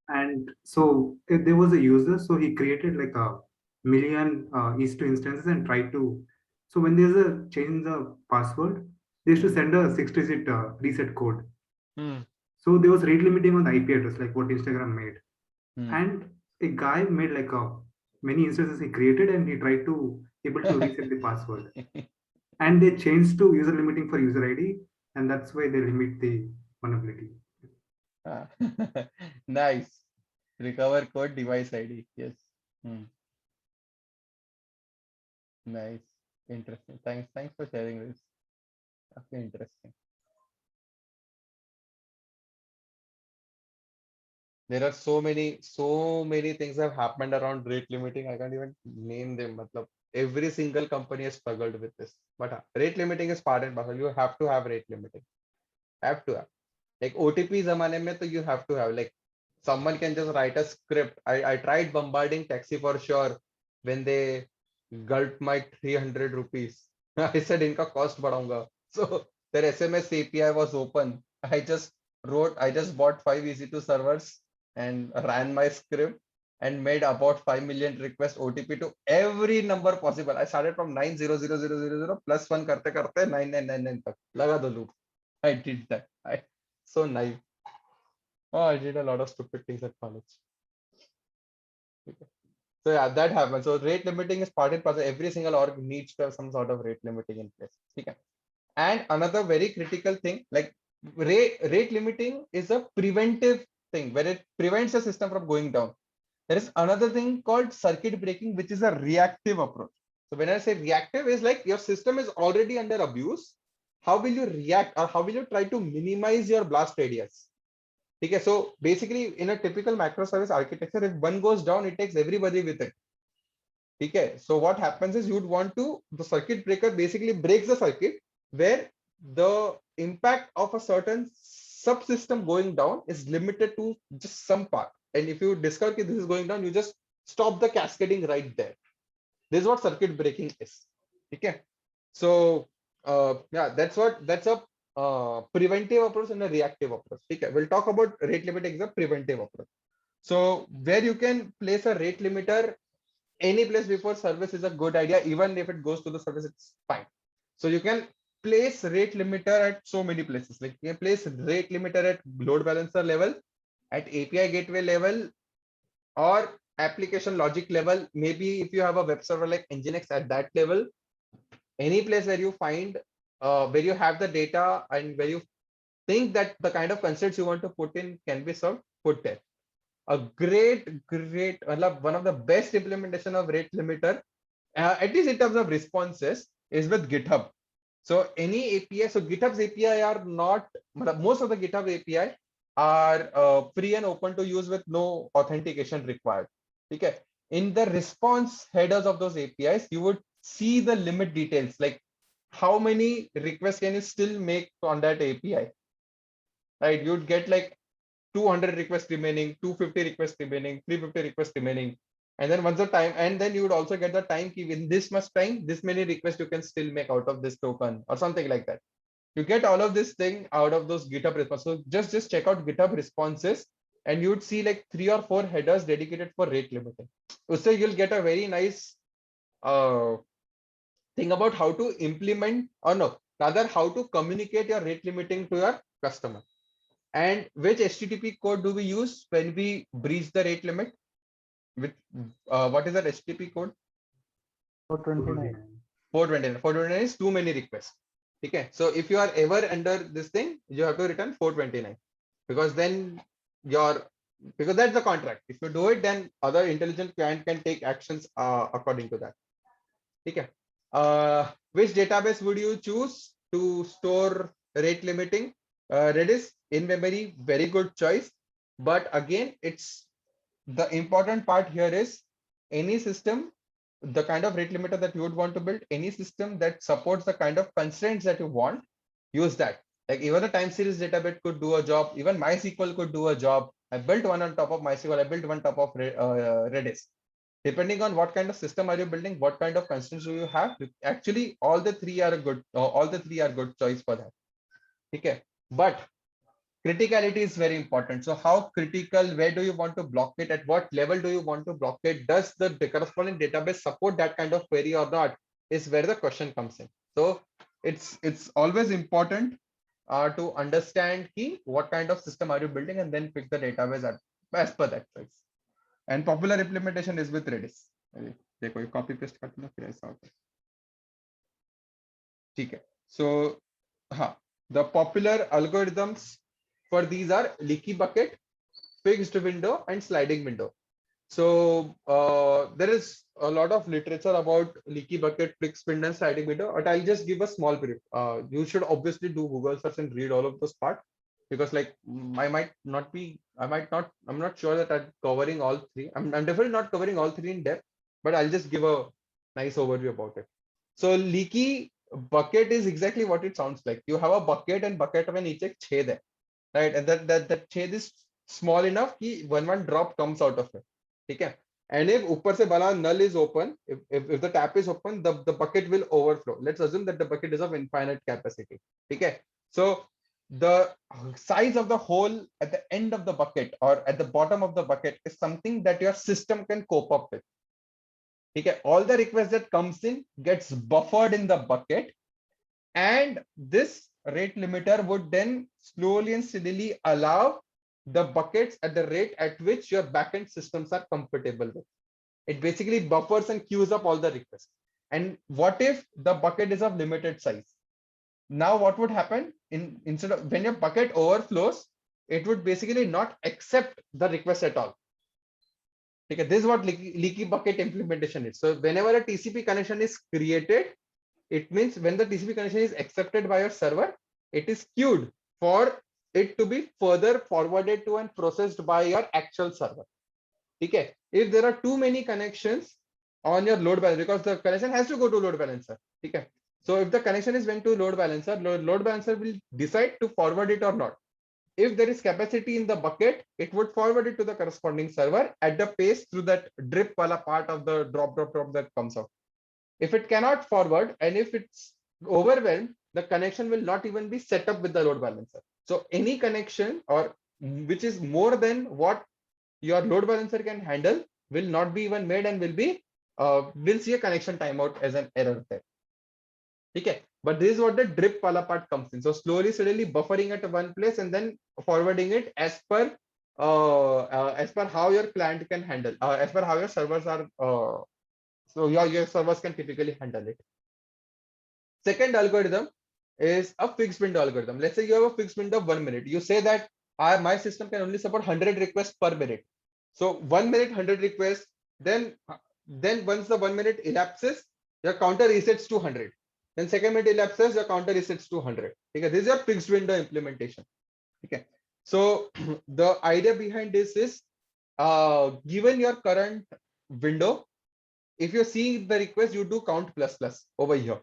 And so if there was a user, so he created like a million EC2 instances and tried to. So when there's a change in the password, they used to send a 6-digit reset code. So there was rate limiting on the IP address, like what Instagram made. And a guy made like a many instances he created and he tried to able to reset the password. And they changed to user limiting for user ID, and that's why they limit the vulnerability. Nice. Recover code device ID. Yes. Nice. Interesting. Thanks for sharing this. Okay, interesting. There are so many things have happened around rate limiting. I can't even name them. Matlab, every single company has struggled with this. But rate limiting is part and parcel. You have to have rate limiting. Have to have. Like OTP zamane mein, to you have to have. Like someone can just write a script. I tried bombarding taxi for sure when they gulped my 300 rupees. I said inka cost badhaunga. So their SMS API was open. I just bought 5 EC2 servers and ran my script and made about 5 million request OTP to every number possible. I started from 9000000 plus 1 karte karte 9999 tak. Laga the loop. I did that. So naive. Oh, I did a lot of stupid things at college. Okay. So yeah, that happens. So rate limiting is part and parcel. Every single org needs to have some sort of rate limiting in place. Okay. And another very critical thing, like rate limiting is a preventive thing where it prevents the system from going down. There is another thing called circuit breaking, which is a reactive approach. So when I say reactive, is like your system is already under abuse. How will you react, or how will you try to minimize your blast radius? Okay, so basically in a typical microservice architecture, if one goes down, it takes everybody with it. Okay, so what happens is you'd want to, the circuit breaker basically breaks the circuit where the impact of a certain subsystem going down is limited to just some part. And if you discover that this is going down, you just stop the cascading right there. This is what circuit breaking is. Okay, so yeah, that's a preventive approach and a reactive approach. Okay, we'll talk about rate limiting, the preventive approach. So where you can place a rate limiter any place before service is a good idea. Even if it goes to the service, it's fine. So you can place rate limiter at so many places. Like you can place rate limiter at load balancer level, at API gateway level, or application logic level. Maybe if you have a web server like Nginx at that level, any place where you find where you have the data and where you think that the kind of constraints you want to put in can be served, put there. A great one of the best implementation of rate limiter, at least in terms of responses, is with GitHub. So any API, so GitHub's API are not, most of the GitHub API are free and open to use with no authentication required. Okay. In the response headers of those APIs, you would see the limit details, like how many requests can you still make on that API, right? You'd get like 200 requests remaining, 250 requests remaining, 350 requests remaining. And then once the time, and then you would also get the time key in this much time, this many requests you can still make out of this token or something like that. You get all of this thing out of those GitHub responses. So just check out GitHub responses and you'd see like 3 or 4 headers dedicated for rate limiting. So you'll get a very nice thing about how to implement, or no, rather how to communicate your rate limiting to your customer. And which HTTP code do we use when we breach the rate limit? With what is that HTTP code? 429. 429. 429 is too many requests. Okay, so if you are ever under this thing, you have to return 429 because then because that's the contract. If you do it, then other intelligent client can take actions according to that. Okay. Which database would you choose to store rate limiting? Redis in memory, very good choice. But again, it's the important part here is any system, the kind of rate limiter that you would want to build, any system that supports the kind of constraints that you want, use that. Like even a time series database could do a job, even MySQL could do a job. I built one on top of MySQL, I built one on top of Redis. Depending on what kind of system are you building, what kind of constraints do you have, actually all the three are good choice for that. Okay, but criticality is very important. So how critical, where do you want to block it, at what level do you want to block it, does the corresponding database support that kind of query or not, is where the question comes in. So it's always important to understand what kind of system are you building and then pick the database as per that choice. And popular implementation is with Redis. देखो copy paste करते ना फिर ऐसा होता है. ठीक है. So the popular algorithms for these are leaky bucket, fixed window, and sliding window. So there is a lot of literature about leaky bucket, fixed window, and sliding window, but I'll just give a small brief. You should obviously do Google search and read all of those parts. because like I'm not sure that I'm covering all three. I'm definitely not covering all three in depth, but I'll just give a nice overview about it. So leaky bucket is exactly what it sounds like. You have a bucket and bucket में नीचे एक छेद है, right? And that छेद is small enough कि one drop comes out of it. ठीक है? And if ऊपर से वाला null is open, if the tap is open, the bucket will overflow. Let's assume that the bucket is of infinite capacity. ठीक है? So the size of the hole at the end of the bucket or at the bottom of the bucket is something that your system can cope up with. Okay, all the requests that comes in gets buffered in the bucket, and this rate limiter would then slowly and steadily allow the buckets at the rate at which your backend systems are comfortable with. It basically buffers and queues up all the requests. And what if the bucket is of limited size? Now what would happen instead of when your bucket overflows, it would basically not accept the request at all. Okay, this is what leaky bucket implementation is. So whenever a TCP connection is created, it means when the TCP connection is accepted by your server, it is queued for it to be further forwarded to and processed by your actual server. Okay, if there are too many connections on your load balancer, because the connection has to go to load balancer. Okay, so if the connection is went to load balancer, load balancer will decide to forward it or not. If there is capacity in the bucket, it would forward it to the corresponding server at the pace through that drip wala part of the drop that comes out. If it cannot forward and if it's overwhelmed, the connection will not even be set up with the load balancer. So any connection or which is more than what your load balancer can handle will not be even made and will see a connection timeout as an error there. Okay, but this is what the drip wala part comes in. So slowly, steadily buffering at one place and then forwarding it as per how your client can handle, as per how your servers are. So your servers can typically handle it. Second algorithm is a fixed window algorithm. Let's say you have a fixed window of 1 minute. You say that my system can only support 100 requests per minute. So 1 minute, 100 requests. Then once the 1 minute elapses, your counter resets to 100. Then second minute elapses, your counter resets to 100. Okay, this is your fixed window implementation. Okay, so the idea behind this is, given your current window, if you're seeing the request, you do count plus over here.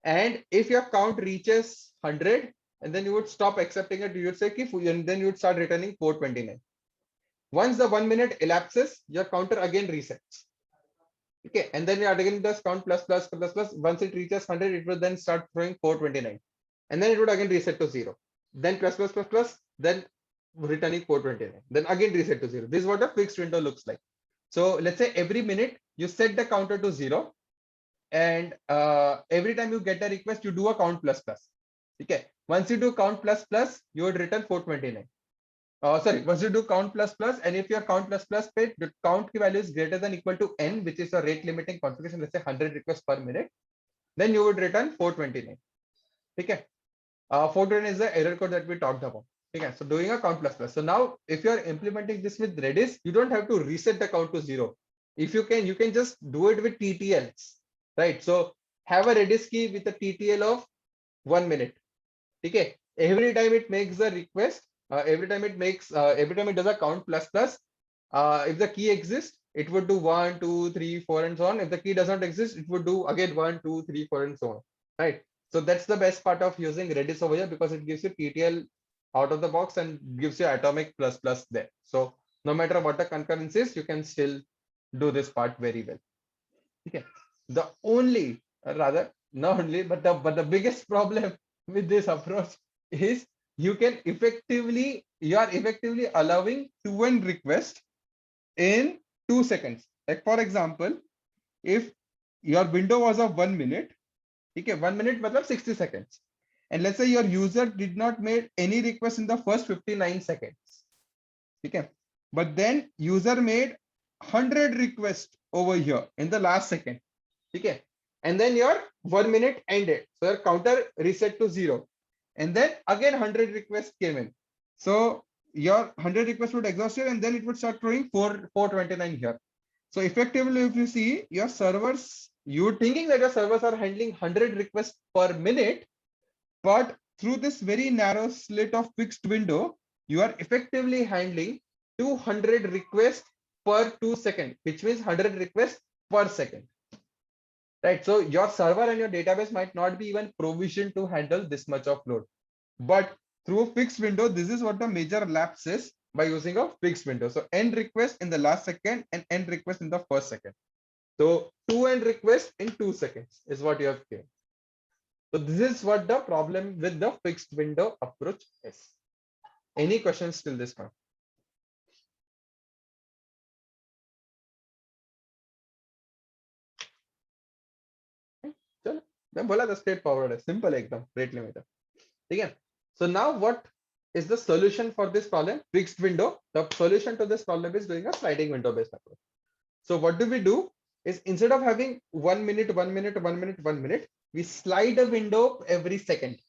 And if your count reaches 100, and then you would stop accepting it, you would say, and then you would start returning 429. Once the 1 minute elapses, your counter again resets. Okay, and then you again does count plus. Once it reaches 100, it will then start throwing 429, and then it would again reset to 0. Then plus, then returning 429. Then again reset to 0. This is what a fixed window looks like. So let's say every minute you set the counter to 0, and every time you get a request, you do a count plus. Okay, once you do count plus, you would return 429. Once you do count plus, and if your count plus page, the count ki value is greater than equal to n, which is a rate limiting configuration, let's say 100 requests per minute, then you would return 429. Okay, 429 is the error code that we talked about. Okay, so doing a count plus. So now if you are implementing this with Redis, you don't have to reset the count to 0. If you can just do it with TTLs, right? So have a Redis key with a TTL of 1 minute. Okay, every time it makes a request, every time it does a count plus, if the key exists, it would do 1, 2, 3, 4, and so on. If the key does not exist, it would do again 1, 2, 3, 4, and so on. Right. So that's the best part of using Redis over here, because it gives you TTL out of the box and gives you atomic plus there. So no matter what the concurrence is, you can still do this part very well. Okay. The only, rather not only, but the biggest problem with this approach is you are effectively allowing 2n requests in 2 seconds. Like for example, if your window was of 1 minute, okay, 1 minute means 60 seconds, and let's say your user did not make any request in the first 59 seconds, okay, but then user made 100 requests over here in the last second, okay, and then your 1 minute ended, so your counter reset to 0, and then again 100 requests came in, so your 100 requests would exhaust here, and then it would start throwing 429 here. So effectively, if you see your servers, you thinking that your servers are handling 100 requests per minute, but through this very narrow slit of fixed window, you are effectively handling 200 requests per 2 seconds, which means 100 requests per second. Right. So your server and your database might not be even provisioned to handle this much of load. But through a fixed window, this is what the major lapse is by using a fixed window. So end request in the last second and end request in the first second. So 2 end requests in 2 seconds is what you have given. So this is what the problem with the fixed window approach is. Any questions till this point? मैं बोला था straightforward है, simple एकदम rate limiter. ठीक है? So now what is the solution for this problem? Fixed window. The solution to this problem is doing a sliding window based approach. So what do we do is instead of having 1 minute, 1 minute, 1 minute, 1 minute, we slide a window every second.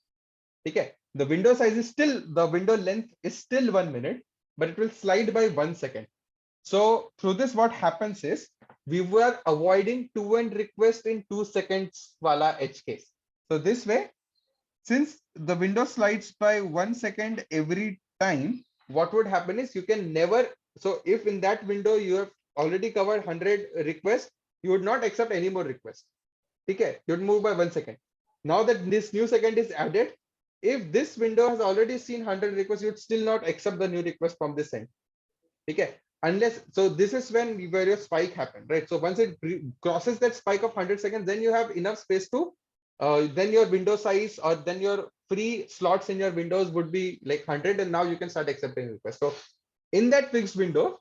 Okay. The window size is still, the window length is still 1 minute, but it will slide by 1 second. So through this, what happens is we were avoiding 2 end request in 2 seconds wala edge case. So this way, since the window slides by 1 second every time, what would happen is you can never, so if in that window you have already covered 100 requests, you would not accept any more requests. Okay, you would move by 1 second. Now that this new second is added, if this window has already seen 100 requests, you would still not accept the new request from this end. Okay, unless, so this is when where your spike happened, right? So once it crosses that spike of 100 seconds, then you have enough space to then your window size or then your free slots in your windows would be like 100, and now you can start accepting requests. So in that fixed window,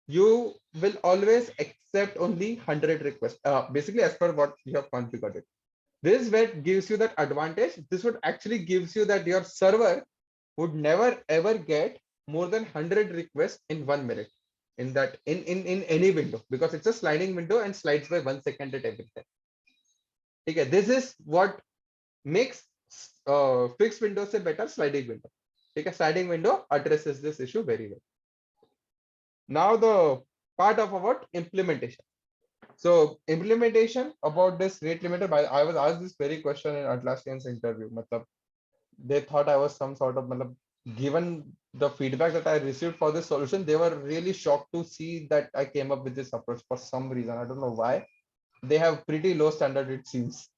you will always accept only 100 requests, basically as per what you have configured it. This is where gives you that advantage. This would actually gives you that your server would never ever get more than 100 requests in 1 minute in that in any window, because it's a sliding window and slides by 1 second at every time. Okay, this is what makes fixed windows a better sliding window. Okay, sliding window addresses this issue very well. Now the part of about implementation. So implementation about this rate limiter, I was asked this very question in Atlassian's interview. They thought I was some sort of, given the feedback that I received for this solution, they were really shocked to see that I came up with this approach for some reason. I don't know why. They have pretty low standard, it seems.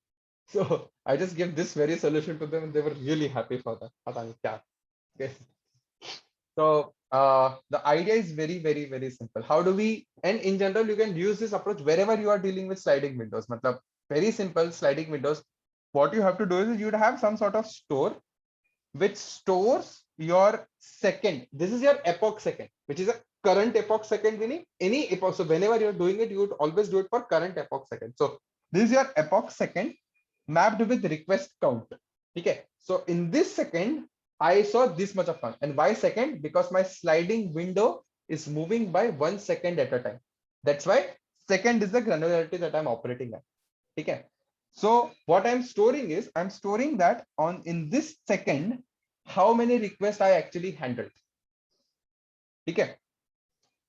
So I just gave this very solution to them and they were really happy for that. Okay. So the idea is very, very, very simple. How do we, and in general, you can use this approach wherever you are dealing with sliding windows. Very simple sliding windows. What you have to do is you'd have some sort of store which stores your second. This is your epoch second, which is a current epoch second, meaning any epoch. So whenever you're doing it, you would always do it for current epoch second. So this is your epoch second mapped with request count. Okay. So in this second, I saw this much of count. And why second? Because my sliding window is moving by 1 second at a time. That's why second is the granularity that I'm operating at. Okay. So what I'm storing is I'm storing that on in this second, how many requests I actually handled. Okay.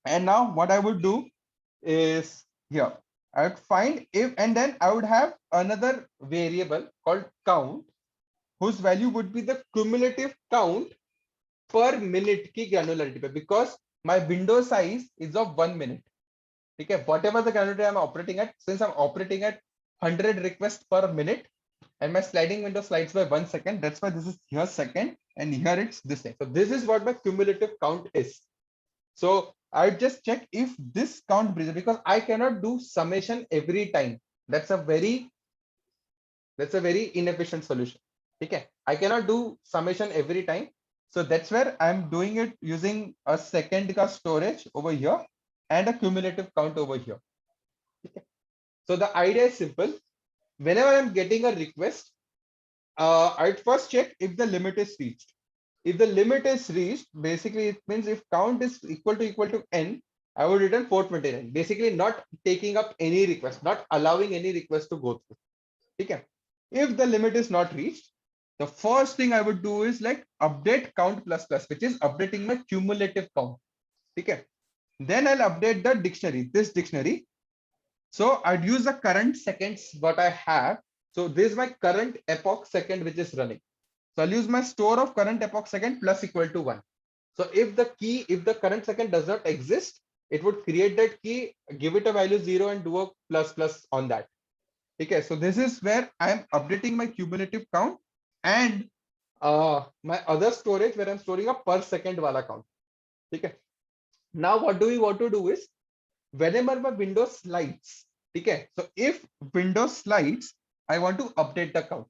And now what I would do is here, I would find if, and then I would have another variable called count, whose value would be the cumulative count per minute ki granularity, because my window size is of 1 minute. Okay. Whatever the granularity I'm operating at, since I'm operating at 100 requests per minute and my sliding window slides by 1 second, that's why this is here second and here it's this thing. So this is what my cumulative count is. So I just check if this count breaches, because I cannot do summation every time. That's a very inefficient solution. Okay, I cannot do summation every time. So that's where I'm doing it using a second ka storage over here and a cumulative count over here. Okay. So the idea is simple. Whenever I'm getting a request, I'd first check if the limit is reached. If the limit is reached, basically it means if count is equal to n, I would return 429. Basically not taking up any request, not allowing any request to go through. Okay. If the limit is not reached, the first thing I would do is like update count plus plus, which is updating my cumulative count. Okay. Then I'll update the dictionary, this dictionary. So I'd use the current seconds what I have. So this is my current epoch second which is running. So So I'll use my store of current epoch second plus equal to 1. So if the current second does not exist, it would create that key, give it a value 0 and do a plus plus on that. Okay, so this is where I am updating my cumulative count and my other storage where I'm storing a per second wala count. Okay. Now what do we want to do is whenever my window slides, okay, so if window slides, I want to update the count,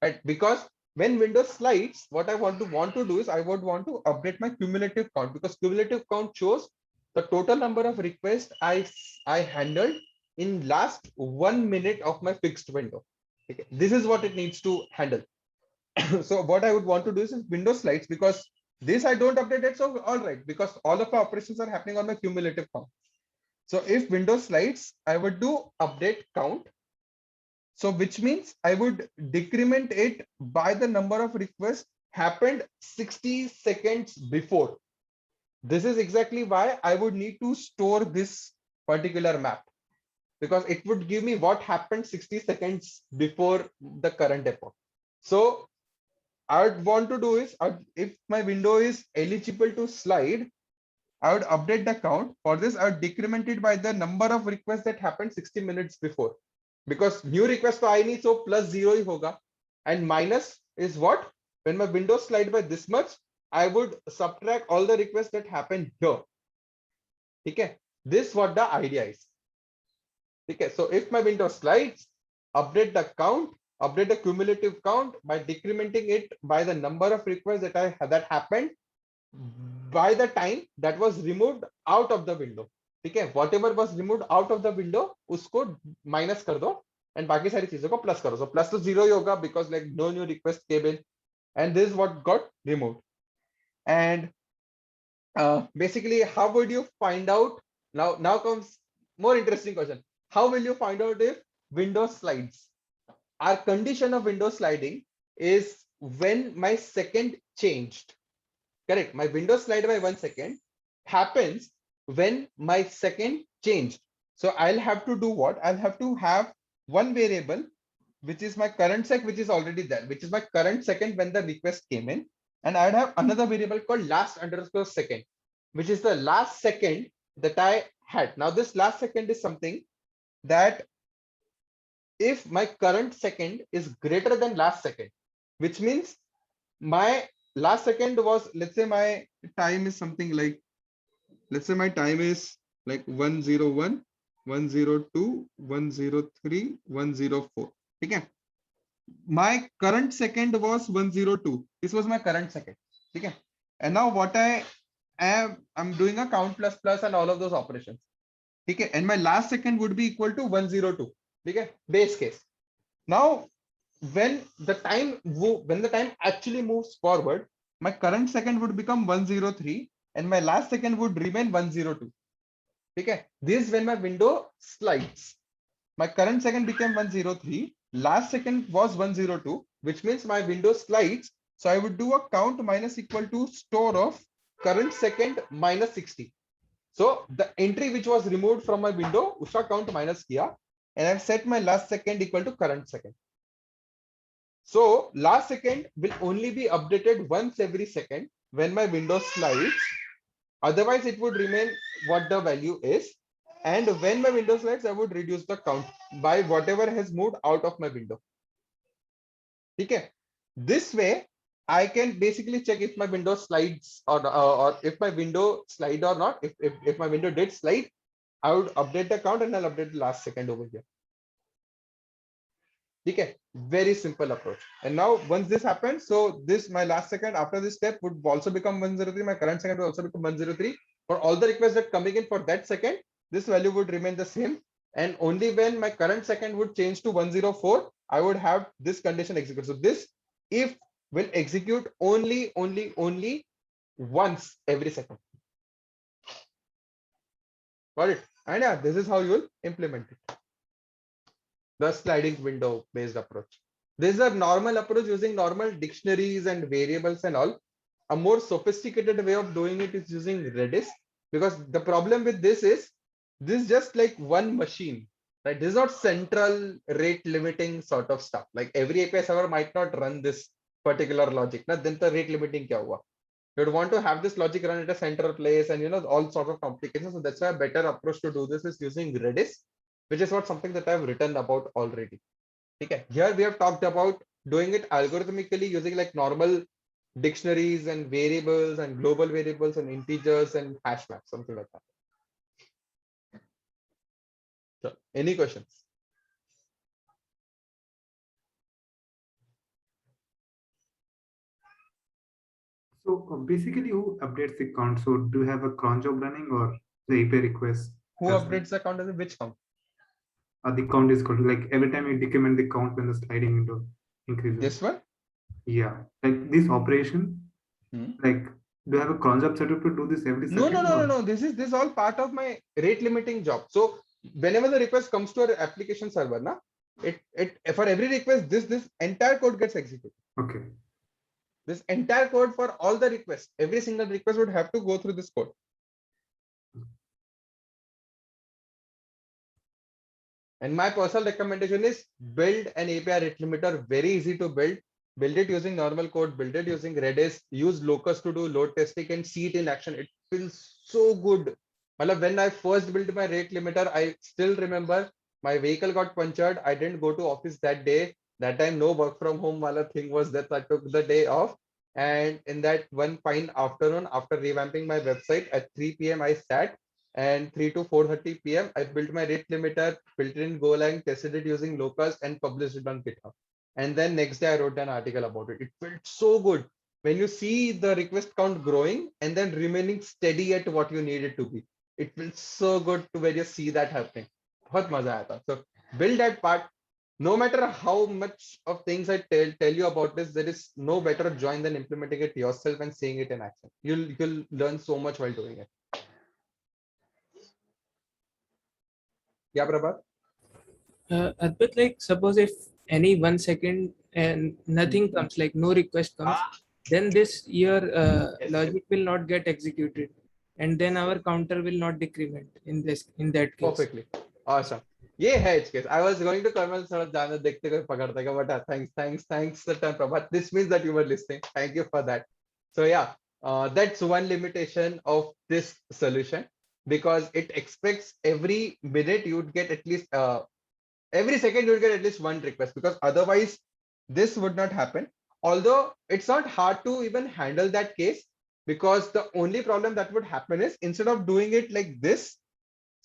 right? Because when Windows slides, what I want to do is I would want to update my cumulative count, because cumulative count shows the total number of requests I handled in last 1 minute of my fixed window. Okay. This is what it needs to handle. So what I would want to do is Windows slides, because this I don't update it. So all right, because all of our operations are happening on my cumulative count. So if Windows slides, I would do update count. So which means I would decrement it by the number of requests happened 60 seconds before. This is exactly why I would need to store this particular map, because it would give me what happened 60 seconds before the current epoch. So I would want to do is, if my window is eligible to slide, I would update the count. For this, I would decrement it by the number of requests that happened 60 minutes before. Because new request to I need, so plus 0 hi hoga. And minus is what? When my window slide by this much, I would subtract all the requests that happened here. Okay. This is what the idea is. Okay. So if my window slides, update the count, update the cumulative count by decrementing it by the number of requests that happened by the time that was removed out of the window. ठीक है, whatever was removed out of the window उसको minus कर दो and बाकी सारी चीजों को plus करो. So plus तो zero ही होगा because like no new request came in, and this is what got removed. And basically, how would you find out? Now comes more interesting question. How will you find out if Windows slides? Our condition of Windows sliding is when my second changed. Correct. My window slide by 1 second happens when my second changed. So I'll have to do what? I'll have to have one variable, which is my current sec, which is already there, which is my current second when the request came in. And I'd have another variable called last underscore second, which is the last second that I had. Now this last second is something that if my current second is greater than last second, which means my last second was, let's say my time is something like, let's say my time is like 101, 102, 103, 104. Okay. My current second was 102. This was my current second. Okay. And now what I'm doing a count plus plus and all of those operations. Okay. And my last second would be equal to 102. Okay. Base case. Now when the time actually moves forward, my current second would become 103 and my last second would remain 102. Okay. This is when my window slides. My current second became 103, last second was 102, which means my window slides. So I would do a count minus equal to store of current second minus 60. So the entry which was removed from my window, uska count minus kiya, and I've set my last second equal to current second. So last second will only be updated once every second when my window slides. Otherwise, it would remain what the value is. And when my window slides, I would reduce the count by whatever has moved out of my window. Okay. This way, I can basically check if my window slides or if my window slide or not. If my window did slide, I would update the count and I'll update the last second over here. Okay, very simple approach. And now once this happens, so this my last second after this step would also become 103. My current second will also become 103. For all the requests that coming in for that second, this value would remain the same. And only when my current second would change to 104, I would have this condition execute. So this if will execute only once every second. Got it? And yeah, this is how you will implement it. The sliding window based approach. This is a normal approach using normal dictionaries and variables and all. A more sophisticated way of doing it is using Redis, because the problem with this is this is just like one machine, right? This is not central rate limiting sort of stuff. Like every API server might not run this particular logic, na, then the rate limiting kya hua? You'd want to have this logic run at a central place and all sorts of complications. So that's why a better approach to do this is using Redis, which is what something that I've written about already. Okay. Here we have talked about doing it algorithmically using like normal dictionaries and variables and global variables and integers and hash maps, something like that. So, any questions? So basically, who updates the count? So do you have a cron job running or the API request? Who updates the count as which count? The count is called like every time you decrement the count when the sliding window increases. This one? Yeah, like this operation. Like, do you have a cron job set up to do this every second? No. This is all part of my rate limiting job. So whenever the request comes to our application server, na, it for every request, this entire code gets executed. Okay. This entire code for all the requests, every single request would have to go through this code. And my personal recommendation is build an API rate limiter, very easy to build. Build it using normal code, build it using Redis, use Locus to do load testing and see it in action. It feels so good. When I first built my rate limiter, I still remember my vehicle got punctured. I didn't go to office that day. That time, no work from home wala thing was that I took the day off. And in that one fine afternoon, after revamping my website at 3 p.m., I sat and 3 to 4:30 p.m. I built my rate limiter, built it in Golang, tested it using Locus and published it on GitHub. And then next day I wrote an article about it. It felt so good when you see the request count growing and then remaining steady at what you need it to be. It feels so good to when you see that happening. बहुत मजा आया था. So build that part. No matter how much of things I tell you about this, there is no better joy than implementing it yourself and seeing it in action. You'll learn so much while doing it. Yeah, Prabhat? But like suppose if any 1 second and nothing comes, like no request comes, then this your logic will not get executed, and then our counter will not decrement in that case. Perfectly. Awesome. ये है its case. I was going to Kamal सड़क जाने देखते कोई पकड़ता है but thanks the time Prabhat. This means that you were listening. Thank you for that. So yeah, that's one limitation of this solution because it expects every minute you would get at least every second you would get at least one request because otherwise this would not happen. Although it's not hard to even handle that case because the only problem that would happen is instead of doing it like this,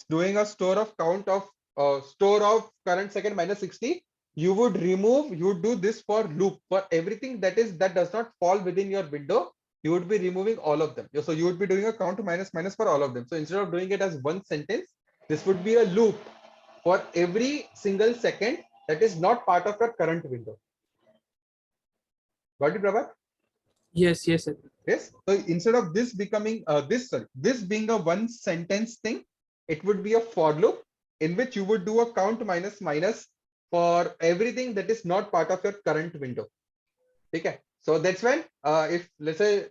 doing a store of count of store of current second minus 60, you would do this for loop for everything that does not fall within your window. You would be removing all of them. So you would be doing a count minus for all of them. So instead of doing it as one sentence, this would be a loop for every single second that is not part of your current window. Got it, Prabhat? Yes, sir. Yes. So instead of this becoming this being a one sentence thing, it would be a for loop in which you would do a count minus for everything that is not part of your current window. Okay. So that's when if let's say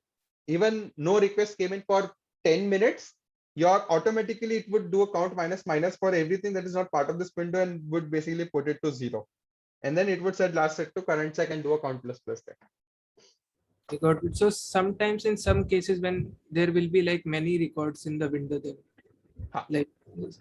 even no request came in for 10 minutes, automatically it would do a count minus for everything that is not part of this window and would basically put it to 0. And then it would set last set to current sec and do a count plus there. I got it. So sometimes in some cases when there will be like many records in the window, then like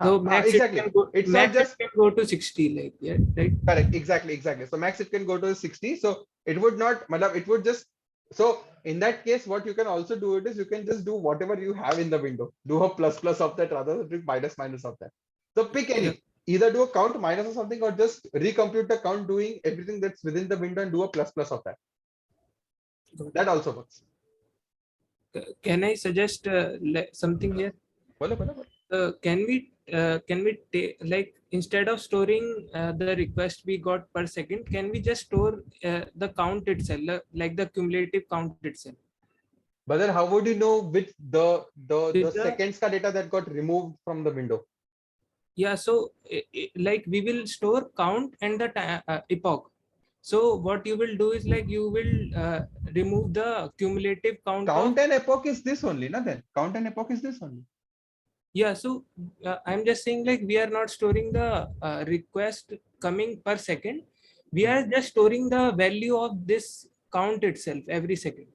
so max exactly. It can go to 60, like yeah, right? Correct. Exactly. So max it can go to 60. So it would not, it would just. So in that case, what you can also do it is you can just do whatever you have in the window. Do a plus of that rather than minus of that. So pick any. Yeah. Either do a count minus or something, or just recompute the count doing everything that's within the window and do a plus of that. That also works. Can I suggest something here? Can we take, like, instead of storing the request we got per second, can we just store the count itself, like the cumulative count itself? But then how would you know which the seconds ka data that got removed from the window? Yeah, so like we will store count and the epoch. So what you will do is like you will remove the cumulative count. Count and epoch is this only, na? Then count and epoch is this only. Yeah, so I'm just saying like we are not storing the request coming per second. We are just storing the value of this count itself every second.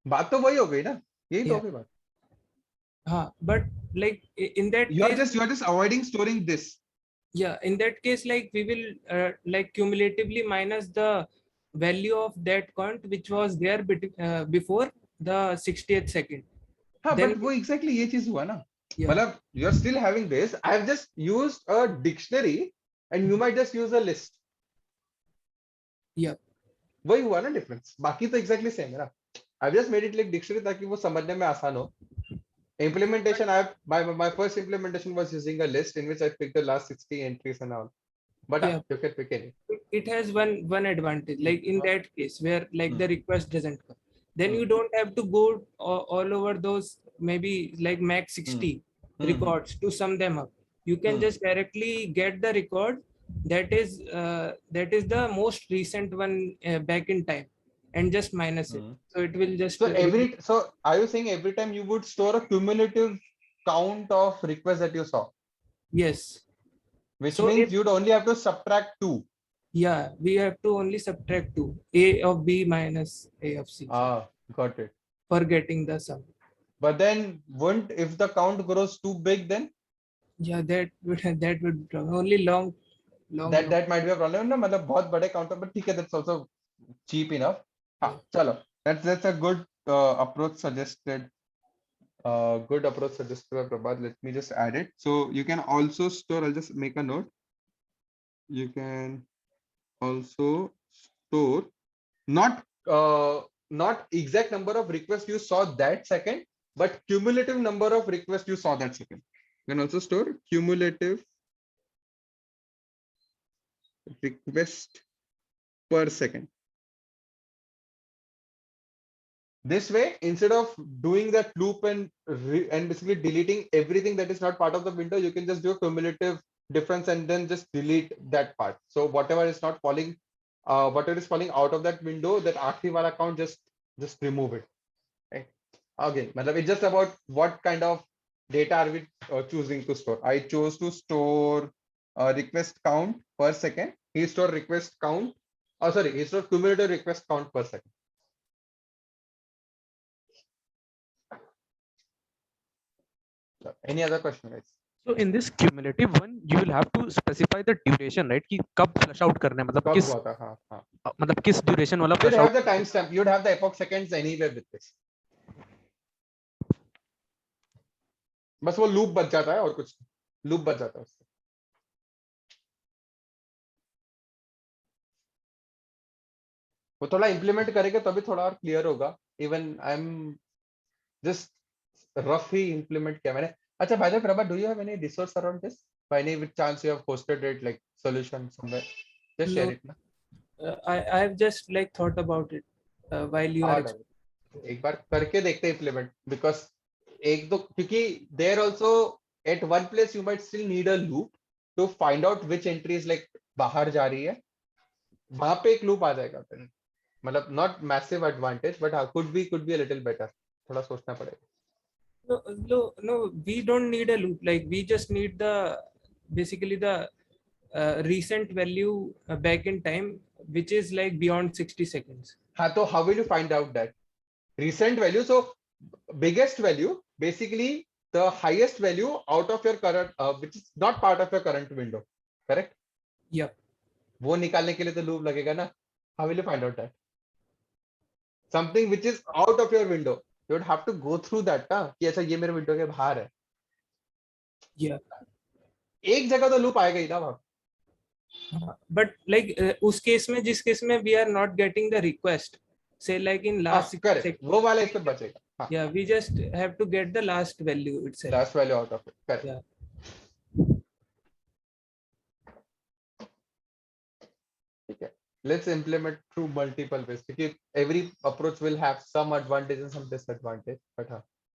बात तो वही हो गई ना, यही तो Yeah. हो गई बात. हाँ, but like in that You are case, just avoiding storing this. yeah, in that case, like we will like cumulatively minus the value of that count which was there before the 60th second. हाँ, Then but वो exactly ये चीज हुआ ना. yeah, मतलब you are still having this. I have just used a dictionary and you might just use a list. yeah, वही हुआ ना difference. बाकी तो exactly same है ना. I've just made it like dictionary ताकि वो समझने में आसान हो. Implementation, my first implementation was using a list in which I picked the last 60 entries and all. But yeah. you can pick any. It has one advantage, like in that case where like the request doesn't come, then you don't have to go all over those maybe like max 60 records to sum them up. You can just directly get the record that is the most recent one back in time and just minus it. So it will just So are you saying every time you would store a cumulative count of requests that you saw? yes. Which So means you'd only have to subtract 2. Yeah, we have to only subtract 2, a of b minus a of c. Ah, got it. For getting the sum. But then wouldn't, if the count grows too big, then? Yeah, that would only long. That might be a problem. ना मतलब बहुत बड़े counter, but ठीक है, that's also cheap enough. हाँ, चलो. That's a good approach suggested. Good approach suggested by Prabhat. Let me just add it. So you can also store. I'll just make a note. You can also store not exact number of requests you saw that second, but cumulative number of requests you saw that second. You can also store cumulative request per second. This way, instead of doing that loop and basically deleting everything that is not part of the window, you can just do a cumulative difference and then just delete that part. So whatever is not falling, whatever is falling out of that window, that आखिरी वाला count, just remove it. Right? Again, it's just about what kind of data are we choosing to store. I chose to store request count per second. He stored request count. Oh, sorry, he stored cumulative request count per second. Any other question, guys? So in this cumulative one, you will have to specify the duration, right? कि कब flush out करना है, मतलब किस मतलब किस duration वाला flush out. You'd have the timestamp. You'd have the epoch seconds anyway with this. बस वो loop बच जाता है और कुछ loop बच जाता है उससे. वो थोड़ा implement करेंगे तभी थोड़ा और clear होगा. Even I'm just roughly implement किया मैंने. अच्छा, by the way, Prabha, do you have any resource around this? By any chance you have posted it like solution somewhere? Just share it na. I have just like thought about it while you are. एक बार करके देखते हैं implement, because एक दो, क्योंकि there also at one place you might still need a loop to find out which entry is like बाहर जा रही है. वहां पे एक loop आ जाएगा फिर. मतलब not massive advantage, but could be a little better. थोड़ा सोचना पड़ेगा. No, we don't need a loop. Like we just need basically the recent value back in time, which is like beyond 60 seconds. So how will you find out that recent value? So biggest value, basically the highest value out of your current, which is not part of your current window, correct? Yeah. वो निकालने के लिए तो loop लगेगा ना. How will you find out that? Something which is out of your window. You would have to go through that ना कि ऐसा ये मेरे window के बाहर है. Yeah. एक जगह तो loop आएगा ही ना वहाँ. But like उस case में, जिस case में we are not getting the request, say like in last correct. वो वाला इस पे बचेगा. Yeah, we just have to get the last value itself. Last value out of it. Correct. Yeah. Okay. Let's implement through multiple ways. Because every approach will have some advantage and some disadvantage. But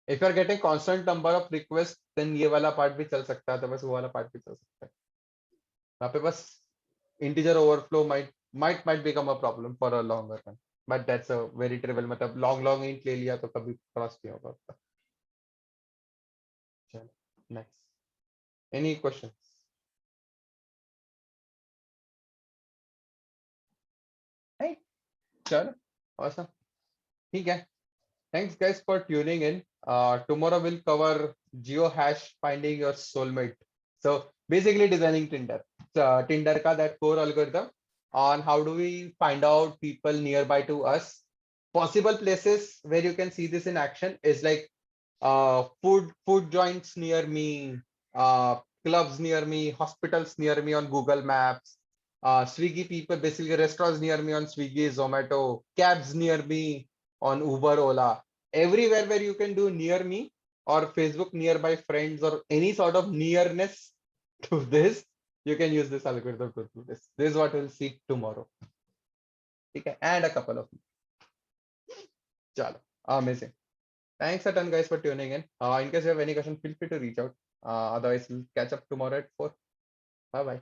if you are getting constant number of requests, then ये वाला part भी चल सकता है, तो बस वो वाला part भी चल सकता है. वहाँ पे बस integer overflow might become a problem for a longer run. But that's a very trivial. मतलब long int ले लिया तो कभी cross नहीं होगा. Nice. Any questions? Hey, चलो. Awesome. ठीक है. Thanks guys for tuning in. Tomorrow we'll cover geohash finding your soulmate. So basically designing Tinder. Tinder ka that core algorithm on how do we find out people nearby to us. Possible places where you can see this in action is like food joints near me, clubs near me, hospitals near me on Google Maps, Swiggy people, basically restaurants near me on Swiggy, Zomato, cabs near me on Uber, Ola, everywhere where you can do near me or Facebook nearby friends or any sort of nearness to this, you can use this algorithm to do this. This is what we'll see tomorrow. Okay, and a couple of. Chalo, amazing. Thanks a ton, guys, for tuning in. In case you have any question, feel free to reach out. Otherwise, we'll catch up tomorrow at 4. Bye bye.